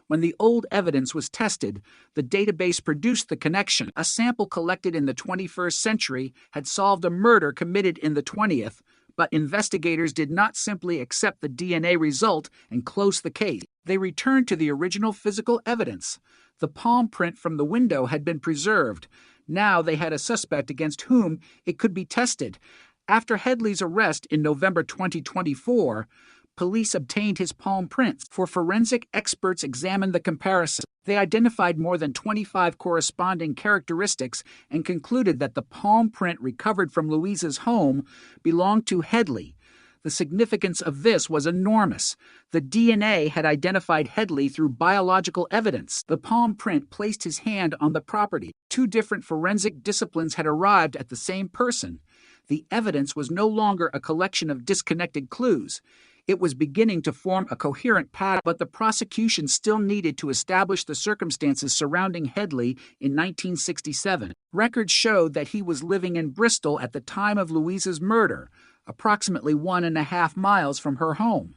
Speaker 8: When the old evidence was tested, the database produced the connection. A sample collected in the 21st century had solved a murder committed in the 20th, But investigators did not simply accept the DNA result and close the case. They returned to the original physical evidence. The palm print from the window had been preserved. Now they had a suspect against whom it could be tested. After Headley's arrest in November 2024, police obtained his palm prints. For forensic experts examined the comparison. They identified more than 25 corresponding characteristics and concluded that the palm print recovered from Louisa's home belonged to Headley. The significance of this was enormous. The DNA had identified Headley through biological evidence. The palm print placed his hand on the property. Two different forensic disciplines had arrived at the same person. The evidence was no longer a collection of disconnected clues. It was beginning to form a coherent pattern, but the prosecution still needed to establish the circumstances surrounding Headley in 1967. Records showed that he was living in Bristol at the time of Louisa's murder, approximately 1.5 miles from her home.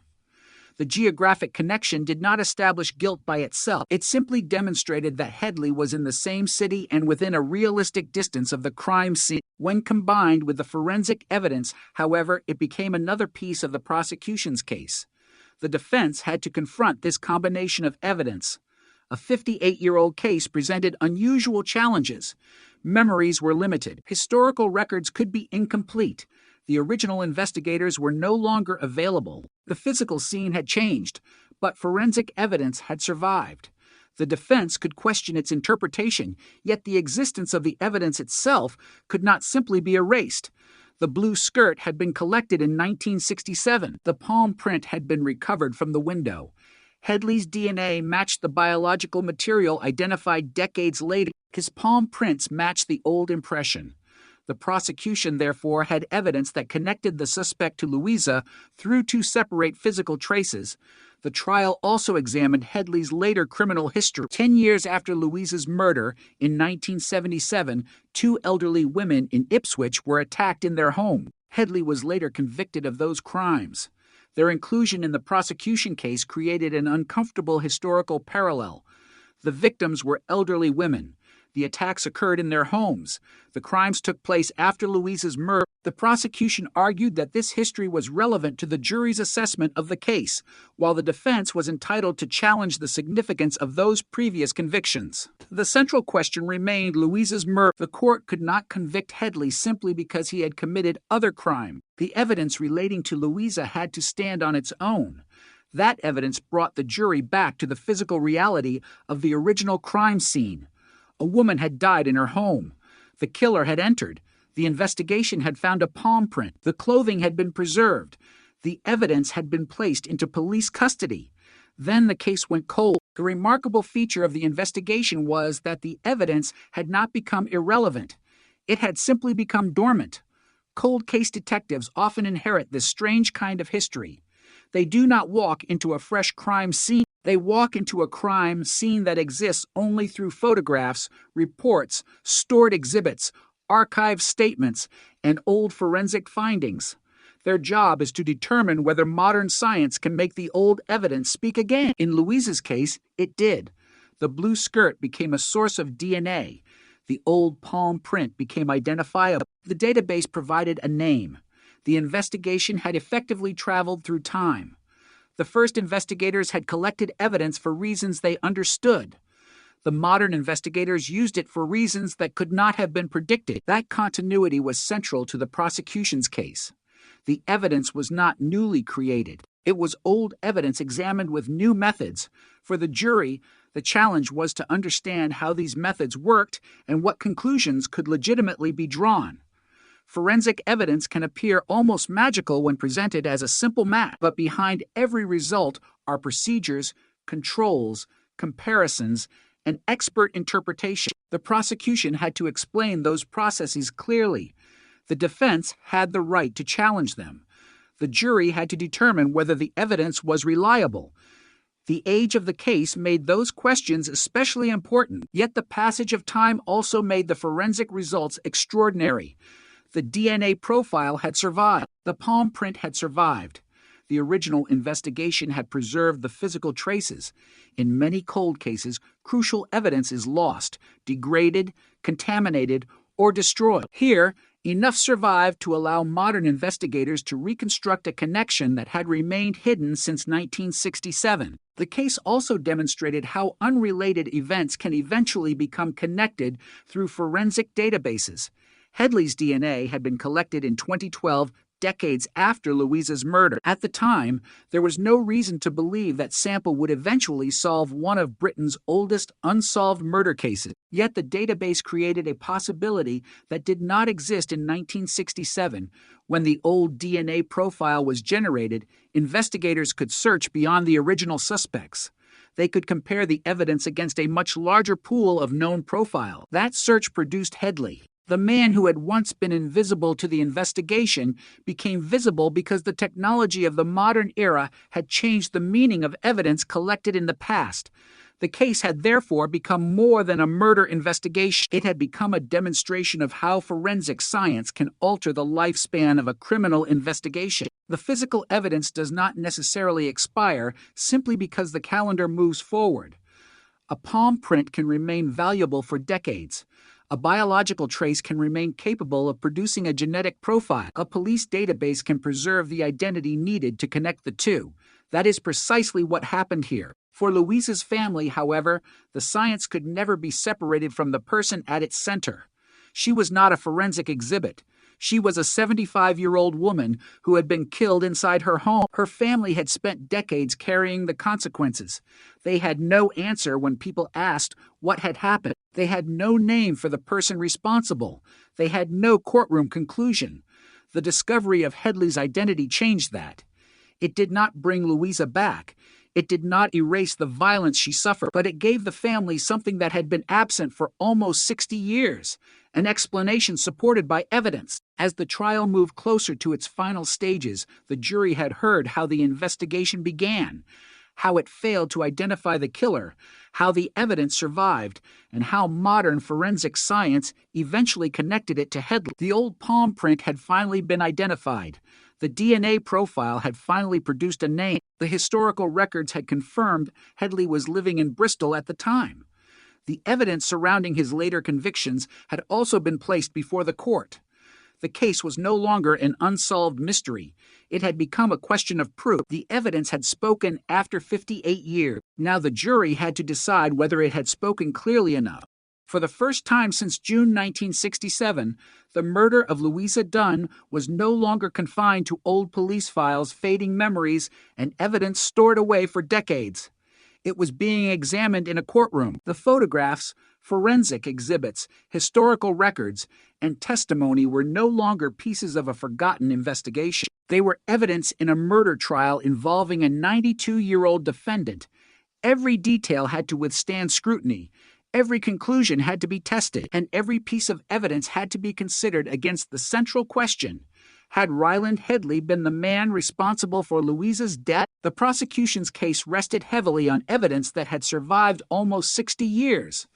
Speaker 8: The geographic connection did not establish guilt by itself. It simply demonstrated that Headley was in the same city and within a realistic distance of the crime scene. When combined with the forensic evidence, however, it became another piece of the prosecution's case. The defense had to confront this combination of evidence. A 58-year-old case presented unusual challenges. Memories were limited. Historical records could be incomplete. The original investigators were no longer available. The physical scene had changed, but forensic evidence had survived. The defense could question its interpretation, yet the existence of the evidence itself could not simply be erased. The blue skirt had been collected in 1967. The palm print had been recovered from the window. Headley's DNA matched the biological material identified decades later. His palm prints matched the old impression. The prosecution, therefore, had evidence that connected the suspect to Louisa through two separate physical traces. The trial also examined Headley's later criminal history. 10 years after Louisa's murder, in 1977, two elderly women in Ipswich were attacked in their home. Headley was later convicted of those crimes. Their inclusion in the prosecution case created an uncomfortable historical parallel. The victims were elderly women. The attacks occurred in their homes. The crimes took place after Louisa's murder. The prosecution argued that this history was relevant to the jury's assessment of the case, while the defense was entitled to challenge the significance of those previous convictions. The central question remained Louisa's murder. The court could not convict Headley simply because he had committed other crime. The evidence relating to Louisa had to stand on its own. That evidence brought the jury back to the physical reality of the original crime scene. A woman had died in her home. The killer had entered. The investigation had found a palm print. The clothing had been preserved. The evidence had been placed into police custody. Then the case went cold. The remarkable feature of the investigation was that the evidence had not become irrelevant. It had simply become dormant. Cold case detectives often inherit this strange kind of history. They do not walk into a fresh crime scene. They walk into a crime scene that exists only through photographs, reports, stored exhibits, archived statements, and old forensic findings. Their job is to determine whether modern science can make the old evidence speak again. In Louisa's case, it did. The blue skirt became a source of DNA. The old palm print became identifiable. The database provided a name. The investigation had effectively traveled through time. The first investigators had collected evidence for reasons they understood. The modern investigators used it for reasons that could not have been predicted. That continuity was central to the prosecution's case. The evidence was not newly created. It was old evidence examined with new methods. For the jury, the challenge was to understand how these methods worked and what conclusions could legitimately be drawn. Forensic evidence can appear almost magical when presented as a simple match, but behind every result are procedures, controls, comparisons, and expert interpretation. The prosecution had to explain those processes clearly. The defense had the right to challenge them. The jury had to determine whether the evidence was reliable. The age of the case made those questions especially important, yet the passage of time also made the forensic results extraordinary. The DNA profile had survived. The palm print had survived. The original investigation had preserved the physical traces. In many cold cases, crucial evidence is lost, degraded, contaminated, or destroyed. Here, Enough survived to allow modern investigators to reconstruct a connection that had remained hidden since 1967. The case also demonstrated how unrelated events can eventually become connected through forensic databases. Headley's DNA had been collected in 2012, decades after Louisa's murder. At the time, there was no reason to believe that sample would eventually solve one of Britain's oldest unsolved murder cases. Yet the database created a possibility that did not exist in 1967. When the old DNA profile was generated, investigators could search beyond the original suspects. They could compare the evidence against a much larger pool of known profiles. That search produced Headley. The man who had once been invisible to the investigation became visible because the technology of the modern era had changed the meaning of evidence collected in the past. The case had therefore become more than a murder investigation. It had become a demonstration of how forensic science can alter the lifespan of a criminal investigation. The physical evidence does not necessarily expire simply because the calendar moves forward. A palm print can remain valuable for decades. A biological trace can remain capable of producing a genetic profile. A police database can preserve the identity needed to connect the two. That is precisely what happened here. For Louisa's family, however, the science could never be separated from the person at its center. She was not a forensic exhibit. She was a 75-year-old woman who had been killed inside her home. Her family had spent decades carrying the consequences. They had no answer when people asked what had happened. They had no name for the person responsible. They had no courtroom conclusion. The discovery of Headley's identity changed that. It did not bring Louisa back. It did not erase the violence she suffered, but it gave the family something that had been absent for almost 60 years, an explanation supported by evidence. As the trial moved closer to its final stages, the jury had heard how the investigation began, how it failed to identify the killer, how the evidence survived, and how modern forensic science eventually connected it to Headley. The old palm print had finally been identified. The DNA profile had finally produced a name. The historical records had confirmed Headley was living in Bristol at the time. The evidence surrounding his later convictions had also been placed before the court. The case was no longer an unsolved mystery. It had become a question of proof. The evidence had spoken after 58 years. Now the jury had to decide whether it had spoken clearly enough. For the first time since June 1967, the murder of Louisa Dunn was no longer confined to old police files, fading memories, and evidence stored away for decades. It was being examined in a courtroom. The photographs, forensic exhibits, historical records, and testimony were no longer pieces of a forgotten investigation. They were evidence in a murder trial involving a 92-year-old defendant. Every detail had to withstand scrutiny. Every conclusion had to be tested, and every piece of evidence had to be considered against the central question: had Ryland Headley been the man responsible for Louisa's death? The prosecution's case rested heavily on evidence that had survived almost 60 years.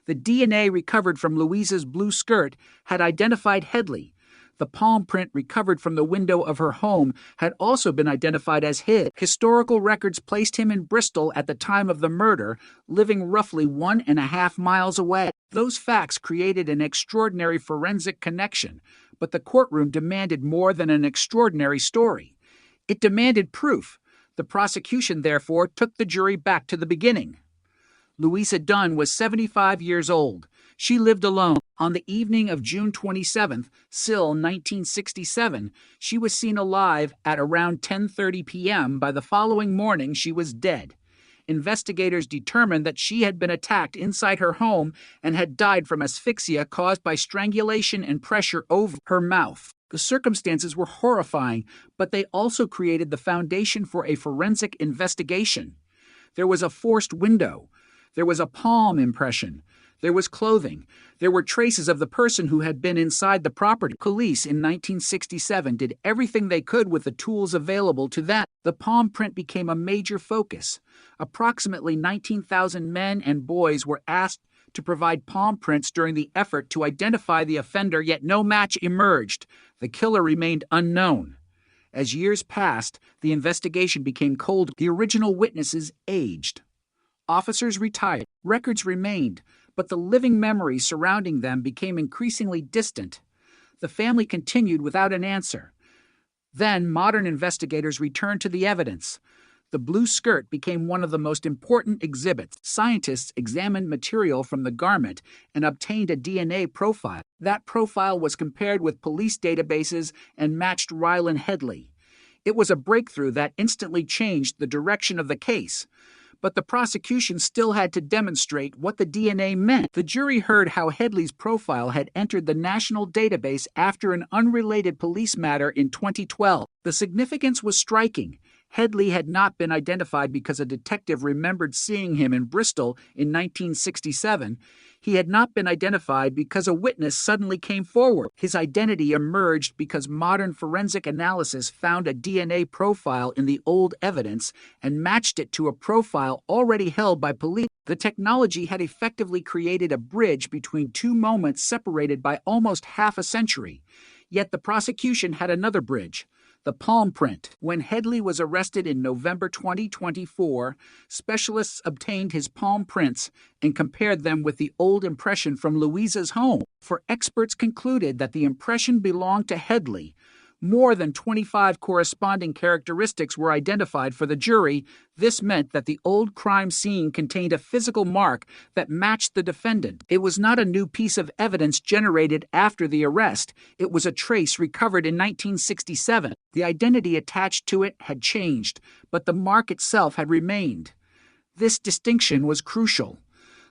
Speaker 8: The DNA recovered from Louisa's blue skirt had identified Headley. The palm print recovered from the window of her home had also been identified as his. Historical records placed him in Bristol at the time of the murder, living roughly 1.5 miles away. Those facts created an extraordinary forensic connection, but the courtroom demanded more than an extraordinary story. It demanded proof. The prosecution, therefore, took the jury back to the beginning. Louisa Dunn was 75 years old. She lived alone. On the evening of June 27th, Sill, 1967, she was seen alive at around 10:30 p.m. By the following morning, she was dead. Investigators determined that she had been attacked inside her home and had died from asphyxia caused by strangulation and pressure over her mouth. The circumstances were horrifying, but they also created the foundation for a forensic investigation. There was a forced window. There was a palm impression. There was clothing. There were traces of the person who had been inside the property. Police in 1967 did everything they could with the tools available to them. The palm print became a major focus. Approximately 19,000 men and boys were asked to provide palm prints during the effort to identify the offender, yet no match emerged. The killer remained unknown. As years passed, the investigation became cold. The original witnesses aged. Officers retired. Records remained, but the living memories surrounding them became increasingly distant. The family continued without an answer. Then modern investigators returned to the evidence. The blue skirt became one of the most important exhibits. Scientists examined material from the garment and obtained a DNA profile. That profile was compared with police databases and matched Rylan Headley. It was a breakthrough that instantly changed the direction of the case. But the prosecution still had to demonstrate what the DNA meant. The jury heard how Headley's profile had entered the national database after an unrelated police matter in 2012. The significance was striking. Headley had not been identified because a detective remembered seeing him in Bristol in 1967. He had not been identified because a witness suddenly came forward. His identity emerged because modern forensic analysis found a DNA profile in the old evidence and matched it to a profile already held by police. The technology had effectively created a bridge between two moments separated by almost half a century. Yet the prosecution had another bridge. The palm print. When Headley was arrested in November 2024, specialists obtained his palm prints and compared them with the old impression from Louisa's home. For experts concluded that the impression belonged to Headley. More than 25 corresponding characteristics were identified for the jury. This meant that the old crime scene contained a physical mark that matched the defendant. It was not a new piece of evidence generated after the arrest. It was a trace recovered in 1967. The identity attached to it had changed, but the mark itself had remained. This distinction was crucial.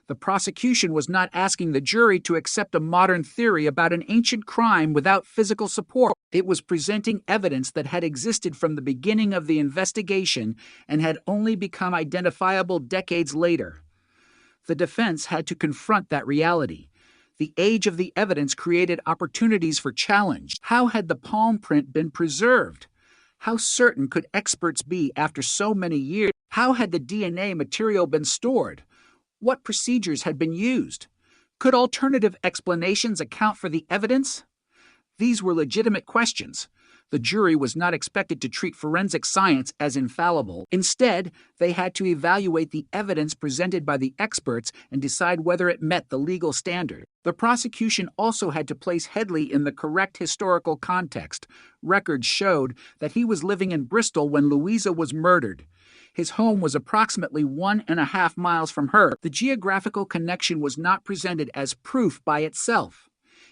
Speaker 8: The prosecution was not asking the jury to accept a modern theory about an ancient crime without physical support. It was presenting evidence that had existed from the beginning of the investigation and had only become identifiable decades later. The defense had to confront that reality. The age of the evidence created opportunities for challenge. How had the palm print been preserved? How certain could experts be after so many years? How had the DNA material been stored? What procedures had been used? Could alternative explanations account for the evidence? These were legitimate questions. The jury was not expected to treat forensic science as infallible. Instead, they had to evaluate the evidence presented by the experts and decide whether it met the legal standard. The prosecution also had to place Headley in the correct historical context. Records showed that he was living in Bristol when Louisa was murdered. His home was approximately 1.5 miles from her. The geographical connection was not presented as proof by itself.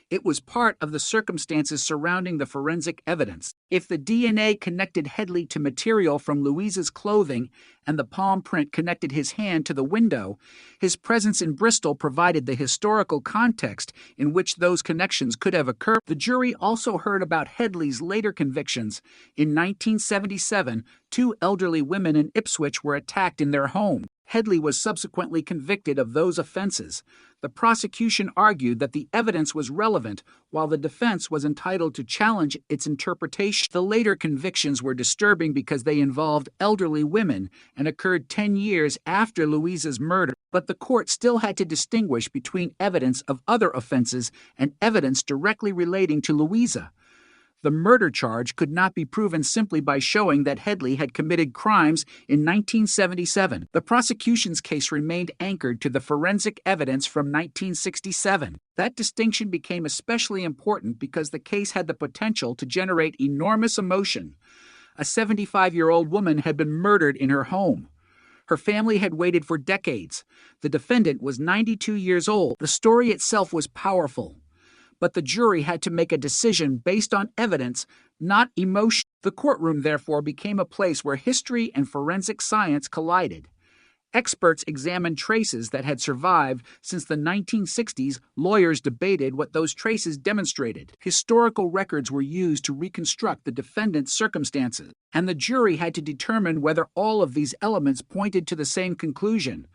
Speaker 8: It was part of the circumstances surrounding the forensic evidence. If the DNA connected Headley to material from Louisa's clothing and the palm print connected his hand to the window, his presence in Bristol provided the historical context in which those connections could have occurred. The jury also heard about Headley's later convictions. In 1977, 2 elderly women in Ipswich were attacked in their home. Headley was subsequently convicted of those offenses. The prosecution argued that the evidence was relevant, while the defense was entitled to challenge its interpretation. The later convictions were disturbing because they involved elderly women and occurred 10 years after Louisa's murder. But the court still had to distinguish between evidence of other offenses and evidence directly relating to Louisa. The murder charge could not be proven simply by showing that Headley had committed crimes in 1977. The prosecution's case remained anchored to the forensic evidence from 1967. That distinction became especially important because the case had the potential to generate enormous emotion. A 75-year-old woman had been murdered in her home. Her family had waited for decades. The defendant was 92 years old. The story itself was powerful. But the jury had to make a decision based on evidence, not emotion. The courtroom, therefore, became a place where history and forensic science collided. Experts examined traces that had survived since the 1960s. Lawyers debated what those traces demonstrated. Historical records were used to reconstruct the defendant's circumstances, and the jury had to determine whether all of these elements pointed to the same conclusion.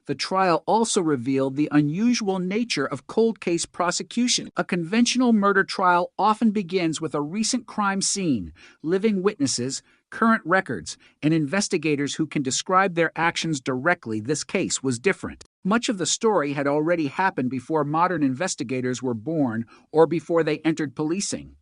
Speaker 8: The trial also revealed the unusual nature of cold case prosecution. A conventional murder trial often begins with a recent crime scene, living witnesses, current records, and investigators who can describe their actions directly. This case was different. Much of the story had already happened before modern investigators were born or before they entered policing.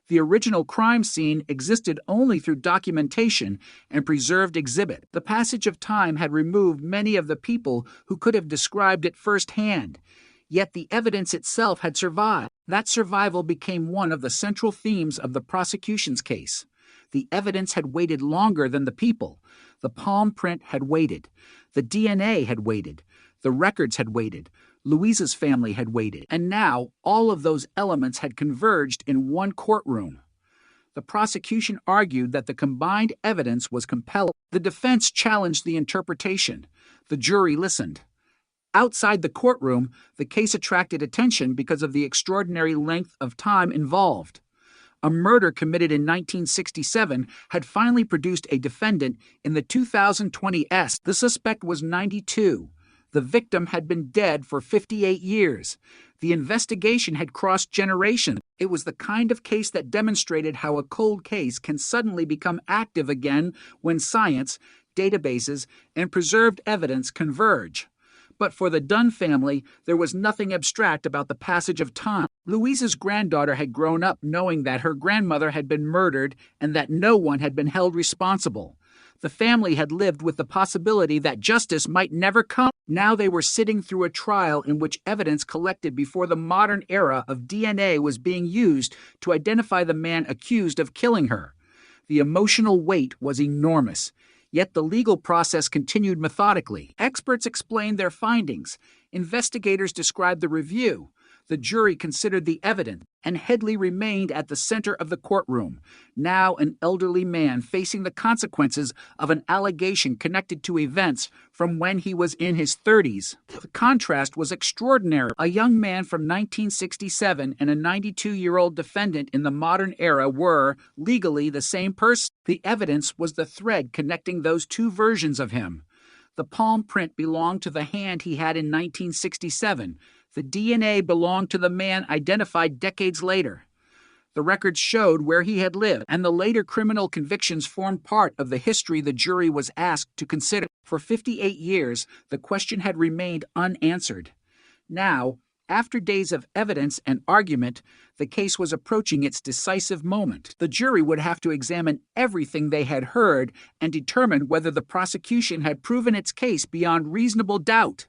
Speaker 8: The original crime scene existed only through documentation and preserved exhibit. The passage of time had removed many of the people who could have described it firsthand. Yet the evidence itself had survived. That survival became one of the central themes of the prosecution's case. The evidence had waited longer than the people. The palm print had waited. The DNA had waited. The records had waited. Louisa's family had waited. And now all of those elements had converged in one courtroom. The prosecution argued that the combined evidence was compelling. The defense challenged the interpretation. The jury listened. Outside the courtroom, the case attracted attention because of the extraordinary length of time involved. A murder committed in 1967 had finally produced a defendant in the 2020 S. The suspect was 92. The victim had been dead for 58 years. The investigation had crossed generations. It was the kind of case that demonstrated how a cold case can suddenly become active again when science, databases, and preserved evidence converge. But for the Dunn family, there was nothing abstract about the passage of time. Louisa's granddaughter had grown up knowing that her grandmother had been murdered and that no one had been held responsible. The family had lived with the possibility that justice might never come. Now they were sitting through a trial in which evidence collected before the modern era of DNA was being used to identify the man accused of killing her. The emotional weight was enormous. Yet the legal process continued methodically. Experts explained their findings. Investigators described the review. The jury considered the evidence, and Headley remained at the center of the courtroom, now an elderly man facing the consequences of an allegation connected to events from when he was in his 30s. The contrast was extraordinary. A young man from 1967 and a 92-year-old defendant in the modern era were, legally, the same person. The evidence was the thread connecting those two versions of him. The palm print belonged to the hand he had in 1967. The DNA belonged to the man identified decades later. The records showed where he had lived, and the later criminal convictions formed part of the history the jury was asked to consider. For 58 years, the question had remained unanswered. Now, after days of evidence and argument, the case was approaching its decisive moment. The jury would have to examine everything they had heard and determine whether the prosecution had proven its case beyond reasonable doubt.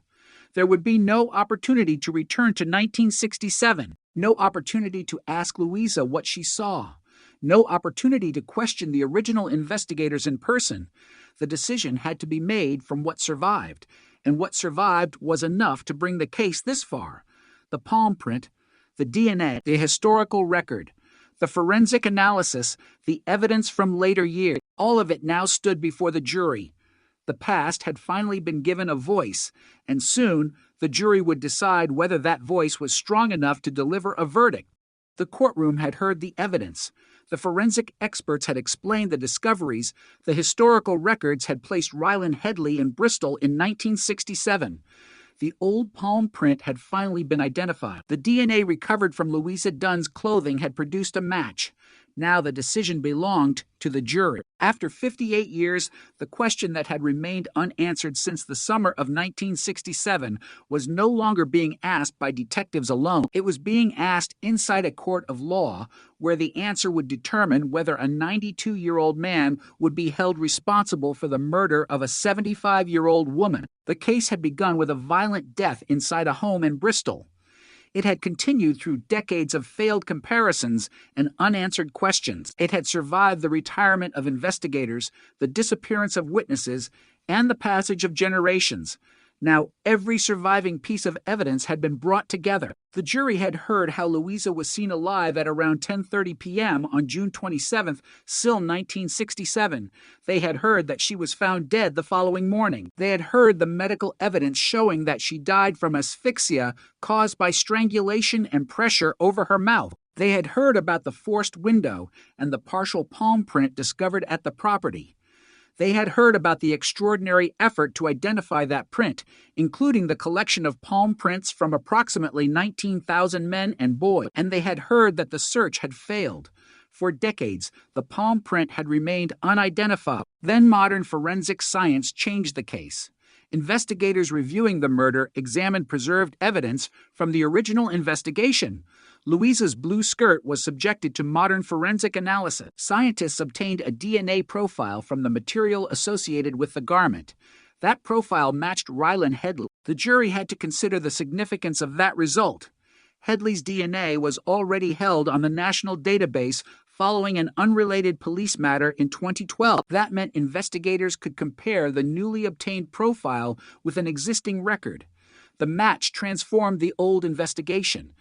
Speaker 8: There would be no opportunity to return to 1967, no opportunity to ask Louisa what she saw, no opportunity to question the original investigators in person. The decision had to be made from what survived, and what survived was enough to bring the case this far. The palm print, the DNA, the historical record, the forensic analysis, the evidence from later years, all of it now stood before the jury. The past had finally been given a voice, and soon the jury would decide whether that voice was strong enough to deliver a verdict. The courtroom had heard the evidence. The forensic experts had explained the discoveries. The historical records had placed Ryland Headley in Bristol in 1967. The old palm print had finally been identified. The DNA recovered from Louisa Dunn's clothing had produced a match. Now the decision belonged to the jury. After 58 years, the question that had remained unanswered since the summer of 1967 was no longer being asked by detectives alone. It was being asked inside a court of law, where the answer would determine whether a 92-year-old man would be held responsible for the murder of a 75-year-old woman. The case had begun with a violent death inside a home in Bristol. It had continued through decades of failed comparisons and unanswered questions. It had survived the retirement of investigators, the disappearance of witnesses, and the passage of generations. Now every surviving piece of evidence had been brought together. The jury had heard how Louisa was seen alive at around 10:30 p.m. on June 27th, still 1967. They had heard that she was found dead the following morning. They had heard the medical evidence showing that she died from asphyxia caused by strangulation and pressure over her mouth. They had heard about the forced window and the partial palm print discovered at the property. They had heard about the extraordinary effort to identify that print, including the collection of palm prints from approximately 19,000 men and boys, and they had heard that the search had failed. For decades, the palm print had remained unidentified. Then modern forensic science changed the case. Investigators reviewing the murder examined preserved evidence from the original investigation. Louisa's blue skirt was subjected to modern forensic analysis. Scientists obtained a DNA profile from the material associated with the garment. That profile matched Ryland Headley. The jury had to consider the significance of that result. Headley's DNA was already held on the national database following an unrelated police matter in 2012. That meant investigators could compare the newly obtained profile with an existing record. The match transformed the old investigation.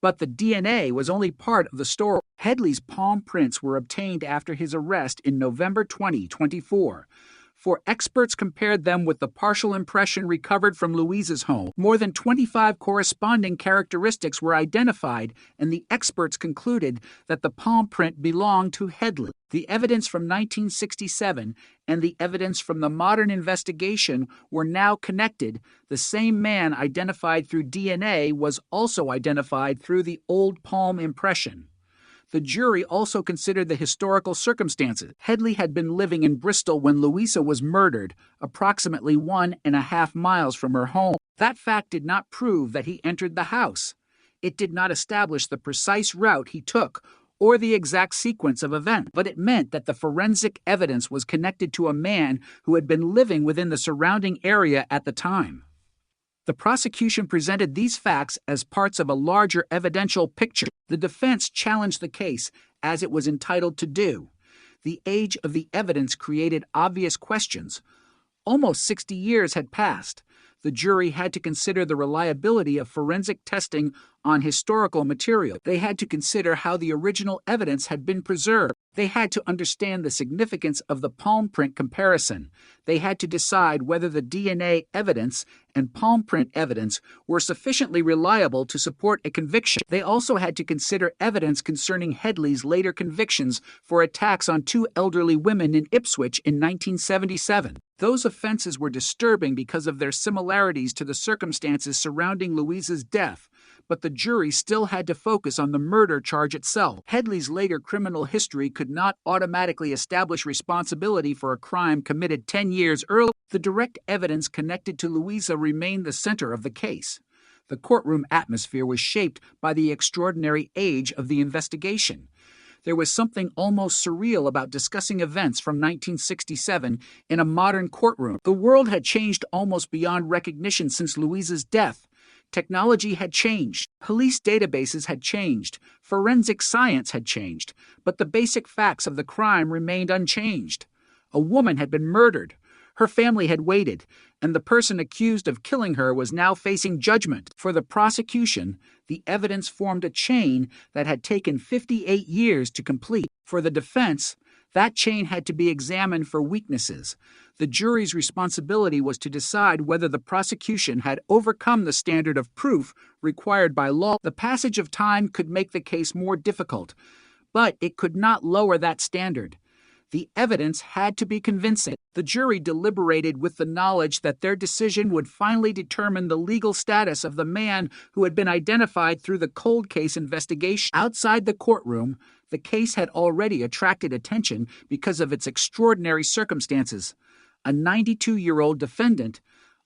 Speaker 8: But the DNA was only part of the story. Headley's palm prints were obtained after his arrest in November 2024. For experts compared them with the partial impression recovered from Louisa's home. More than 25 corresponding characteristics were identified, and the experts concluded that the palm print belonged to Headley. The evidence from 1967 and the evidence from the modern investigation were now connected. The same man identified through DNA was also identified through the old palm impression. The jury also considered the historical circumstances. Headley had been living in Bristol when Louisa was murdered, approximately 1.5 miles from her home. That fact did not prove that he entered the house. It did not establish the precise route he took or the exact sequence of events, but it meant that the forensic evidence was connected to a man who had been living within the surrounding area at the time. The prosecution presented these facts as parts of a larger evidential picture. The defense challenged the case, as it was entitled to do. The age of the evidence created obvious questions. Almost 60 years had passed. The jury had to consider the reliability of forensic testing on historical material. They had to consider how the original evidence had been preserved. They had to understand the significance of the palm print comparison. They had to decide whether the DNA evidence and palm print evidence were sufficiently reliable to support a conviction. They also had to consider evidence concerning Headley's later convictions for attacks on 2 elderly women in Ipswich in 1977. Those offenses were disturbing because of their similarities to the circumstances surrounding Louisa's death, but the jury still had to focus on the murder charge itself. Headley's later criminal history could not automatically establish responsibility for a crime committed 10 years earlier. The direct evidence connected to Louisa remained the center of the case. The courtroom atmosphere was shaped by the extraordinary age of the investigation. There was something almost surreal about discussing events from 1967 in a modern courtroom. The world had changed almost beyond recognition since Louisa's death. Technology had changed, police databases had changed, forensic science had changed, but the basic facts of the crime remained unchanged. A woman had been murdered. Her family had waited, and the person accused of killing her was now facing judgment. For the prosecution, the evidence formed a chain that had taken 58 years to complete. For the defense, that chain had to be examined for weaknesses. The jury's responsibility was to decide whether the prosecution had overcome the standard of proof required by law. The passage of time could make the case more difficult, but it could not lower that standard. The evidence had to be convincing. The jury deliberated with the knowledge that their decision would finally determine the legal status of the man who had been identified through the cold case investigation. Outside the courtroom, the case had already attracted attention because of its extraordinary circumstances. A 92-year-old defendant,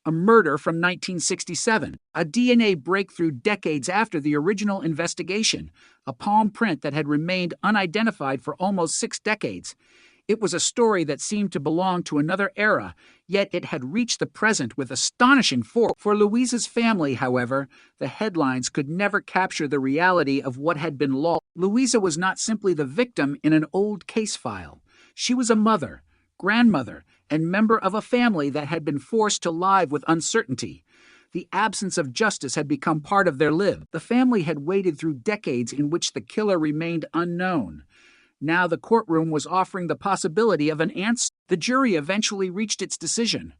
Speaker 8: a murder from 1967, a DNA breakthrough decades after the original investigation, a palm print that had remained unidentified for almost 6 decades. It was a story that seemed to belong to another era, yet it had reached the present with astonishing force. For Louisa's family, however, the headlines could never capture the reality of what had been lost. Louisa was not simply the victim in an old case file. She was a mother, grandmother, and member of a family that had been forced to live with uncertainty. The absence of justice had become part of their lives. The family had waited through decades in which the killer remained unknown. Now the courtroom was offering the possibility of an answer. The jury eventually reached its decision.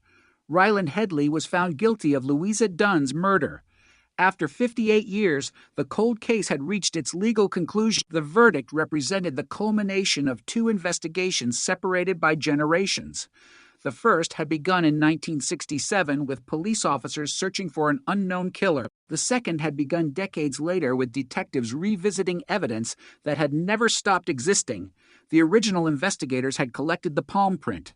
Speaker 8: Ryland Headley was found guilty of Louisa Dunn's murder. After 58 years, the cold case had reached its legal conclusion. The verdict represented the culmination of 2 investigations separated by generations. The first had begun in 1967 with police officers searching for an unknown killer. The second had begun decades later with detectives revisiting evidence that had never stopped existing. The original investigators had collected the palm print.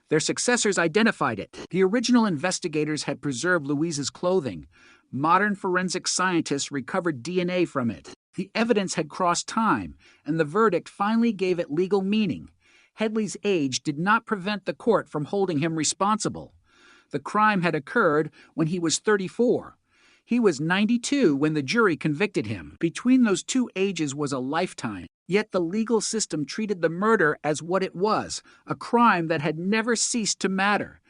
Speaker 8: Their successors identified it. The original investigators had preserved Louisa's clothing. Modern forensic scientists recovered DNA from it. The evidence had crossed time, and the verdict finally gave it legal meaning. Headley's age did not prevent the court from holding him responsible. The crime had occurred when he was 34. He was 92 when the jury convicted him. Between those two ages was a lifetime. Yet the legal system treated the murder as what it was, a crime that had never ceased to matter.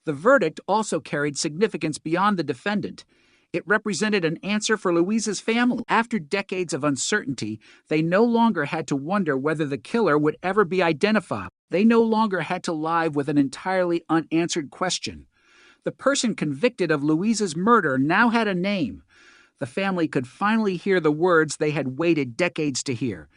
Speaker 8: The verdict also carried significance beyond the defendant. It represented an answer for Louisa's family. After decades of uncertainty, they no longer had to wonder whether the killer would ever be identified. They no longer had to live with an entirely unanswered question. The person convicted of Louisa's murder now had a name. The family could finally hear the words they had waited decades to hear.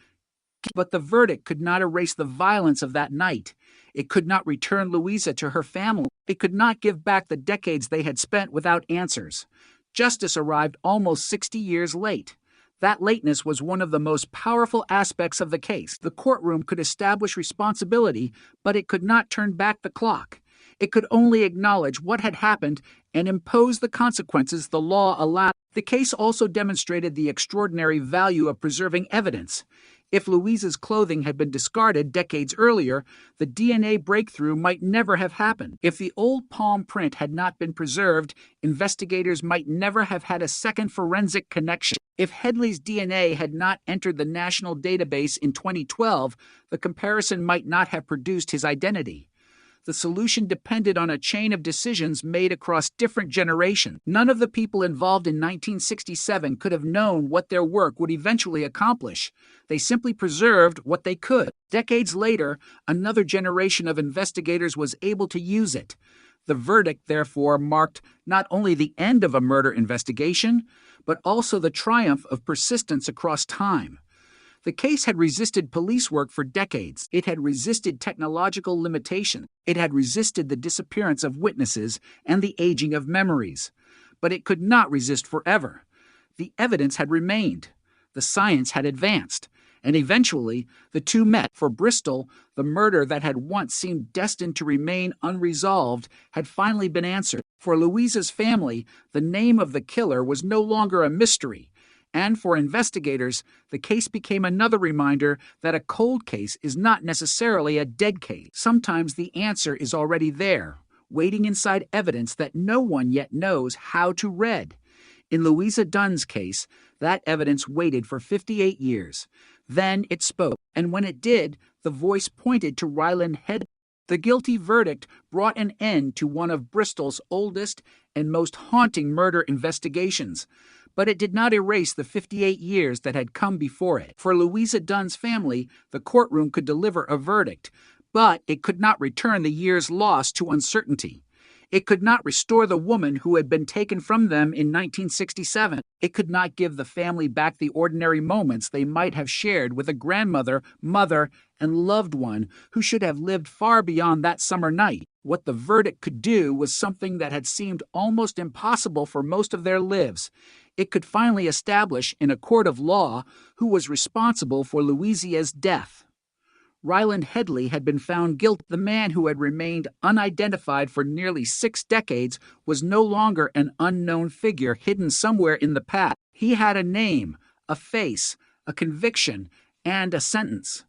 Speaker 8: But the verdict could not erase the violence of that night. It could not return Louisa to her family. It could not give back the decades they had spent without answers. Justice arrived almost 60 years late. That lateness was one of the most powerful aspects of the case. The courtroom could establish responsibility, but it could not turn back the clock. It could only acknowledge what had happened and impose the consequences the law allowed. The case also demonstrated the extraordinary value of preserving evidence. If Louisa's clothing had been discarded decades earlier, the DNA breakthrough might never have happened. If the old palm print had not been preserved, investigators might never have had a second forensic connection. If Headley's DNA had not entered the national database in 2012, the comparison might not have produced his identity. The solution depended on a chain of decisions made across different generations. None of the people involved in 1967 could have known what their work would eventually accomplish. They simply preserved what they could. Decades later, another generation of investigators was able to use it. The verdict, therefore, marked not only the end of a murder investigation, but also the triumph of persistence across time. The case had resisted police work for decades. It had resisted technological limitation. It had resisted the disappearance of witnesses and the aging of memories. But it could not resist forever. The evidence had remained. The science had advanced. And eventually, the two met. For Bristol, the murder that had once seemed destined to remain unresolved had finally been answered. For Louisa's family, the name of the killer was no longer a mystery. And for investigators, the case became another reminder that a cold case is not necessarily a dead case. Sometimes the answer is already there, waiting inside evidence that no one yet knows how to read. In Louisa Dunn's case, that evidence waited for 58 years. Then it spoke, and when it did, the voice pointed to Ryland Headley. The guilty verdict brought an end to one of Bristol's oldest and most haunting murder investigations. But it did not erase the 58 years that had come before it. For Louisa Dunn's family, the courtroom could deliver a verdict, but it could not return the years lost to uncertainty. It could not restore the woman who had been taken from them in 1967. It could not give the family back the ordinary moments they might have shared with a grandmother, mother, and loved one who should have lived far beyond that summer night. What the verdict could do was something that had seemed almost impossible for most of their lives. It could finally establish in a court of law who was responsible for Louisa's death. Ryland Headley had been found guilty. The man who had remained unidentified for nearly 6 decades was no longer an unknown figure hidden somewhere in the past. He had a name, a face, a conviction, and a sentence.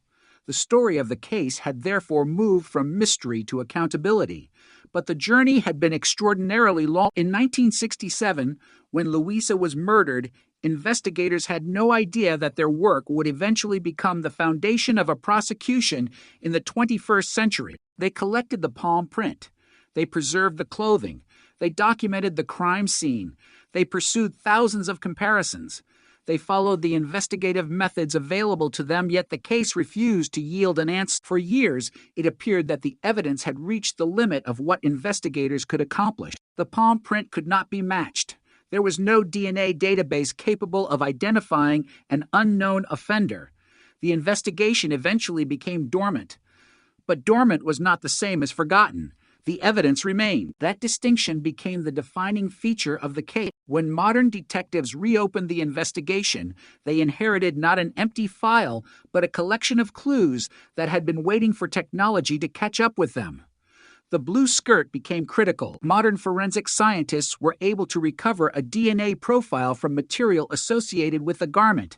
Speaker 8: The story of the case had therefore moved from mystery to accountability. But the journey had been extraordinarily long. In 1967, when Louisa was murdered, investigators had no idea that their work would eventually become the foundation of a prosecution in the 21st century. They collected the palm print. They preserved the clothing. They documented the crime scene. They pursued thousands of comparisons. They followed the investigative methods available to them, yet the case refused to yield an answer. For years, it appeared that the evidence had reached the limit of what investigators could accomplish. The palm print could not be matched. There was no DNA database capable of identifying an unknown offender. The investigation eventually became dormant. But dormant was not the same as forgotten. The evidence remained. That distinction became the defining feature of the case. When modern detectives reopened the investigation, they inherited not an empty file, but a collection of clues that had been waiting for technology to catch up with them. The blue skirt became critical. Modern forensic scientists were able to recover a DNA profile from material associated with the garment.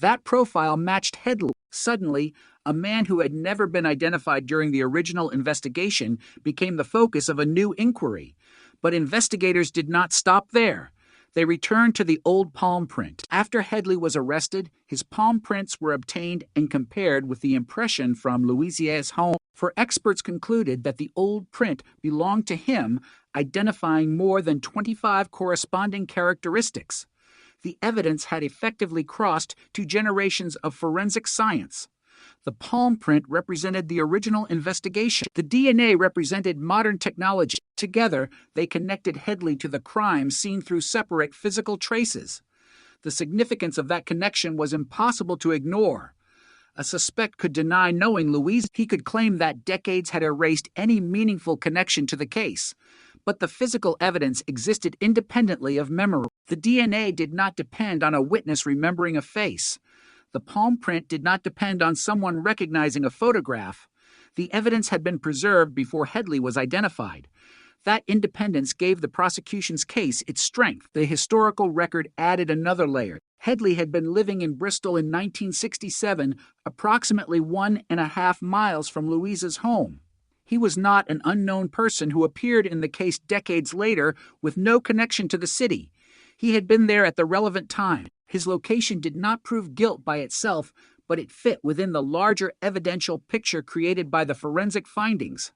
Speaker 8: That profile matched Headley. Suddenly, a man who had never been identified during the original investigation became the focus of a new inquiry. But investigators did not stop there. They returned to the old palm print. After Headley was arrested, his palm prints were obtained and compared with the impression from Louisa's home, for experts concluded that the old print belonged to him, identifying more than 25 corresponding characteristics. The evidence had effectively crossed 2 generations of forensic science. The palm print represented the original investigation. The DNA represented modern technology. Together, they connected Headley to the crime seen through separate physical traces. The significance of that connection was impossible to ignore. A suspect could deny knowing Louise. He could claim that decades had erased any meaningful connection to the case. But the physical evidence existed independently of memory. The DNA did not depend on a witness remembering a face. The palm print did not depend on someone recognizing a photograph. The evidence had been preserved before Headley was identified. That independence gave the prosecution's case its strength. The historical record added another layer. Headley had been living in Bristol in 1967, approximately 1.5 miles from Louisa's home. He was not an unknown person who appeared in the case decades later with no connection to the city. He had been there at the relevant time. His location did not prove guilt by itself, but it fit within the larger evidential picture created by the forensic findings.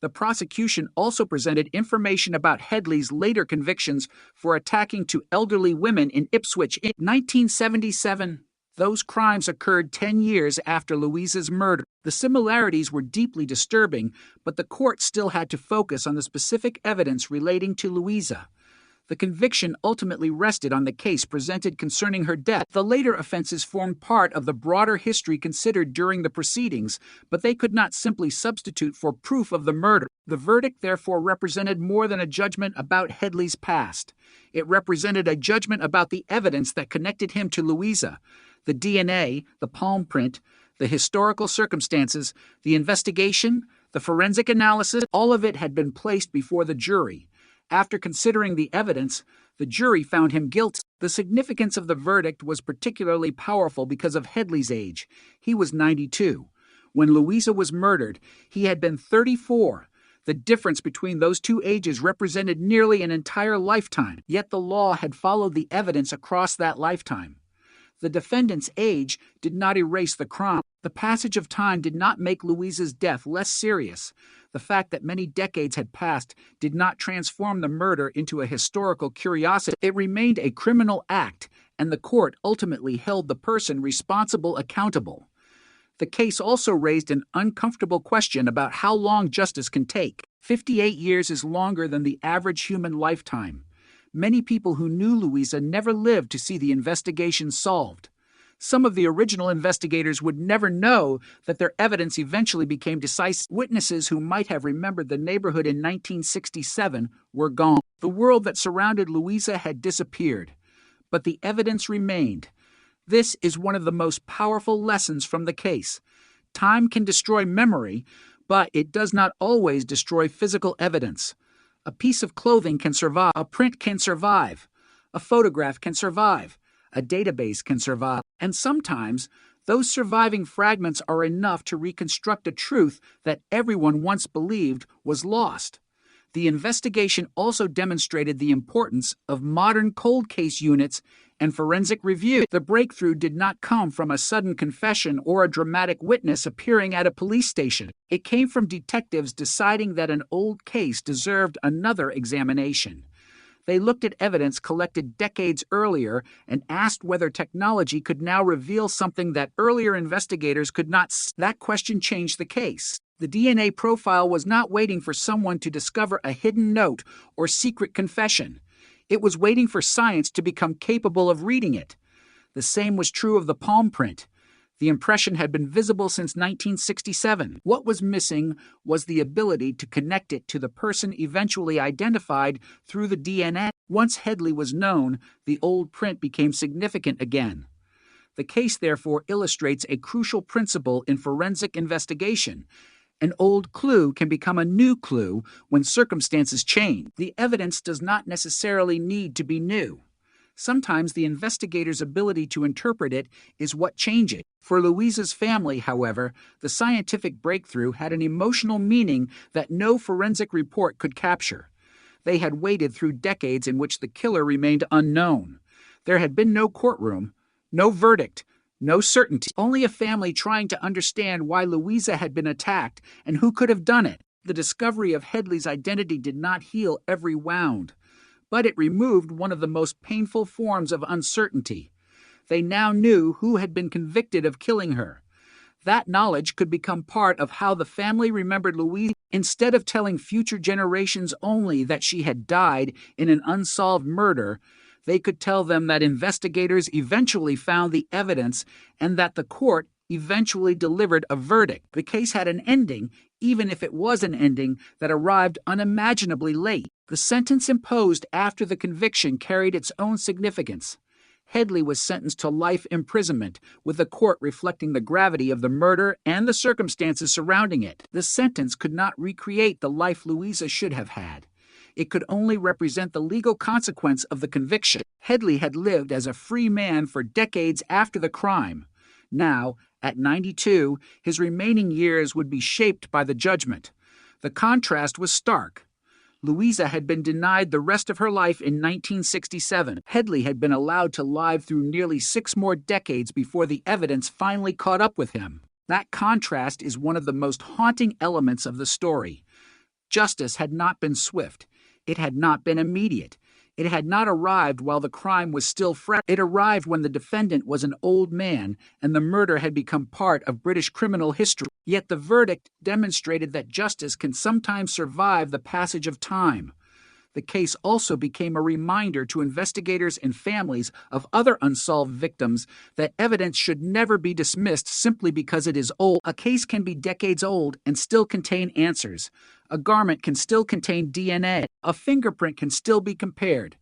Speaker 8: The prosecution also presented information about Headley's later convictions for attacking 2 elderly women in Ipswich in 1977. Those crimes occurred 10 years after Louisa's murder. The similarities were deeply disturbing, but the court still had to focus on the specific evidence relating to Louisa. The conviction ultimately rested on the case presented concerning her death. The later offenses formed part of the broader history considered during the proceedings, but they could not simply substitute for proof of the murder. The verdict therefore represented more than a judgment about Headley's past. It represented a judgment about the evidence that connected him to Louisa. The DNA, the palm print, the historical circumstances, the investigation, the forensic analysis, all of it had been placed before the jury. After considering the evidence, the jury found him guilty. The significance of the verdict was particularly powerful because of Headley's age. He was 92. When Louisa was murdered, he had been 34. The difference between those 2 ages represented nearly an entire lifetime, yet the law had followed the evidence across that lifetime. The defendant's age did not erase the crime. The passage of time did not make Louisa's death less serious. The fact that many decades had passed did not transform the murder into a historical curiosity. It remained a criminal act, and the court ultimately held the person responsible accountable. The case also raised an uncomfortable question about how long justice can take. 58 years is longer than the average human lifetime. Many people who knew Louisa never lived to see the investigation solved. Some of the original investigators would never know that their evidence eventually became decisive. Witnesses who might have remembered the neighborhood in 1967 were gone. The world that surrounded Louisa had disappeared, but the evidence remained. This is one of the most powerful lessons from the case. Time can destroy memory, but it does not always destroy physical evidence. A piece of clothing can survive, a print can survive, a photograph can survive, a database can survive, and sometimes those surviving fragments are enough to reconstruct a truth that everyone once believed was lost. The investigation also demonstrated the importance of modern cold case units and forensic review. The breakthrough did not come from a sudden confession or a dramatic witness appearing at a police station. It came from detectives deciding that an old case deserved another examination. They looked at evidence collected decades earlier and asked whether technology could now reveal something that earlier investigators could not. That question changed the case. The DNA profile was not waiting for someone to discover a hidden note or secret confession. It was waiting for science to become capable of reading it. The same was true of the palm print. The impression had been visible since 1967. What was missing was the ability to connect it to the person eventually identified through the DNA. Once Headley was known, the old print became significant again. The case, therefore, illustrates a crucial principle in forensic investigation. An old clue can become a new clue when circumstances change. The evidence does not necessarily need to be new. Sometimes the investigator's ability to interpret it is what changes it. For Louisa's family, however, the scientific breakthrough had an emotional meaning that no forensic report could capture. They had waited through decades in which the killer remained unknown. There had been no courtroom, no verdict, no certainty, only a family trying to understand why Louisa had been attacked and who could have done it. The discovery of Headley's identity did not heal every wound, but it removed one of the most painful forms of uncertainty. They now knew who had been convicted of killing her. That knowledge could become part of how the family remembered Louisa. Instead of telling future generations only that she had died in an unsolved murder, they could tell them that investigators eventually found the evidence and that the court eventually delivered a verdict. The case had an ending, even if it was an ending that arrived unimaginably late. The sentence imposed after the conviction carried its own significance. Headley was sentenced to life imprisonment, with the court reflecting the gravity of the murder and the circumstances surrounding it. The sentence could not recreate the life Louisa should have had. It could only represent the legal consequence of the conviction. Headley had lived as a free man for decades after the crime. Now, at 92, his remaining years would be shaped by the judgment. The contrast was stark. Louisa had been denied the rest of her life in 1967. Headley had been allowed to live through nearly 6 more decades before the evidence finally caught up with him. That contrast is one of the most haunting elements of the story. Justice had not been swift. It had not been immediate. It had not arrived while the crime was still fresh. It arrived when the defendant was an old man and the murder had become part of British criminal history. Yet the verdict demonstrated that justice can sometimes survive the passage of time. The case also became a reminder to investigators and families of other unsolved victims that evidence should never be dismissed simply because it is old. A case can be decades old and still contain answers. A garment can still contain DNA. A fingerprint can still be compared.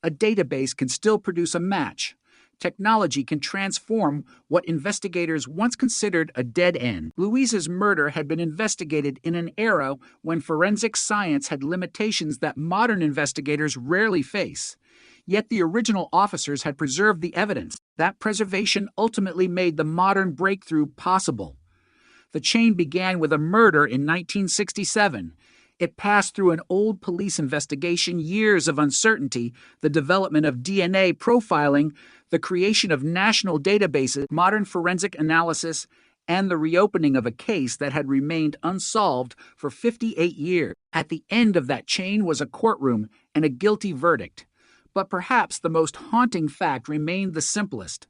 Speaker 8: A database can still produce a match. Technology can transform what investigators once considered a dead end. Louisa's murder had been investigated in an era when forensic science had limitations that modern investigators rarely face. Yet the original officers had preserved the evidence. That preservation ultimately made the modern breakthrough possible. The chain began with a murder in 1967. It passed through an old police investigation, years of uncertainty, the development of DNA profiling, the creation of national databases, modern forensic analysis, and the reopening of a case that had remained unsolved for 58 years. At the end of that chain was a courtroom and a guilty verdict. But perhaps the most haunting fact remained the simplest.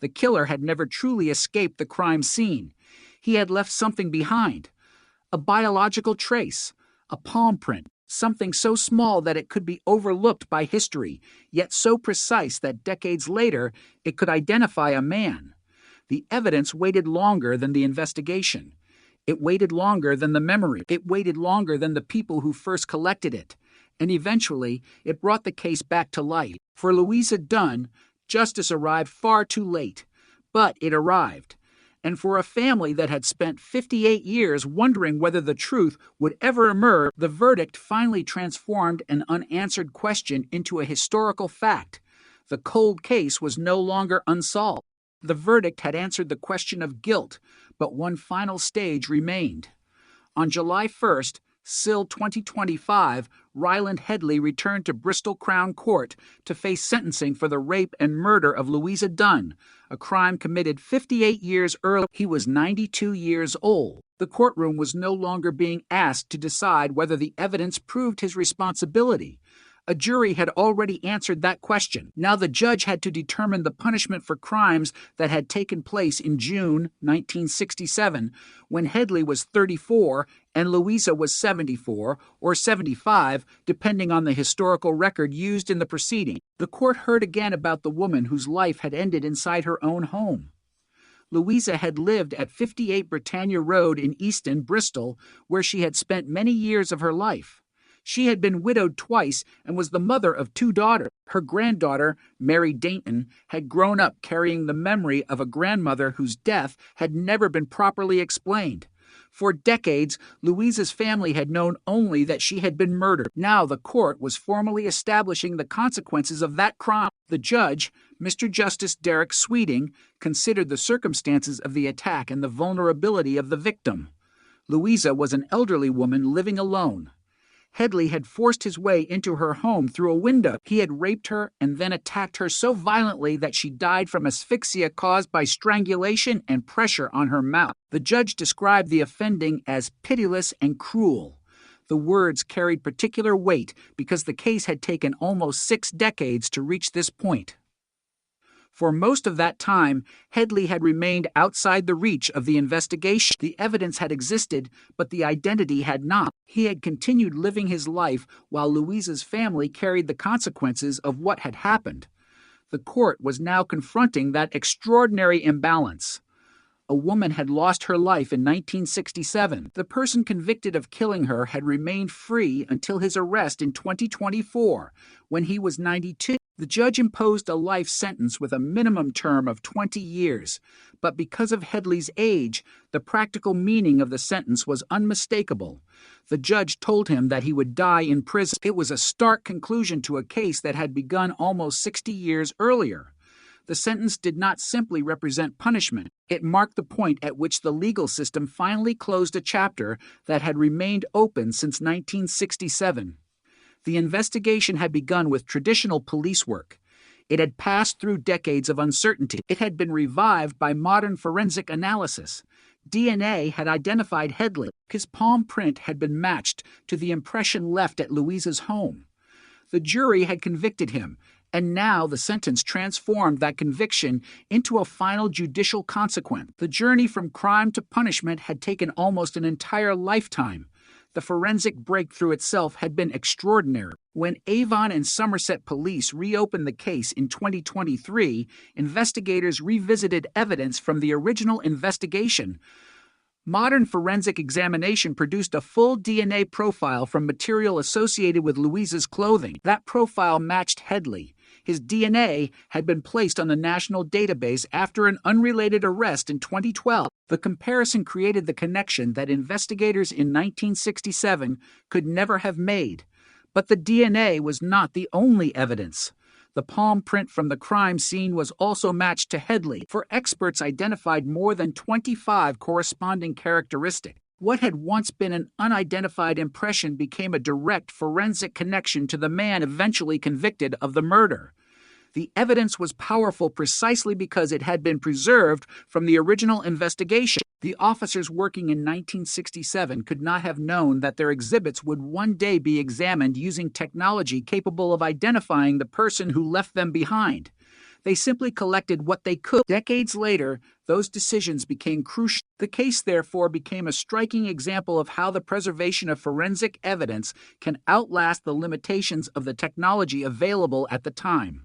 Speaker 8: The killer had never truly escaped the crime scene. He had left something behind, a biological trace, a palm print, something so small that it could be overlooked by history, yet so precise that decades later it could identify a man. The evidence waited longer than the investigation. It waited longer than the memory. It waited longer than the people who first collected it. And eventually, it brought the case back to light. For Louisa Dunn, justice arrived far too late. But it arrived. And for a family that had spent 58 years wondering whether the truth would ever emerge, the verdict finally transformed an unanswered question into a historical fact. The cold case was no longer unsolved. The verdict had answered the question of guilt, but one final stage remained. On July 1st, Sill 2025, Ryland Headley returned to Bristol Crown Court to face sentencing for the rape and murder of Louisa Dunn, a crime committed 58 years earlier. He was 92 years old. The courtroom was no longer being asked to decide whether the evidence proved his responsibility. A jury had already answered that question. Now the judge had to determine the punishment for crimes that had taken place in June 1967, when Headley was 34 and Louisa was 74 or 75, depending on the historical record used in the proceeding. The court heard again about the woman whose life had ended inside her own home. Louisa had lived at 58 Britannia Road in Easton, Bristol, where she had spent many years of her life. She had been widowed twice and was the mother of 2 daughters. Her granddaughter, Mary Dainton, had grown up carrying the memory of a grandmother whose death had never been properly explained. For decades, Louisa's family had known only that she had been murdered. Now the court was formally establishing the consequences of that crime. The judge, Mr. Justice Derek Sweeting, considered the circumstances of the attack and the vulnerability of the victim. Louisa was an elderly woman living alone. Headley had forced his way into her home through a window. He had raped her and then attacked her so violently that she died from asphyxia caused by strangulation and pressure on her mouth. The judge described the offending as pitiless and cruel. The words carried particular weight because the case had taken almost 6 decades to reach this point. For most of that time, Headley had remained outside the reach of the investigation. The evidence had existed, but the identity had not. He had continued living his life while Louisa's family carried the consequences of what had happened. The court was now confronting that extraordinary imbalance. A woman had lost her life in 1967. The person convicted of killing her had remained free until his arrest in 2024, when he was 92. The judge imposed a life sentence with a minimum term of 20 years, but because of Headley's age, the practical meaning of the sentence was unmistakable. The judge told him that he would die in prison. It was a stark conclusion to a case that had begun almost 60 years earlier. The sentence did not simply represent punishment. It marked the point at which the legal system finally closed a chapter that had remained open since 1967. The investigation had begun with traditional police work. It had passed through decades of uncertainty. It had been revived by modern forensic analysis. DNA had identified Headley. His palm print had been matched to the impression left at Louisa's home. The jury had convicted him, and now the sentence transformed that conviction into a final judicial consequence. The journey from crime to punishment had taken almost an entire lifetime. The forensic breakthrough itself had been extraordinary. When Avon and Somerset police reopened the case in 2023, investigators revisited evidence from the original investigation. Modern forensic examination produced a full DNA profile from material associated with Louisa's clothing. That profile matched Headley. His DNA had been placed on the national database after an unrelated arrest in 2012. The comparison created the connection that investigators in 1967 could never have made. But the DNA was not the only evidence. The palm print from the crime scene was also matched to Headley, for experts identified more than 25 corresponding characteristics. What had once been an unidentified impression became a direct forensic connection to the man eventually convicted of the murder. The evidence was powerful precisely because it had been preserved from the original investigation. The officers working in 1967 could not have known that their exhibits would one day be examined using technology capable of identifying the person who left them behind. They simply collected what they could. Decades later, those decisions became crucial. The case, therefore, became a striking example of how the preservation of forensic evidence can outlast the limitations of the technology available at the time.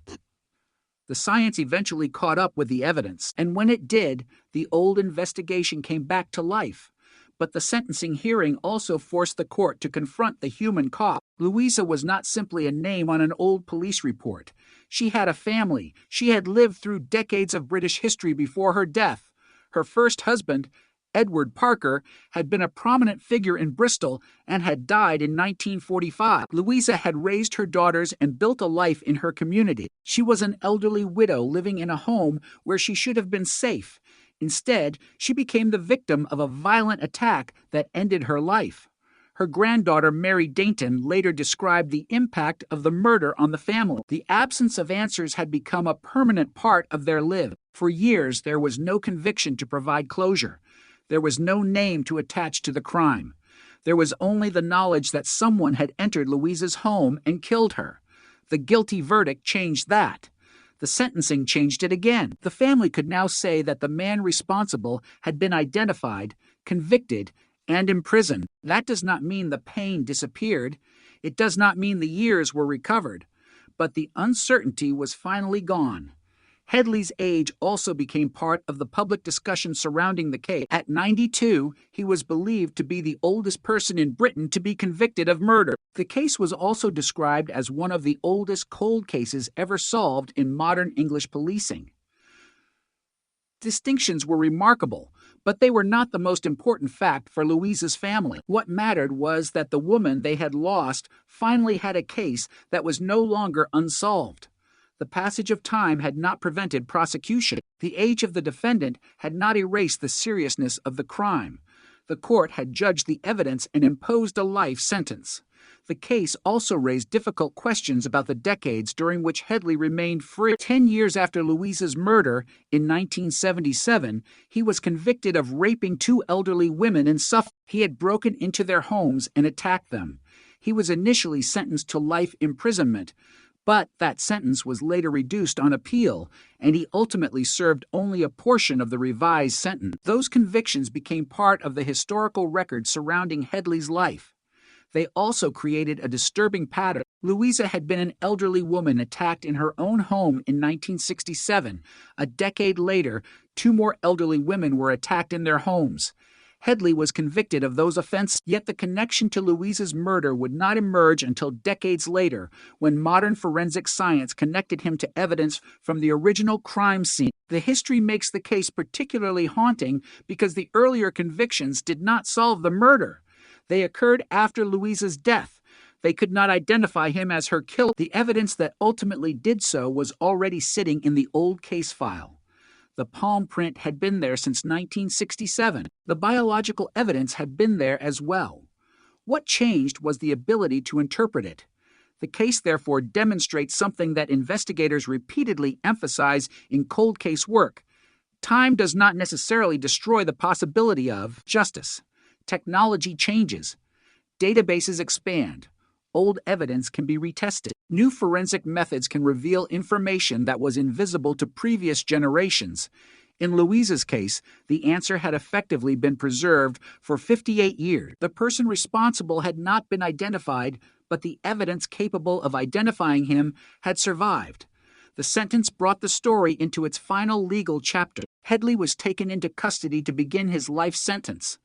Speaker 8: The science eventually caught up with the evidence, and when it did, the old investigation came back to life. But the sentencing hearing also forced the court to confront the human cost. Louisa was not simply a name on an old police report. She had a family. She had lived through decades of British history before her death. Her first husband, Edward Parker, had been a prominent figure in Bristol and had died in 1945. Louisa had raised her daughters and built a life in her community. She was an elderly widow living in a home where she should have been safe. Instead, she became the victim of a violent attack that ended her life. Her granddaughter, Mary Dainton, later described the impact of the murder on the family. The absence of answers had become a permanent part of their lives. For years, there was no conviction to provide closure. There was no name to attach to the crime. There was only the knowledge that someone had entered Louisa's home and killed her. The guilty verdict changed that. The sentencing changed it again. The family could now say that the man responsible had been identified, convicted, and imprisoned. That does not mean the pain disappeared. It does not mean the years were recovered. But the uncertainty was finally gone. Headley's age also became part of the public discussion surrounding the case. At 92, he was believed to be the oldest person in Britain to be convicted of murder. The case was also described as one of the oldest cold cases ever solved in modern English policing. Distinctions were remarkable, but they were not the most important fact for Louisa's family. What mattered was that the woman they had lost finally had a case that was no longer unsolved. The passage of time had not prevented prosecution. The age of the defendant had not erased the seriousness of the crime. The court had judged the evidence and imposed a life sentence. The case also raised difficult questions about the decades during which Headley remained free. 10 years after Louisa's murder, in 1977, he was convicted of raping 2 elderly women in Suffolk. He had broken into their homes and attacked them. He was initially sentenced to life imprisonment, but that sentence was later reduced on appeal, and he ultimately served only a portion of the revised sentence. Those convictions became part of the historical record surrounding Headley's life. They also created a disturbing pattern. Louisa had been an elderly woman attacked in her own home in 1967. A decade later, 2 more elderly women were attacked in their homes. Headley was convicted of those offenses, yet the connection to Louisa's murder would not emerge until decades later, when modern forensic science connected him to evidence from the original crime scene. The history makes the case particularly haunting because the earlier convictions did not solve the murder. They occurred after Louisa's death. They could not identify him as her killer. The evidence that ultimately did so was already sitting in the old case file. The palm print had been there since 1967. The biological evidence had been there as well. What changed was the ability to interpret it. The case therefore demonstrates something that investigators repeatedly emphasize in cold case work. Time does not necessarily destroy the possibility of justice. Technology changes. Databases expand. Old evidence can be retested. New forensic methods can reveal information that was invisible to previous generations. In Louisa's case, the answer had effectively been preserved for 58 years. The person responsible had not been identified, but the evidence capable of identifying him had survived. The sentence brought the story into its final legal chapter. Headley was taken into custody to begin his life sentence.